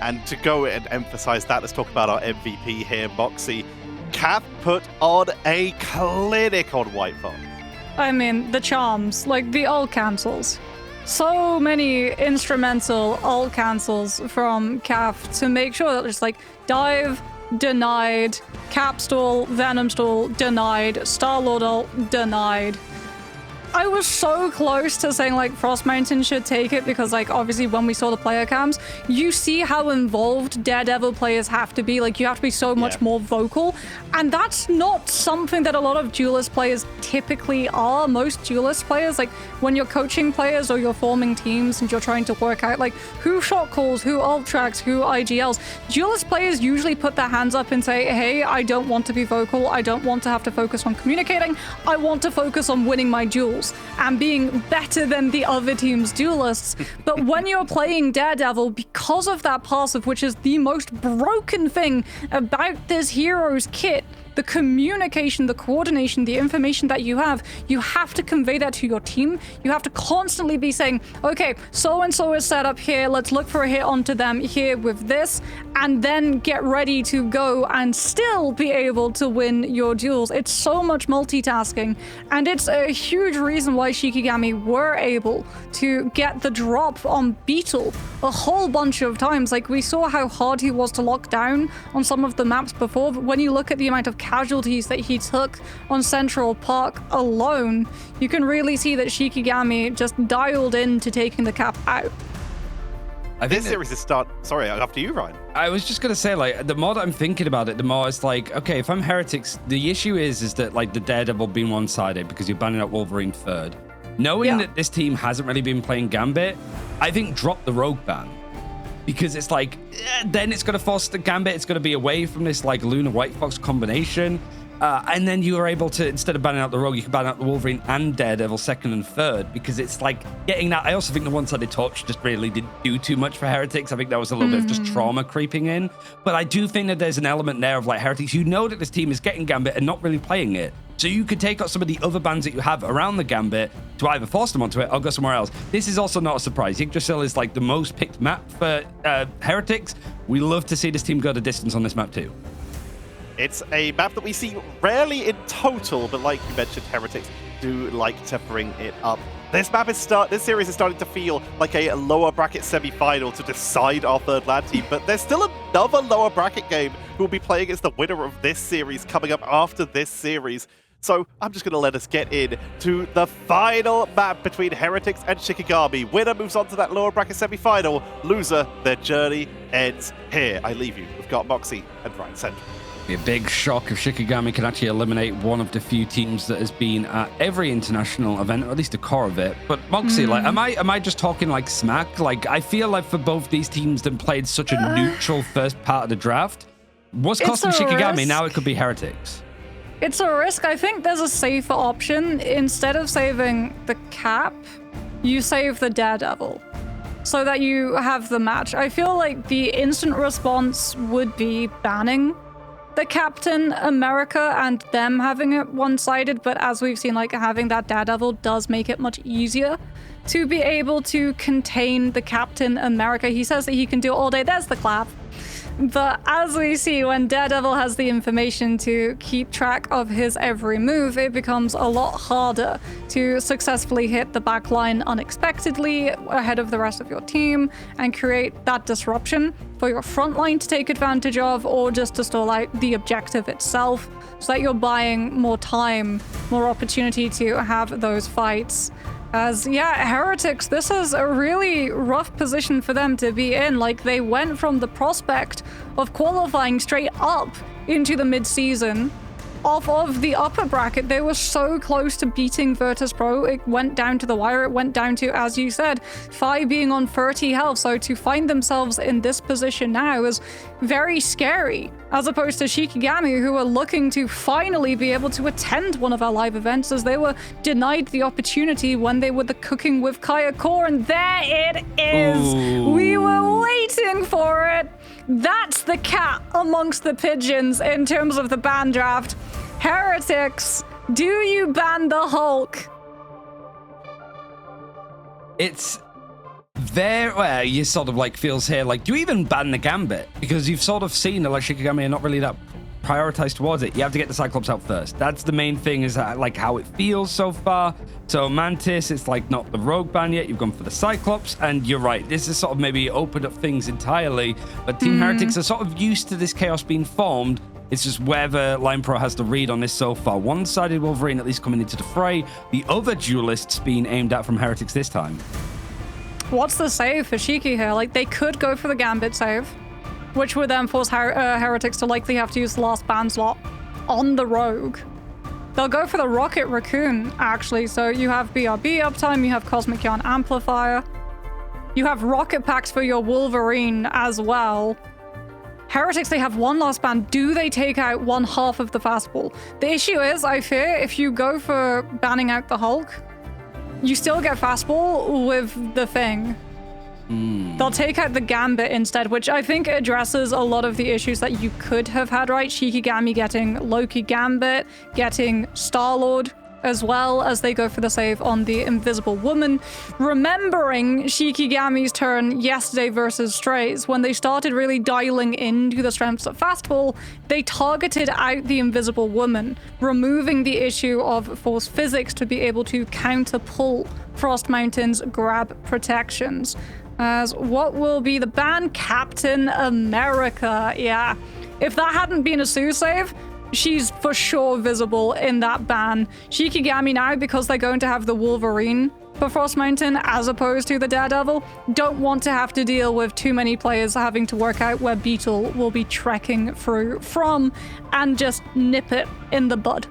And to go and emphasize that, let's talk about our MVP here, Moxie. Cap put on a clinic on White Fox. I mean, the charms, like the ult cancels. So many instrumental ult cancels from Caf to make sure that it's like dive, denied, Cap stall, Venom stall, denied, Star-Lord ult, denied. I was so close to saying like Frost Mountain should take it because like obviously when we saw the player cams, you see how involved Daredevil players have to be. Like you have to be so much more vocal, and that's not something that a lot of duelist players typically are. Most duelist players, like when you're coaching players or you're forming teams and you're trying to work out like who shot calls, who ult tracks, who IGLs, duelist players usually put their hands up and say, hey, I don't want to be vocal. I don't want to have to focus on communicating. I want to focus on winning my duels and being better than the other team's duelists. But when you're playing Daredevil, because of that passive, which is the most broken thing about this hero's kit, the communication, the coordination, the information that you have to convey that to your team. You have to constantly be saying, okay, so-and-so is set up here, let's look for a hit onto them here with this, and then get ready to go and still be able to win your duels. It's so much multitasking, and it's a huge reason why Shikigami were able to get the drop on Beetle a whole bunch of times. Like, we saw how hard he was to lock down on some of the maps before, but when you look at the amount of casualties that he took on Central Park alone, you can really see that Shikigami just dialed in to taking the Cap out. This series is Sorry, after you, Ryan. I was just gonna say, like, the more that I'm thinking about it, the more it's like, okay, if I'm Heretics, the issue is that like the Daredevil being one-sided because you're banning out Wolverine third. Knowing that this team hasn't really been playing Gambit, I think drop the Rogue ban. Because it's like, then it's going to force the Gambit. It's going to be away from this like Luna White Fox combination. And then you are able to, instead of banning out the Rogue, you can ban out the Wolverine and Daredevil second and third. Because it's like getting that. I also think the one-sided torch just really didn't do too much for Heretics. I think that was a little bit of just trauma creeping in. But I do think that there's an element there of like Heretics. You know that this team is getting Gambit and not really playing it. So you could take out some of the other bans that you have around the Gambit to either force them onto it or go somewhere else. This is also not a surprise. Yggdrasil is like the most picked map for Heretics. We love to see this team go the distance on this map too. It's a map that we see rarely in total, but like you mentioned, Heretics do like to bring it up. This series is starting to feel like a lower bracket semi-final to decide our third LAN team, but there's still another lower bracket game who will be playing against the winner of this series coming up after this series. So I'm just going to let us get in to the final map between Heretics and Shikigami. Winner moves on to that lower bracket semi-final. Loser, their journey ends here. I leave you. We've got Moxie and Ryan Central. Be a big shock if Shikigami can actually eliminate one of the few teams that has been at every international event, or at least the core of it. But Moxie, like, am I just talking like smack? Like, I feel like for both these teams that played such a neutral first part of the draft, what's costing Shikigami? Risk. Now it could be Heretics. It's a risk. I think there's a safer option. Instead of saving the Cap, you save the Daredevil so that you have the match. I feel like the instant response would be banning the Captain America and them having it one-sided, but as we've seen, like, having that Daredevil does make it much easier to be able to contain the Captain America. He says that he can do it all day. There's the clap. But as we see, when Daredevil has the information to keep track of his every move, it becomes a lot harder to successfully hit the back line unexpectedly ahead of the rest of your team and create that disruption for your front line to take advantage of, or just to stall out the objective itself, so that you're buying more time, more opportunity to have those fights. As, yeah, Heretics, this is a really rough position for them to be in. Like, they went from the prospect of qualifying straight up into the mid-season. Off of the upper bracket, they were so close to beating Virtus Pro. It went down to the wire. It went down to, as you said, Phi being on 30 health. So to find themselves in this position now is very scary, as opposed to Shikigami, who are looking to finally be able to attend one of our live events, as they were denied the opportunity when they were the Cooking with Kaya core. And there it is. Ooh. We were waiting for it. That's the cat amongst the pigeons in terms of the ban draft. Heretics, do you ban the Hulk? It's there where you sort of like feels here, like, do you even ban the Gambit? Because you've sort of seen that like Shikigami are not really that prioritized towards it. You have to get the Cyclops out first. That's the main thing, is that, like, how it feels so far. So Mantis, it's like not the Rogue ban yet. You've gone for the Cyclops, and you're right. This is sort of maybe opened up things entirely. But Team Heretics are sort of used to this chaos being formed. It's just whether Line Pro has the read on this so far. One-sided Wolverine at least coming into the fray. The other duelists being aimed at from Heretics this time. What's the save for Shiki here? Like, they could go for the Gambit save, which would then force Heretics to likely have to use the last ban slot on the Rogue. They'll go for the Rocket Raccoon, actually. So you have BRB uptime, you have Cosmic Yarn Amplifier, you have Rocket Packs for your Wolverine as well. Heretics, they have one last ban. Do they take out one half of the fastball? The issue is, I fear, if you go for banning out the Hulk, you still get fastball with the Thing. They'll take out the Gambit instead, which I think addresses a lot of the issues that you could have had, right? Shikigami getting Loki Gambit, getting Star-Lord, as well as they go for the save on the Invisible Woman. Remembering Shikigami's turn yesterday versus Strays, when they started really dialing into the strengths of fastball, they targeted out the Invisible Woman, removing the issue of force physics to be able to counter-pull Frost Mountain's grab protections. As what will be the ban? Captain America. Yeah. If that hadn't been a Sue save, she's for sure visible in that ban. Shikigami now, because they're going to have the Wolverine for Frost Mountain as opposed to the Daredevil, don't want to have to deal with too many players having to work out where Beetle will be trekking through from and just nip it in the bud.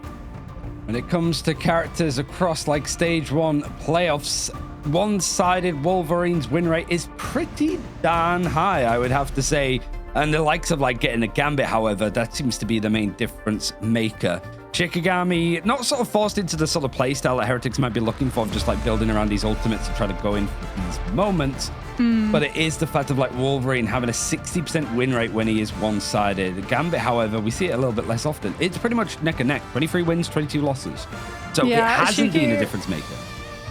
When it comes to characters across like stage 1 playoffs, one-sided Wolverine's win rate is pretty darn high, I would have to say. And the likes of like getting a Gambit, however, that seems to be the main difference maker. Shikigami, not sort of forced into the sort of playstyle that Heretics might be looking for, just like building around these ultimates and trying to go in for these moments. But it is the fact of like Wolverine having a 60% win rate when he is one-sided. Gambit, however, we see it a little bit less often. It's pretty much neck and neck. 23 wins, 22 losses. So yeah, it hasn't been a difference maker.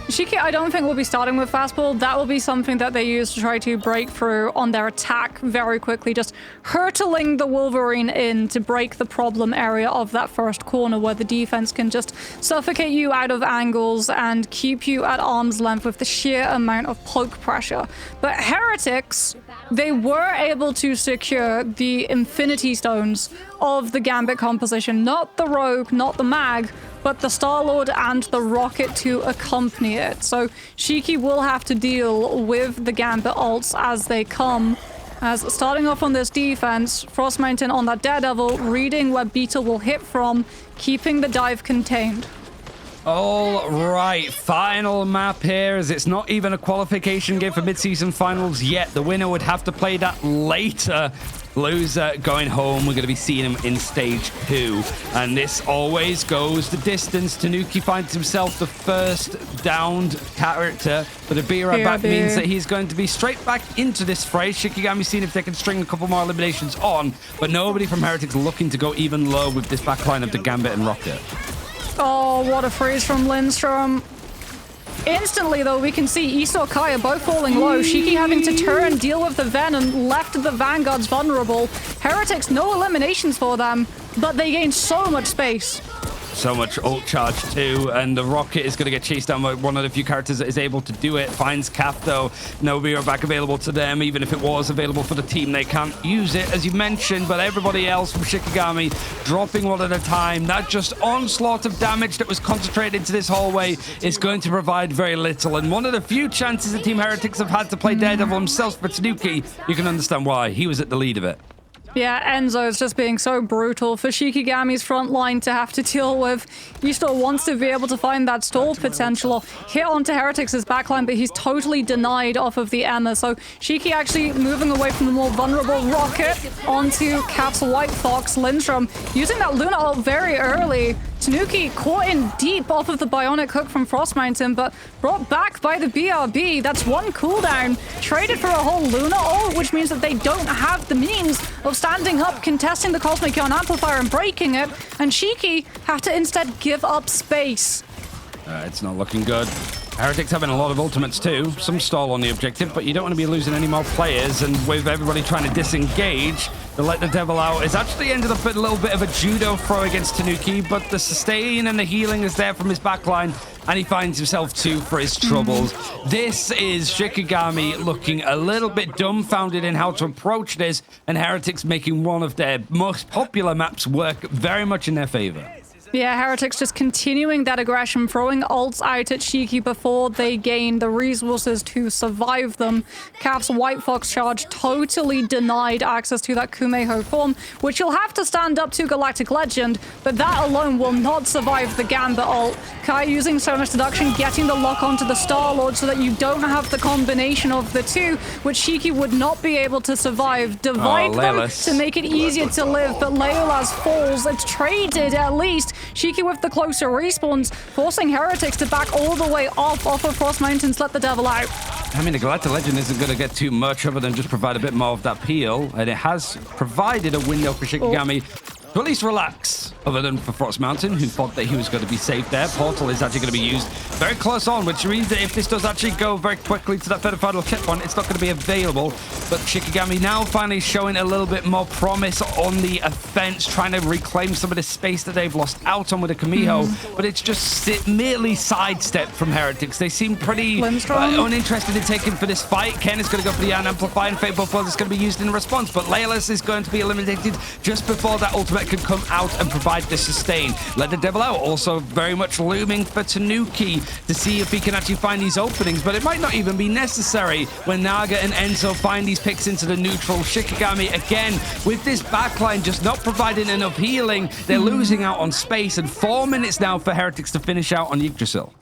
Shiki, I don't think we'll be starting with fastball. That will be something that they use to try to break through on their attack very quickly, just hurtling the Wolverine in to break the problem area of that first corner where the defense can just suffocate you out of angles and keep you at arm's length with the sheer amount of poke pressure. But Heretics, they were able to secure the Infinity Stones of the Gambit composition, not the Rogue, not the Mag, but the Star-Lord and the Rocket to accompany it. So Shiki will have to deal with the Gambit ults as they come. As starting off on this defense, Frost Mountain on that Daredevil, reading where Beetle will hit from, keeping the dive contained. All right, final map here, as it's not even a qualification game for mid-season finals yet. The winner would have to play that later. Loser going home. We're going to be seeing him in stage 2. And this always goes the distance. Tanuki finds himself the first downed character, but a BRB back means that he's going to be straight back into this fray. Shikigami seeing if they can string a couple more eliminations on, but nobody from Heretics looking to go even low with this backline of the Gambit and Rocket. Oh, what a freeze from Lindstrom. Instantly, though, we can see Issa or Kai are both falling low. Shiki having to turn, deal with the Venom, left the Vanguards vulnerable. Heretics, no eliminations for them, but they gain so much space. So much ult charge too, and the rocket is going to get chased down by one of the few characters that is able to do it. Finds Cap though. No mirror back available to them. Even if it was available for the team, they can't use it, as you mentioned. But everybody else from Shikigami dropping one at a time. That just onslaught of damage that was concentrated into this hallway is going to provide very little. And one of the few chances that Team Heretics have had to play Daredevil themselves for Tanuki, you can understand why. He was at the lead of it. Yeah, Enzo is just being so brutal for Shikigami's front line to have to deal with. He still wants to be able to find that stall potential or hit onto Heretics' backline, but he's totally denied off of the Emma. So Shiki actually moving away from the more vulnerable rocket onto Cap's White Fox. Lindstrom using that Luna ult very early. Tanuki caught in deep off of the Bionic Hook from Frost Mountain, but brought back by the BRB. That's one cooldown. Traded for a whole Luna ult, which means that they don't have the means of standing up, contesting the Cosmic Ion Amplifier and breaking it. And Shiki have to instead give up space. It's not looking good. Heretics having a lot of ultimates too. Some stall on the objective, but you don't want to be losing any more players. And with everybody trying to disengage, the Let the Devil Out is actually ended up with a little bit of a judo throw against Tanuki, but the sustain and the healing is there from his backline, and he finds himself 2 for his troubles. This is Shikigami looking a little bit dumbfounded in how to approach this, and Heretics making one of their most popular maps work very much in their favor. Yeah, Heretics just continuing that aggression, throwing ults out at Shiki before they gain the resources to survive them. Cap's White Fox charge totally denied access to that Kumeho form, which you'll have to stand up to Galactic Legend, but that alone will not survive the Gambit ult. Kai using Sonar Seduction, getting the lock onto the Star-Lord so that you don't have the combination of the two, which Shiki would not be able to survive. Divide them to make it easier to live, but Leola's falls. It's traded at least. Shiki with the closer respawns, forcing Heretics to back all the way off of Frost Mountains, Let the Devil Out. I mean, the Galactic Legend isn't going to get too much other than just provide a bit more of that peel, and it has provided a window for Shikigami to at least relax, other than for Frost Mountain, who thought that he was going to be safe there. Portal is actually going to be used very close on, which means that if this does actually go very quickly to that third and final checkpoint, it's not going to be available. But Shikigami now finally showing a little bit more promise on the offense, trying to reclaim some of the space that they've lost out on with the Kumeho, but it's just merely sidestepped from Heretics. They seem pretty uninterested in taking for this fight. Ken is going to go for the Ion Amplifier, and Fate Buff is going to be used in response, but Leolis is going to be eliminated just before that ultimate can come out and provide the sustain. Let the Devil Out also very much looming for Tanuki to see if he can actually find these openings, but it might not even be necessary when Naga and Enzo find these picks into the neutral. Shikigami again with this backline just not providing enough healing. They're losing out on space, and 4 minutes now for Heretics to finish out on Yggdrasil.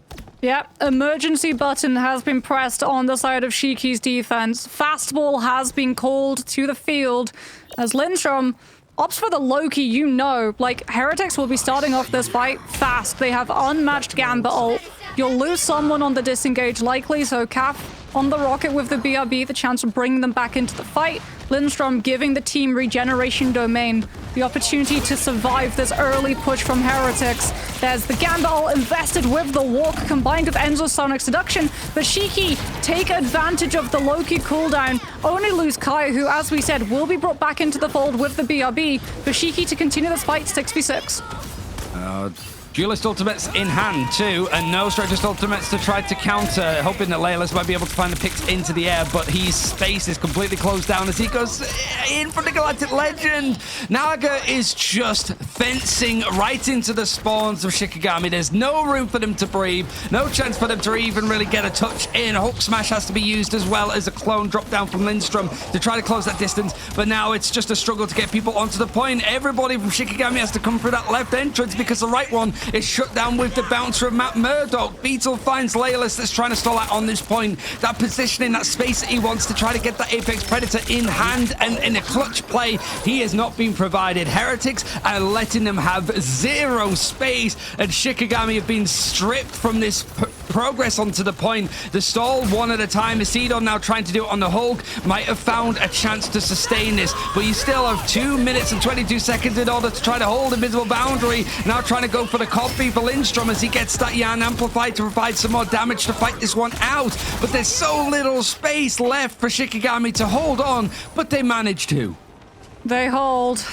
Yep, emergency button has been pressed on the side of Shiki's defense. Fastball has been called to the field as Lindstrom opts for the Loki. You know, like, Heretics will be starting off this fight fast. They have unmatched Gambit ult. You'll lose someone on the disengage likely, so Cap on the rocket with the BRB, the chance of bringing them back into the fight. Lindstrom giving the team regeneration domain, the opportunity to survive this early push from Heretics. There's the Gambit ult invested with the walk combined with Enzo's Sonic Seduction, but Shiki take advantage of the Loki cooldown. Only lose Kai, who, as we said, will be brought back into the fold with the BRB, for Shiki to continue this fight 6v6. Duelist ultimates in hand too, and no strategist ultimates to try to counter, hoping that Leolis might be able to find the picks into the air, but his space is completely closed down as he goes in for the Galactic Legend. Naga is just fencing right into the spawns of Shikigami. There's no room for them to breathe, no chance for them to even really get a touch in. Hulk Smash has to be used as well as a clone drop down from Lindstrom to try to close that distance, but now it's just a struggle to get people onto the point. Everybody from Shikigami has to come through that left entrance because the right one is shut down with the bouncer of Matt Murdoch. Beetle finds Leolis that's trying to stall out on this point. That positioning, that space that he wants to try to get that Apex Predator in hand, and in a clutch play, he has not been provided. Heretics are letting them have zero space, and Shikigami have been stripped from this progress onto the point. The stall one at a time. Isidon now trying to do it on the Hulk. Might have found a chance to sustain this, but you still have 2 minutes and 22 seconds in order to try to hold invisible boundary. Now trying to go for the copy for Lindstrom as he gets that Yan amplified to provide some more damage to fight this one out. But there's so little space left for Shikigami to hold on, but they manage to. They hold.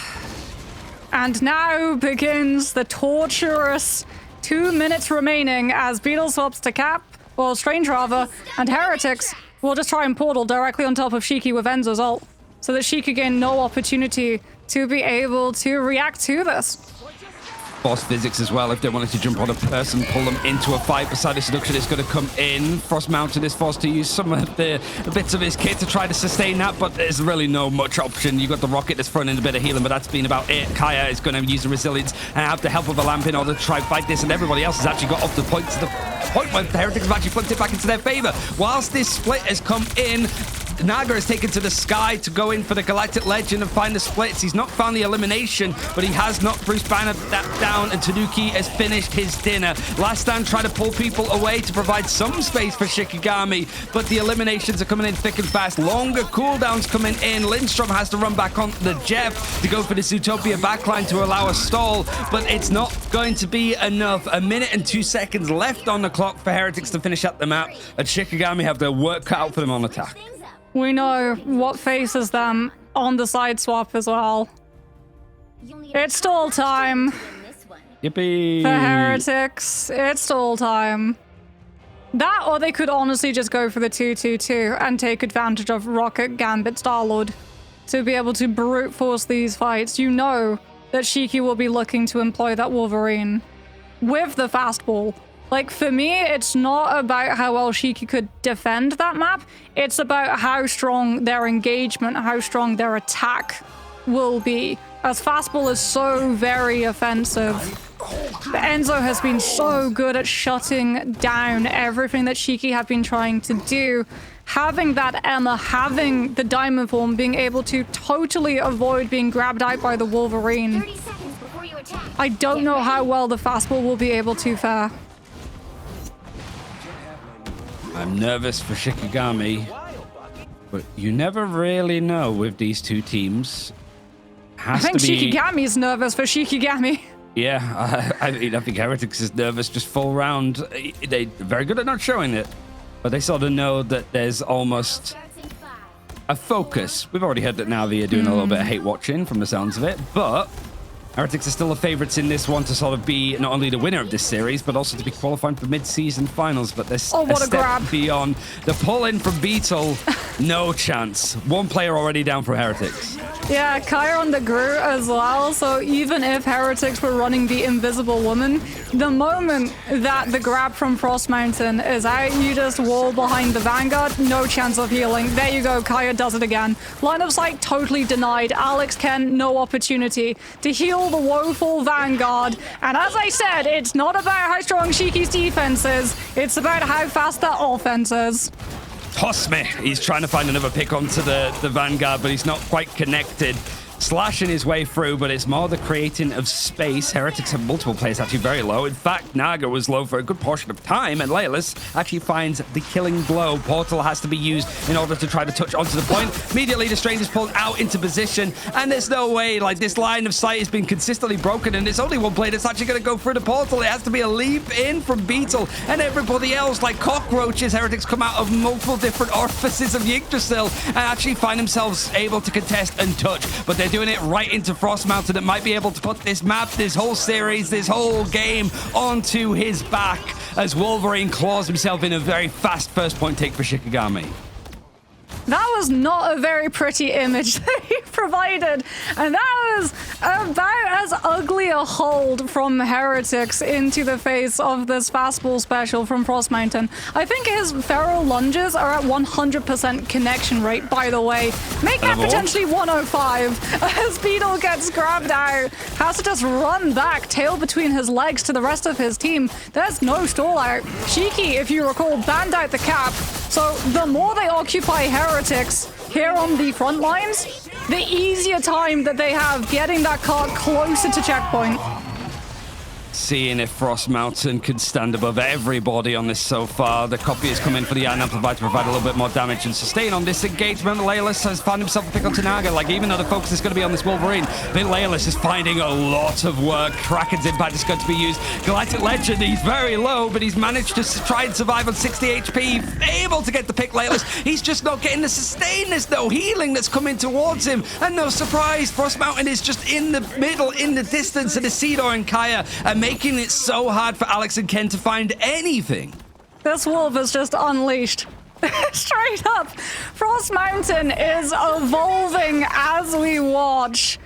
And now begins the torturous 2 minutes remaining as Beetle swaps to Cap, or Strange rather, and Heretics will just try and portal directly on top of Shiki with Enzo's ult, so that Shiki gain no opportunity to be able to react to this. Force physics as well. If they wanted to jump on a person, pull them into a fight beside the seduction, is going to come in. Frost Mountain is forced to use some of the bits of his kit to try to sustain that, but there's really no much option. You got the rocket that's throwing in a bit of healing, but that's been about it. Kaya is going to use the resilience and have the help of a lamp in order to try and fight this, and everybody else has actually got off the point to the point where the Heretics have actually flipped it back into their favor. Whilst this split has come in, Naga is taken to the sky to go in for the Galactic Legend and find the splits. He's not found the elimination, but he has knocked Bruce Banner down, and Tanuki has finished his dinner. Last Stand trying to pull people away to provide some space for Shikigami, but the eliminations are coming in thick and fast. Longer cooldowns coming in. Lindstrom has to run back on the Jeff to go for this Utopia backline to allow a stall, but it's not going to be enough. 1 minute and 2 seconds left on the clock for Heretics to finish up the map, and Shikigami have their work cut out for them on attack. We know what faces them on the side swap as well. It's stall time. Yippee! For Heretics, it's stall time. That, or they could honestly just go for the 2-2-2 and take advantage of Rocket, Gambit, Starlord to be able to brute force these fights. You know that Shiki will be looking to employ that Wolverine with the fastball. Like, for me, it's not about how well Shiki could defend that map. It's about how strong their engagement, how strong their attack will be. As fastball is so very offensive. But Enzo has been so good at shutting down everything that Shiki have been trying to do. Having that Emma, having the Diamond Form, being able to totally avoid being grabbed out by the Wolverine. 30 seconds before you attack. I don't know how well the fastball will be able to fare. I'm nervous for Shikigami, but you never really know with these two teams. I think Shikigami's nervous for Shikigami. Yeah, I think Heretics is nervous just full round. They're very good at not showing it, but they sort of know that there's almost a focus. We've already heard that now they're doing a little bit of hate watching from the sounds of it, but Heretics are still the favorites in this one to sort of be not only the winner of this series, but also to be qualifying for mid-season finals. But there's a step grab beyond. The pull-in from Beetle, no chance. One player already down for Heretics. Yeah, Kaya on the Groot as well, so even if Heretics were running the Invisible Woman, the moment that the grab from Frost Mountain is out, you just wall behind the Vanguard, no chance of healing. There you go, Kaya does it again. Line of sight totally denied. Alex Ken, no opportunity to heal the woeful Vanguard. And as I said, it's not about how strong Shiki's defense is, it's about how fast their offense is. Toss me. He's trying to find another pick onto the Vanguard, but he's not quite connected. Slashing his way through, but it's more the creating of space. Heretics have multiple players actually very low. In fact, Naga was low for a good portion of time, and Leilis actually finds the killing blow. Portal has to be used in order to try to touch onto the point. Immediately, the Strange is pulled out into position, and there's no way, like, this line of sight has been consistently broken, and there's only one player that's actually going to go through the portal. It has to be a leap in from Beetle, and everybody else, like cockroaches, Heretics come out of multiple different orifices of Yggdrasil and actually find themselves able to contest and touch, but they're doing it right into Frost Mountain that might be able to put this map, this whole series, this whole game onto his back as Wolverine claws himself in a very fast first point take for Shikigami. That was not a very pretty image that he provided, and that was about as ugly a hold from Heretics into the face of this fastball special from Frost Mountain. I think his feral lunges are at 100% connection rate, by the way. Make that potentially 105 as Beetle gets grabbed out. Has to just run back, tail between his legs to the rest of his team. There's no stall out. Shiki, if you recall, banned out the cap. So the more they occupy Heretics here on the front lines, the easier time that they have getting that cart closer to checkpoint. Seeing if Frost Mountain could stand above everybody on this so far. The copy is coming for the Iron Amplifier to provide a little bit more damage and sustain on this engagement. Leyless has found himself a pick on Tanaga. Like, even though the focus is going to be on this Wolverine, but Leyless is finding a lot of work. Kraken's impact is going to be used. Galactic Legend, he's very low, but he's managed to try and survive on 60 HP. Able to get the pick, Leyless. He's just not getting the sustainers, though. Healing that's coming towards him. And no surprise, Frost Mountain is just in the middle, in the distance, and Isidore and Kaya are making it so hard for Alex and Ken to find anything. This wolf is just unleashed. Straight up. Frost Mountain is evolving as we watch.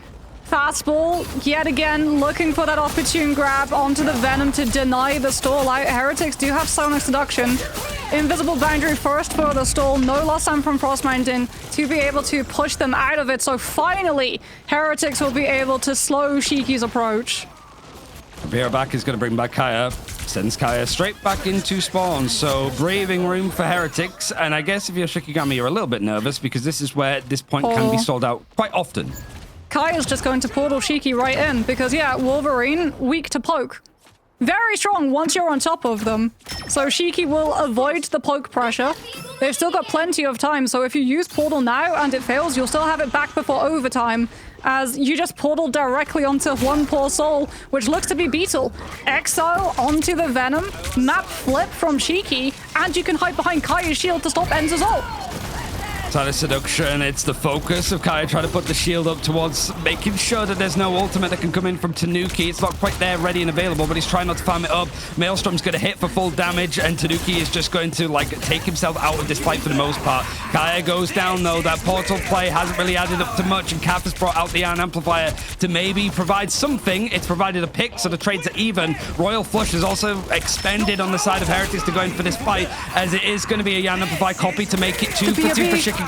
Fastball, yet again, looking for that opportune grab onto the Venom to deny the stall out. Heretics do have Sonic Seduction. Invisible Boundary first for the stall. No lost time from Frost Mountain to be able to push them out of it. So finally, Heretics will be able to slow Shiki's approach. Beer back is going to bring back Kaya. Sends Kaya straight back into spawn. So breathing room for Heretics. And I guess if you're Shikigami, you're a little bit nervous because this is where this point can be stalled out quite often. Kaya's just going to portal Shiki right in because, yeah, Wolverine, weak to poke. Very strong once you're on top of them. So Shiki will avoid the poke pressure. They've still got plenty of time, so if you use portal now and it fails, you'll still have it back before overtime, as you just portal directly onto one poor soul, which looks to be Beetle. Exile onto the Venom, map flip from Shiki, and you can hide behind Kaya's shield to stop Enzo's ult. Side of Seduction, it's the focus of Kaya trying to put the shield up towards making sure that there's no ultimate that can come in from Tanuki. It's not quite there, ready and available, but he's trying not to farm it up. Maelstrom's going to hit for full damage, and Tanuki is just going to, like, take himself out of this fight for the most part. Kaya goes down, though. That portal play hasn't really added up to much, and Cap has brought out the Iron Amplifier to maybe provide something. It's provided a pick, so the trades are even. Royal Flush is also expended on the side of Heretics to go in for this fight, as it is going to be a Iron Amplifier copy to make it 2 for 2 for Shikigami.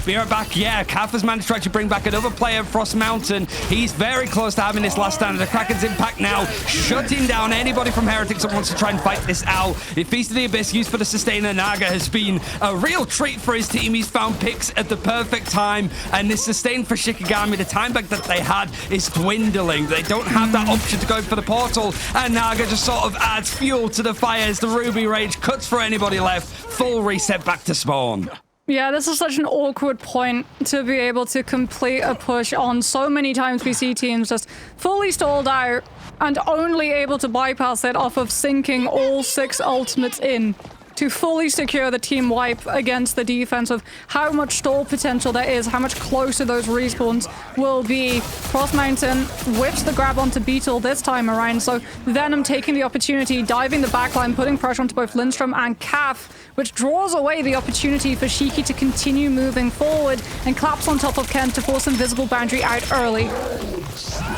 Be right back. Yeah, Kaf has managed to actually bring back another player, Frost Mountain. He's very close to having this last stand. The Kraken's impact now, shutting down anybody from Heretics that wants to try and fight this out. The Feast of the Abyss used for the Sustainer Naga has been a real treat for his team. He's found picks at the perfect time, and this sustain for Shikigami, the time back that they had is dwindling. They don't have that option to go for the portal, and Naga just sort of adds fuel to the fires. The Ruby Rage cuts for anybody left. Full reset back to spawn. Yeah, this is such an awkward point to be able to complete a push on. So many times we see teams just fully stalled out and only able to bypass it off of sinking all 6 ultimates in to fully secure the team wipe against the defense of how much stall potential there is, how much closer those respawns will be. Frost Mountain whips the grab onto Beetle this time around, so Venom taking the opportunity, diving the backline, putting pressure onto both Lindstrom and Kaf, which draws away the opportunity for Shiki to continue moving forward and claps on top of Ken to force Invisible Boundary out early.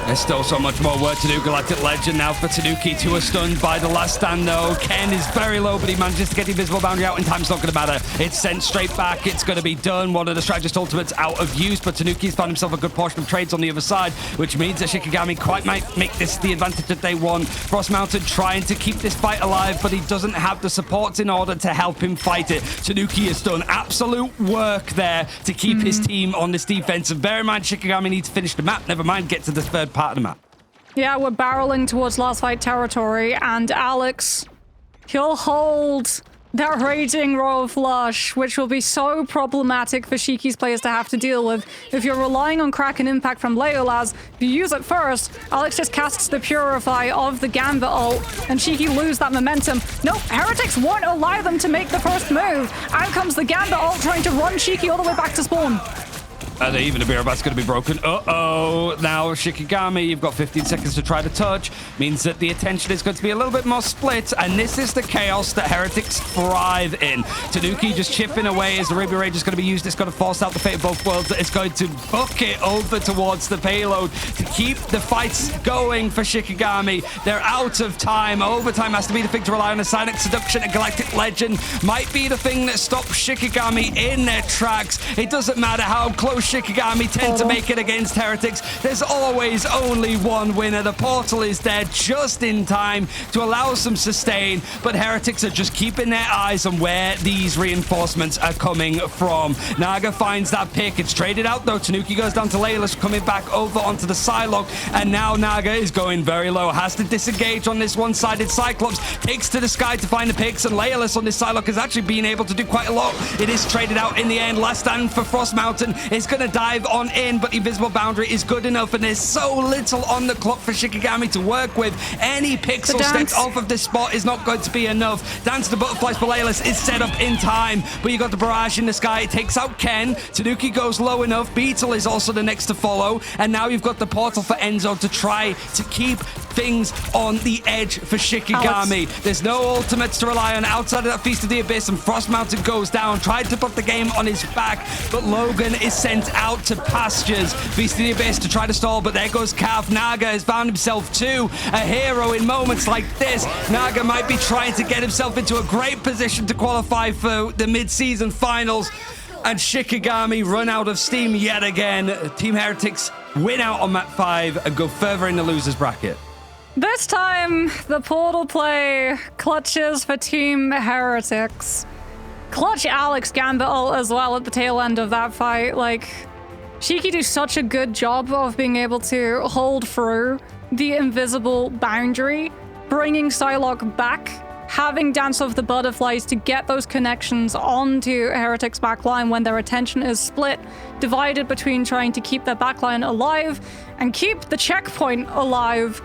There's still so much more work to do. Galactic Legend now for Tanuki, 2 are stunned by the last stand though. Ken is very low, but he manages to get the Invisible Boundary out in time. It's not going to matter. It's sent straight back. It's going to be done. One of the Strategist ultimates out of use, but Tanuki's found himself a good portion of trades on the other side, which means that Shikigami quite might make this the advantage that they want. Frost Mountain trying to keep this fight alive, but he doesn't have the supports in order to help him fight it. Tanuki has done absolute work there to keep his team on this defense. And bear in mind, Shikigami needs to finish the map. Never mind, get to the third part of the map. Yeah, we're barreling towards last fight territory, and Alex, he'll hold that Raging Royal Flush, which will be so problematic for Shiki's players to have to deal with. If you're relying on Kraken impact from Leolaz, if you use it first, Alex just casts the Purify of the Gambit ult, and Shiki lose that momentum. Nope, Heretics won't allow them to make the first move. Out comes the Gambit ult trying to run Shiki all the way back to spawn. And even the beer bat's going to be broken. Uh-oh. Now, Shikigami, you've got 15 seconds to try to touch. Means that the attention is going to be a little bit more split. And this is the chaos that Heretics thrive in. Tanuki just chipping away as the Ruby Rage is going to be used. It's going to force out the fate of both worlds. It's going to book it over towards the payload to keep the fights going for Shikigami. They're out of time. Overtime has to be the thing to rely on. A Sonic Seduction and Galactic Legend might be the thing that stops Shikigami in their tracks. It doesn't matter how close Shikigami tend to make it against Heretics. There's always only one winner. The portal is there just in time to allow some sustain, but Heretics are just keeping their eyes on where these reinforcements are coming from. Naga finds that pick. It's traded out though. Tanuki goes down to Layla's, coming back over onto the Psylocke, and now Naga is going very low. Has to disengage on this one-sided Cyclops. Takes to the sky to find the picks, and Layla's on this Psylocke has actually been able to do quite a lot. It is traded out in the end. Last stand for Frost Mountain is going to dive on in, but the invisible boundary is good enough, and there's so little on the clock for Shikigami to work with. Any pixel stepped off of this spot is not going to be enough. Dance to the Butterflies for Layla's is set up in time, but you got the barrage in the sky. It takes out Ken. Tanuki goes low enough. Beetle is also the next to follow, and now you've got the portal for Enzo to try to keep things on the edge for Shikigami. There's no ultimates to rely on outside of that Feast of the Abyss, and Frost Mountain goes down. Tried to put the game on his back, but Logan is sent out to pastures. Feast of the Abyss to try to stall, but there goes Cav. Naga has found himself too a hero in moments like this. Naga might be trying to get himself into a great position to qualify for the mid-season finals, and Shikigami run out of steam yet again. Team Heretics win out on map 5 and go further in the losers bracket. This time, the portal play clutches for Team Heretics. Clutch Alex Gambit ult as well at the tail end of that fight. Like, Shiki do such a good job of being able to hold through the invisible boundary, bringing Psylocke back, having Dance of the Butterflies to get those connections onto Heretics' backline when their attention is split, divided between trying to keep their backline alive and keep the checkpoint alive.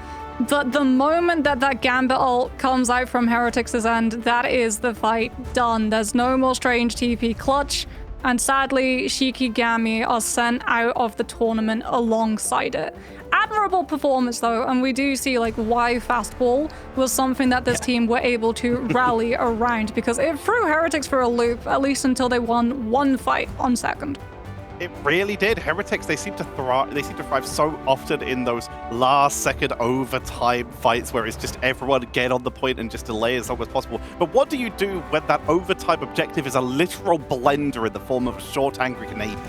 But the moment that that Gambit ult comes out from Heretics' end, that is the fight done. There's no more strange TP clutch, and sadly, Shikigami are sent out of the tournament alongside it. Admirable performance though, and we do see like why fastball was something that this team were able to rally around, because it threw Heretics for a loop, at least until they won one fight on second. It really did. Heretics, they seem to thrive so often in those last-second overtime fights where it's just everyone get on the point and just delay as long as possible. But what do you do when that overtime objective is a literal blender in the form of a short, angry Canadian?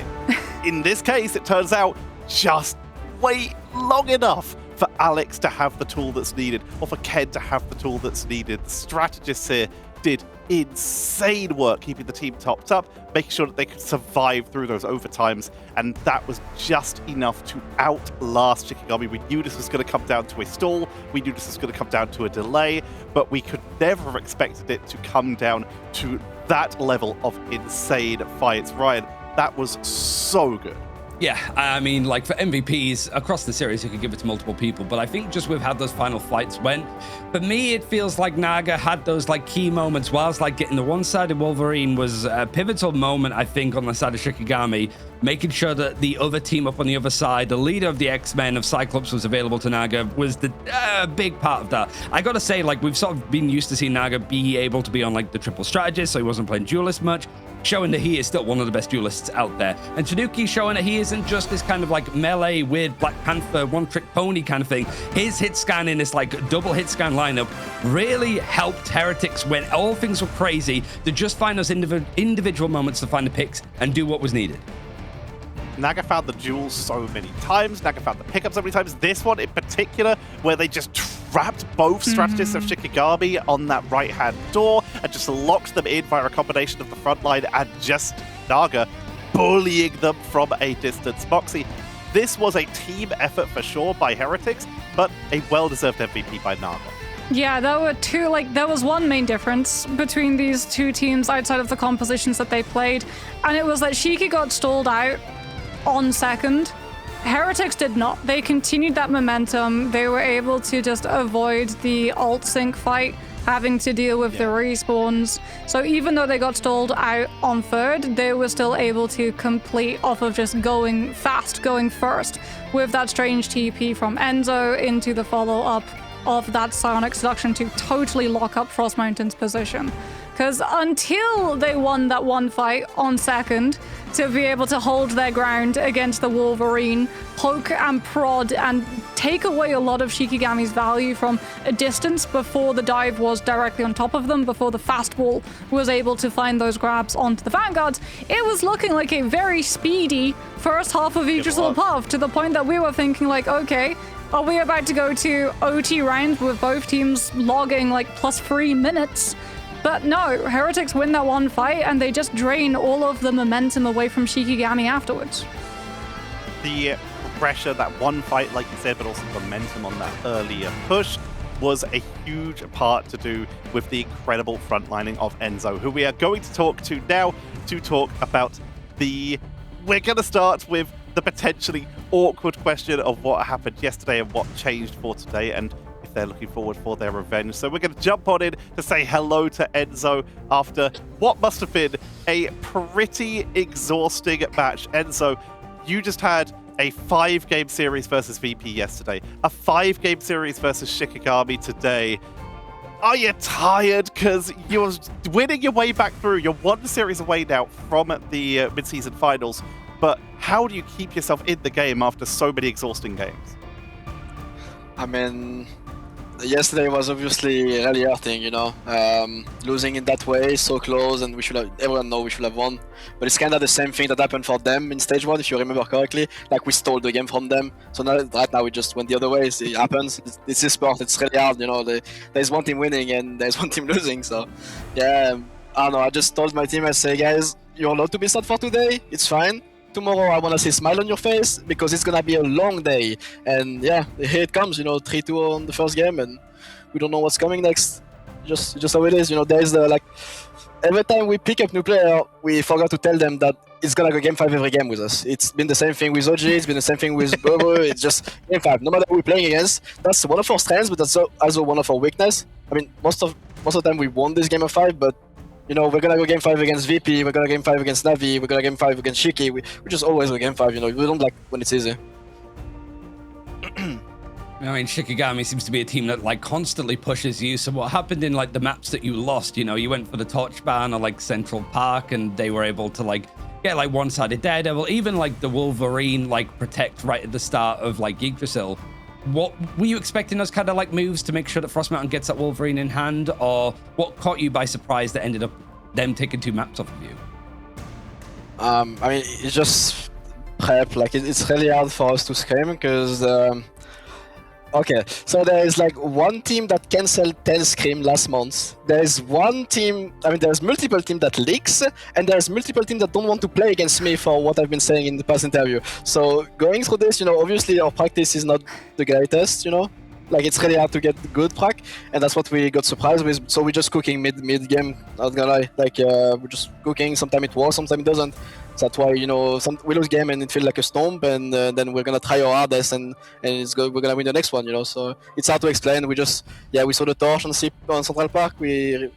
In this case, it turns out, just wait long enough for Alex to have the tool that's needed, or for Ken to have the tool that's needed. The strategists here did insane work keeping the team topped up, making sure that they could survive through those overtimes, and that was just enough to outlast Shikigami. We knew this was going to come down to a stall, we knew this was going to come down to a delay, but we could never have expected it to come down to that level of insane fights. Ryan, that was so good. Yeah, I mean, like for MVPs across the series, you could give it to multiple people, but I think just with how those final fights went, for me, it feels like Naga had those like key moments, whilst like getting the one-sided Wolverine was a pivotal moment, I think, on the side of Shikigami, making sure that the other team up on the other side, the leader of the X-Men of Cyclops was available to Naga, was the big part of that. I gotta say, like, we've sort of been used to seeing Naga be able to be on like the triple strategist, so he wasn't playing duelist much, showing that he is still one of the best duelists out there. And Tanuki showing that he isn't just this kind of like melee, weird Black Panther, one-trick pony kind of thing. His hit scan in this like double hit scan lineup really helped Heretics when all things were crazy to just find those individual moments to find the picks and do what was needed. Naga found the duels so many times. Naga found the pickups so many times. This one in particular, where they just trapped both strategists of Shikigami on that right-hand door and just locked them in via a combination of the front line and just Naga bullying them from a distance. Moxie, this was a team effort for sure by Heretics, but a well-deserved MVP by Naga. Yeah, there were two, like, there was one main difference between these two teams outside of the compositions that they played, and it was that Shiki got stalled out on second. Heretics did not. They continued that momentum. They were able to just avoid the alt sync fight, having to deal with the respawns. So even though they got stalled out on third, they were still able to complete off of just going fast, going first, with that strange TP from Enzo into the follow-up of that Psionic Seduction to totally lock up Frost Mountain's position. Because until they won that one fight on second, to be able to hold their ground against the Wolverine, poke and prod and take away a lot of Shikigami's value from a distance before the dive was directly on top of them, before the fastball was able to find those grabs onto the Vanguards. It was looking like a very speedy first half of Yggdrasil Path, to the point that we were thinking like, okay, are we about to go to OT rounds with both teams logging like +3 minutes? But no, Heretics win that one fight and they just drain all of the momentum away from Shikigami afterwards. The pressure, that one fight, like you said, but also the momentum on that earlier push was a huge part to do with the incredible frontlining of Enzo, who we are going to talk to now to talk about the... We're going to start with the potentially awkward question of what happened yesterday and what changed for today, and if they're looking forward for their revenge. So we're going to jump on in to say hello to Enzo after what must have been a pretty exhausting match. Enzo, you just had a 5-game series versus VP yesterday, a 5-game series versus Shikigami today. Are you tired? Because you're winning your way back through. You're 1 series away now from the mid-season finals. But how do you keep yourself in the game after so many exhausting games? I mean, yesterday was obviously really hurting, you know. Losing in that way, so close, and everyone know we should have won. But it's kind of the same thing that happened for them in stage 1, if you remember correctly. Like, we stole the game from them. So now, right now we just went the other way. It happens. It's a sport. It's really hard, you know. There's one team winning and there's one team losing. So, yeah, I don't know. I just told my team, I say, guys, you're allowed to be sad for today. It's fine. Tomorrow I want to see a smile on your face because it's gonna be a long day. And yeah, here it comes, you know, 3-2 on the first game, and we don't know what's coming next. Just how it is, you know. There's like every time we pick up new player, we forgot to tell them that it's gonna go game 5 every game with us. It's been the same thing with OG, it's been the same thing with Bobo. It's just game 5, no matter who we're playing against. That's one of our strengths, but that's also one of our weakness. I mean, most of the time we won this game of 5, but you know, we're gonna go game 5 against VP, we're gonna game 5 against Navi, we're gonna game 5 against Shiki. We just always go game 5, you know. We don't like when it's easy. I mean, Shikigami seems to be a team that like constantly pushes you. So what happened in like the maps that you lost? You know, you went for the Torch Ban or like Central Park, and they were able to like get like one-sided Daredevil, even like the Wolverine like protect right at the start of like Yggdrasil. What were you expecting those kind of like moves to make sure that Frost Mountain gets that Wolverine in hand, or what caught you by surprise that ended up them taking 2 maps off of you? I mean, it's just prep. Like, it's really hard for us to scream because okay, so there is like one team that canceled 10 scream last month. There's one team, I mean, there's multiple teams that leaks, and there's multiple teams that don't want to play against me for what I've been saying in the past interview. So going through this, you know, obviously our practice is not the greatest, you know. Like, it's really hard to get good prac, and that's what we got surprised with. So we're just cooking mid game, not gonna lie. Like, we're just cooking. Sometimes it works, sometimes it doesn't. So that's why, you know, we lose game and it feels like a stomp, and then we're gonna try our hardest, and we're gonna win the next one, you know. So it's hard to explain. We just, yeah, we saw the torch on Central Park. We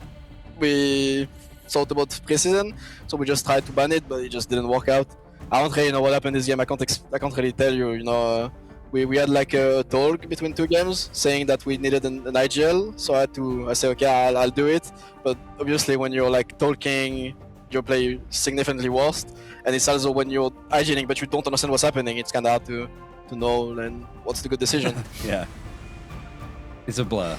thought about preseason, so we just tried to ban it, but it just didn't work out. I don't really know what happened this game. I can't really tell you, you know. We had like a talk between 2 games saying that we needed an IGL, so I said, okay, I'll do it. But obviously when you're like talking, you play significantly worse. And it's also when you're IGLing but you don't understand what's happening, it's kind of hard to know then what's the good decision. Yeah. It's a blur.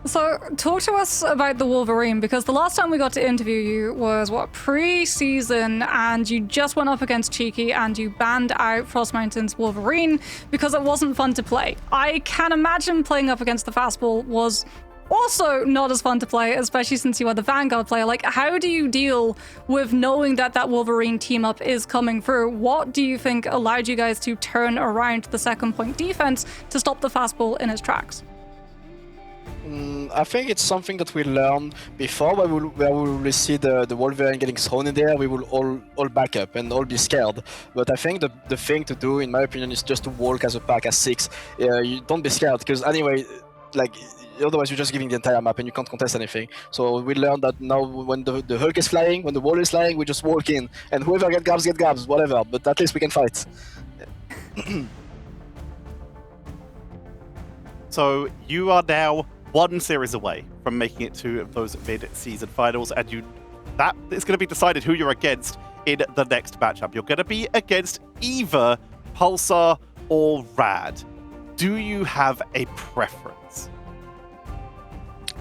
So talk to us about the Wolverine, because the last time we got to interview you was, what, pre-season, and you just went up against Shiki and you banned out Frost Mountain's Wolverine because it wasn't fun to play. I can imagine playing up against the fastball was also not as fun to play, especially since you are the Vanguard player. Like, how do you deal with knowing that that Wolverine team up is coming through? What do you think allowed you guys to turn around the second point defense to stop the fastball in its tracks? I think it's something that we learned before, where we will see the Wolverine getting thrown in there. We will all back up and all be scared. But I think the thing to do, in my opinion, is just to walk as a pack, as 6. You don't be scared, because anyway, like, otherwise you're just giving the entire map and you can't contest anything. So we learned that now when the Hulk is flying, when the wall is flying, we just walk in, and whoever get grabs, whatever. But at least we can fight. So you are now 1 series away from making it to those mid-season finals, and that is going to be decided who you're against in the next matchup. You're going to be against either Pulsar or Rad. do you have a preference?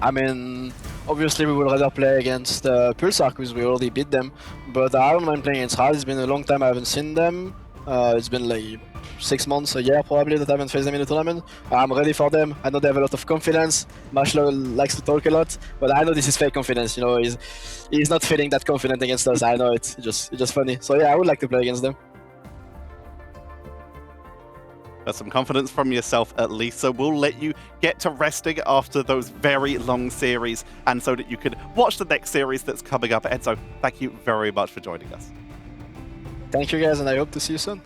I mean, obviously we would rather play against Pulsar because we already beat them, but I don't mind playing against Rad. It's been a long time I haven't seen them. It's been like 6 months, a year probably that I haven't faced them in the tournament. I'm ready for them. I know they have a lot of confidence. Mashlo likes to talk a lot, but I know this is fake confidence. You know, he's not feeling that confident against us. I know it. It's just funny. So yeah, I would like to play against them. That's some confidence from yourself at least, so we'll let you get to resting after those very long series, and so that you can watch the next series that's coming up. Enzo, thank you very much for joining us. Thank you guys, and I hope to see you soon.